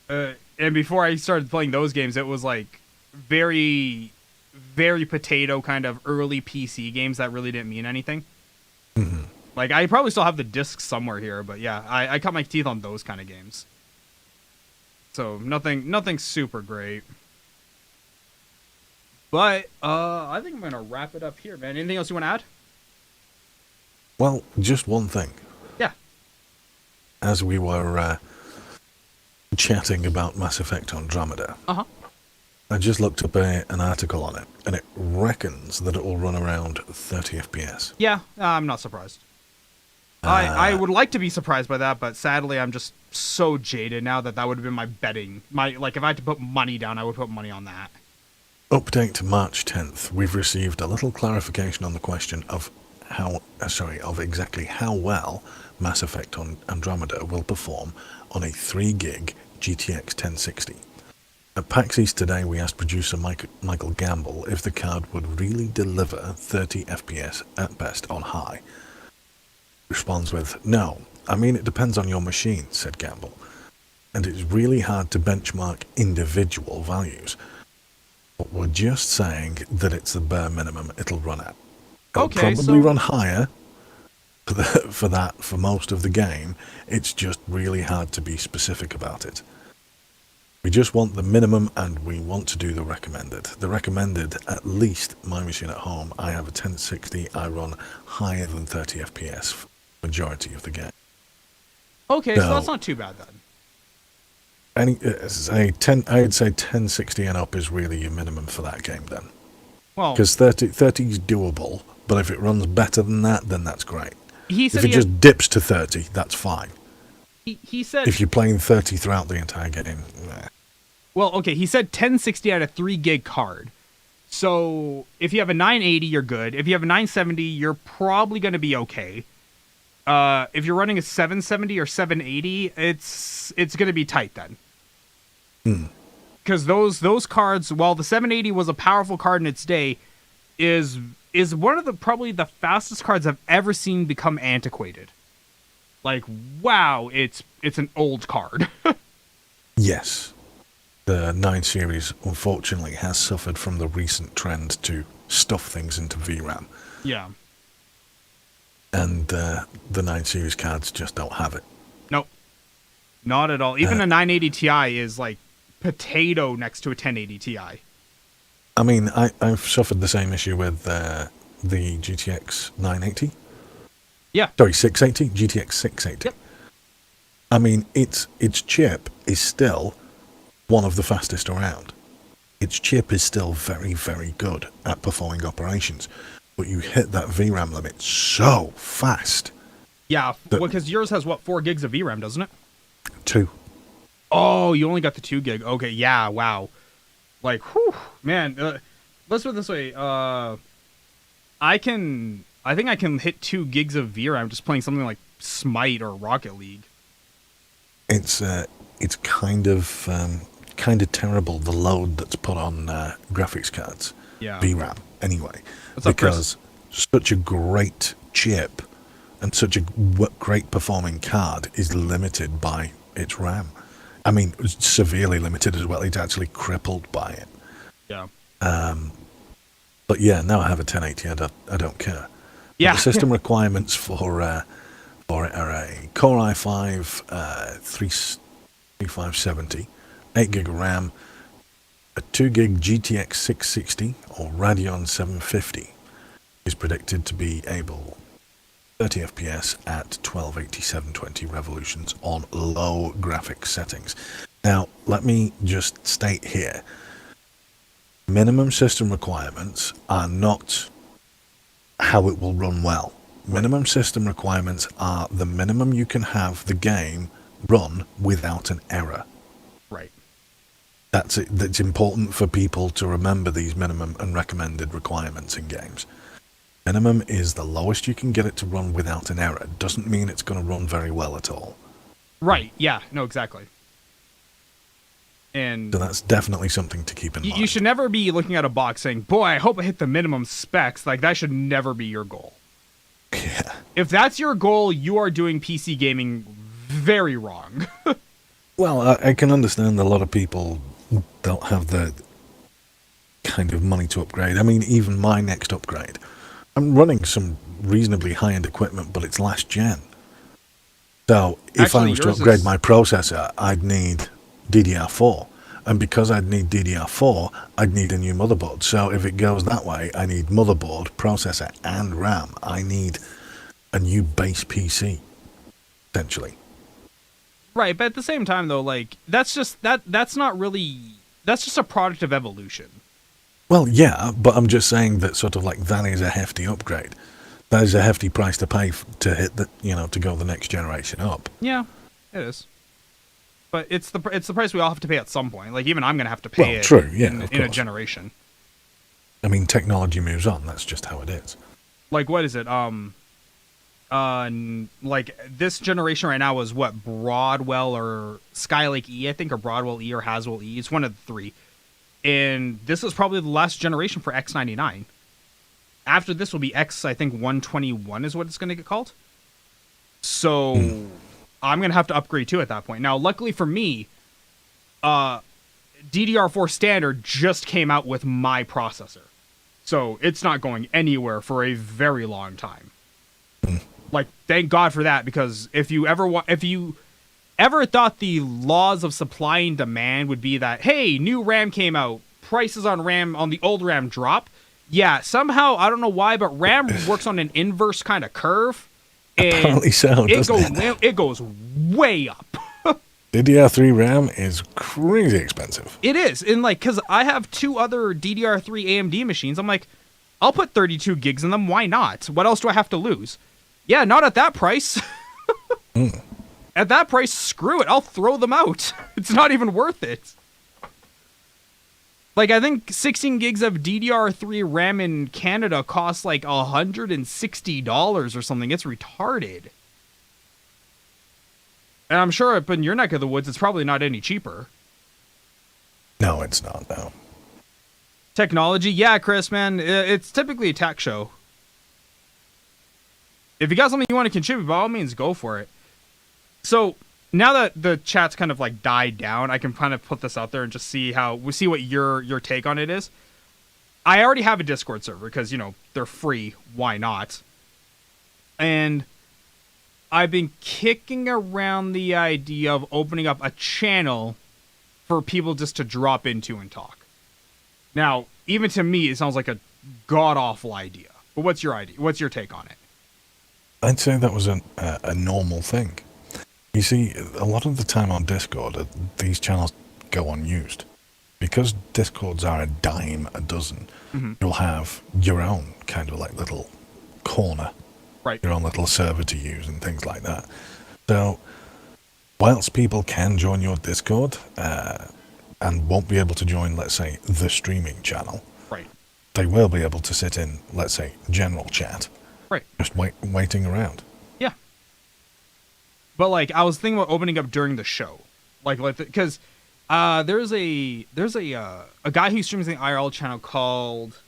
And before I started playing those games, it was like very, very potato kind of early PC games that really didn't mean anything. Mm-hmm. Like, I probably still have the discs somewhere here, but yeah, I cut my teeth on those kind of games. So, nothing super great. But, I think I'm going to wrap it up here, man. Anything else you want to add? Well, just one thing. Yeah. As we were chatting about Mass Effect Andromeda, Uh-huh. I just looked up an article on it, and it reckons that it will run around 30 FPS. Yeah, I'm not surprised. I would like to be surprised by that, but sadly, I'm just so jaded now that would have been my betting. Like, if I had to put money down, I would put money on that. Update to March 10th. We've received a little clarification on the question of exactly how well Mass Effect Andromeda will perform on a 3 gig GTX 1060. At PAX East today, we asked producer Michael Gamble if the card would really deliver 30 FPS at best on high. Responds with, "No, I mean it depends on your machine," said Gamble, "and it's really hard to benchmark individual values. But we're just saying that it's the bare minimum it'll run at. It'll Okay, probably so run higher for most of the game. It's just really hard to be specific about it. We just want the minimum, and we want to do the recommended. The recommended, at least my machine at home, I have a 1060. I run higher than 30 FPS for the majority of the game. okay, so that's not too bad then. I'd say 1060 and up is really your minimum for that game then. Well, Because 30 is doable, but if it runs better than that, then that's great. he If said it he, just dips to 30, that's fine. he said If you're playing 30 throughout the entire game, nah. well, okay, he said 1060 at a 3 gig card. So if you have a 980, you're good. If you have a 970, you're probably going to be okay. If you're running a 770 or 780, it's going to be tight then. Because those cards, while the 780 was a powerful card in its day, is one of the probably the fastest cards I've ever seen become antiquated. Like, wow, it's an old card. Yes. The 9 series, unfortunately, has suffered from the recent trend to stuff things into VRAM. Yeah. And the 9 series cards just don't have it. Nope. Not at all. Even a 980 Ti is like potato next to a 1080 Ti. I mean, I've suffered the same issue with the GTX 980. Yeah. Sorry, 680? GTX 680. Yep. I mean, its chip is still one of the fastest around. Its chip is still very, very good at performing operations. But you hit that VRAM limit so fast. Yeah, The- because yours has, 4 gigs of VRAM, doesn't it? 2. Oh, you only got the 2 gig. Okay, yeah, wow. Like, whew, man. Let's put it this way. I think I can hit 2 gigs of VRAM just playing something like Smite or Rocket League. It's kind of terrible, the load that's put on graphics cards. Yeah. VRAM, anyway. What's up, because such a great chip and such a great performing card is limited by its RAM. I mean, severely limited as well. It's actually crippled by it. Yeah. But yeah, now I have a 1080. I don't care. Yeah. But the system requirements for it are a Core i5 3570, 8 gig of RAM, a 2 gig GTX 660 or Radeon 750 is predicted to be able 30 FPS at 1280 720 revolutions on low graphics settings. Now, let me just state here, minimum system requirements are not how it will run well. Minimum system requirements are the minimum you can have the game run without an error. Right. That's it. That's important for people to remember these minimum and recommended requirements in games. Minimum is the lowest you can get it to run without an error. Doesn't mean it's going to run very well at all. Right. Yeah. No, exactly. And So that's definitely something to keep in mind. you should never be looking at a box saying, boy, I hope I hit the minimum specs. Like, that should never be your goal. Yeah. If that's your goal, you are doing PC gaming very wrong. Well, I can understand a lot of people don't have the kind of money to upgrade. I mean, even my next upgrade, I'm running some reasonably high-end equipment, but it's last gen. So if I Actually, was to yours upgrade is- my processor, I'd need DDR4. And because I'd need DDR4, I'd need a new motherboard. So if it goes that way, I need motherboard, processor, and RAM. I need a new base PC, essentially. Right, but at the same time, though, like, that's just that's not really, that's just a product of evolution. Well, yeah, but I'm just saying that sort of like that is a hefty upgrade. That is a hefty price to pay to hit the, to go the next generation up. Yeah, it is. But it's the price we all have to pay at some point. Like, even I'm gonna have to pay it. True, yeah, in of a course. generation. I mean, technology moves on. That's just how it is. Like, what is it? Like, this generation right now is what, Broadwell or Skylake E, I think, or Broadwell E or Haswell E. It's one of the three. And this is probably the last generation for X99. After this will be X, I think 121 is what it's going to get called. So I'm going to have to upgrade too at that point. Now, luckily for me, DDR4 standard just came out with my processor. So it's not going anywhere for a very long time. Like, thank God for that, because if you ever thought the laws of supply and demand would be that, hey, new RAM came out, prices on RAM on the old RAM drop. Yeah, somehow, I don't know why, but RAM works on an inverse kind of curve. And Apparently so, doesn't it? It goes way up. DDR3 RAM is crazy expensive. It is. And like, because I have 2 other DDR3 AMD machines, I'm like, I'll put 32 gigs in them. Why not? What else do I have to lose? Yeah, not at that price. At that price, screw it. I'll throw them out. It's not even worth it. Like, I think 16 gigs of DDR3 RAM in Canada costs like $160 or something. It's retarded. And I'm sure up in your neck of the woods, it's probably not any cheaper. No, it's not, no. Technology? Yeah, Chris, man. It's typically a tech show. If you got something you want to contribute, by all means, go for it. So, now that the chat's kind of like died down, I can kind of put this out there and just see what your take on it is. I already have a Discord server because, you know, they're free. Why not? And I've been kicking around the idea of opening up a channel for people just to drop into and talk. Now, even to me, it sounds like a god-awful idea. But what's your idea? What's your take on it? I'd say that was a normal thing. You see, a lot of the time on Discord, these channels go unused. Because Discords are a dime a dozen, you'll have your own kind of like little corner. Right. Your own little server to use and things like that. So, whilst people can join your Discord and won't be able to join, let's say, the streaming channel, right, they will be able to sit in, let's say, general chat. Right. Just waiting around. Yeah. But like, I was thinking about opening up during the show, like because there's a guy who streams the IRL channel called,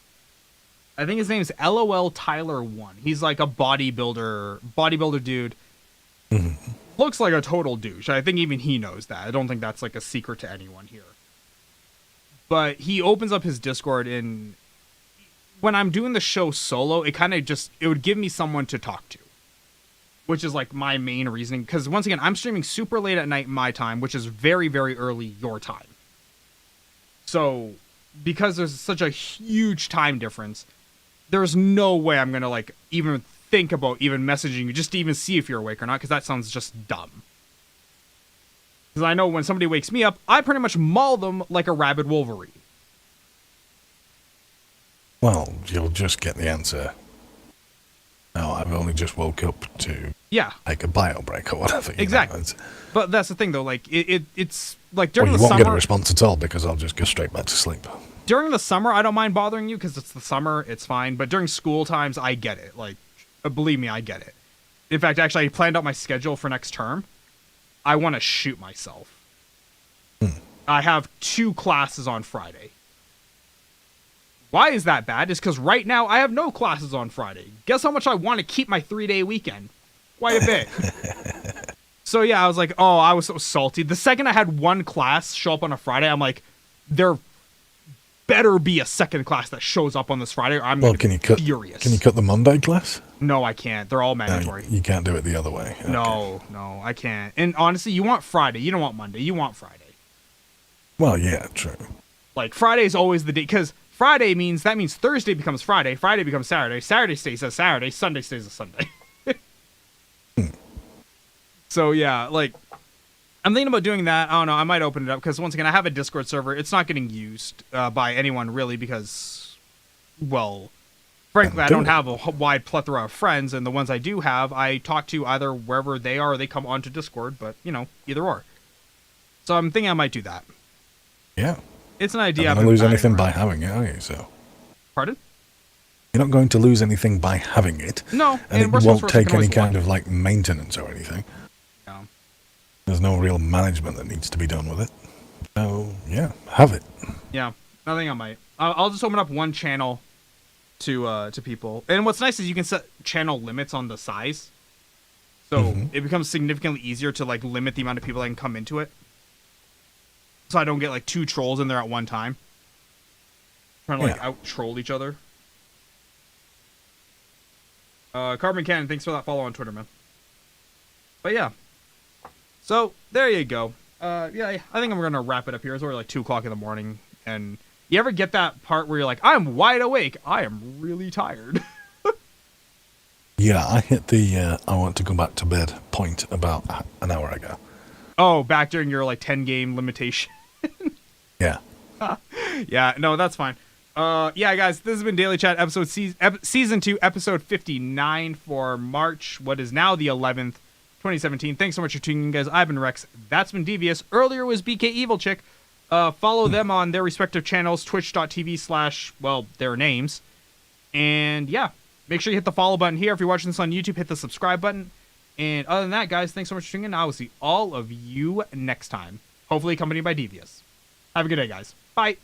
I think his name is LOL Tyler 1. He's like a bodybuilder dude. Looks like a total douche. I think even he knows that. I don't think that's like a secret to anyone here. But he opens up his Discord, and when I'm doing the show solo, it would give me someone to talk to, which is like my main reasoning. Because once again, I'm streaming super late at night my time, which is very, very early your time. So because there's such a huge time difference, there's no way I'm going to like even think about even messaging you just to even see if you're awake or not, because that sounds just dumb. Because I know when somebody wakes me up, I pretty much maul them like a rabid Wolverine. Well, you'll just get the answer. No, I've only just woke up to take a bio break or whatever. Exactly. But that's the thing, though. Like it's like during you the won't summer. Get a response at all because I'll just go straight back to sleep. During the summer, I don't mind bothering you because it's the summer. It's fine. But during school times, I get it. Like, believe me, I get it. In fact, actually, I planned out my schedule for next term. I want to shoot myself. I have 2 classes on Friday. Why is that bad? It's because right now I have no classes on Friday. Guess how much I want to keep my 3-day weekend? Quite a bit. So yeah, I was like, oh, I was so salty. The second I had 1 class show up on a Friday, I'm like, there better be a second class that shows up on this Friday, or I'm going to be furious. Can you cut the Monday class? No, I can't. They're all mandatory. No, you can't do it the other way. Okay. No, I can't. And honestly, you want Friday. You don't want Monday. You want Friday. Well, yeah, true. Like, Friday is always the day, because Friday means Thursday becomes Friday, Friday becomes Saturday, Saturday stays as Saturday, Sunday stays as Sunday. So yeah, like, I'm thinking about doing that. I don't know, I might open it up, because once again, I have a Discord server. It's not getting used by anyone really, because, well, frankly, I don't have a wide plethora of friends, and the ones I do have, I talk to either wherever they are or they come onto Discord, but, you know, either or. So I'm thinking I might do that. Yeah. It's an idea. You're not going to lose anything by having it, are you? So. Pardon? You're not going to lose anything by having it. No. And it won't take any kind of, like, maintenance or anything. No. There's no real management that needs to be done with it. So, yeah, have it. Yeah. I think I might. I'll just open up one channel to people. And what's nice is you can set channel limits on the size. So it becomes significantly easier to, like, limit the amount of people that can come into it. so I don't get like 2 trolls in there at one time. Trying to like Yeah. out troll each other. Carbon Cannon, thanks for that follow on Twitter, man. But yeah. So there you go. Yeah, I think I'm gonna wrap it up here. It's already like 2 o'clock in the morning, and you ever get that part where you're like, I'm wide awake, I am really tired. Yeah, I hit the I want to go back to bed point about an hour ago. Oh, back during your like 10 game limitation. Yeah. Yeah, no, that's fine. Yeah, guys, this has been Daily Chat episode season 2, episode 59 for March, what is now the 11th, 2017. Thanks so much for tuning in, guys. I've been Rex. That's been Devious. Earlier was BK Evil Chick. Follow them on their respective channels, twitch.tv/ well, their names. And yeah, make sure you hit the follow button here. If you're watching this on YouTube, hit the subscribe button. And other than that, guys, thanks so much for tuning in. I will see all of you next time. Hopefully accompanied by Devious. Have a good day, guys. Bye.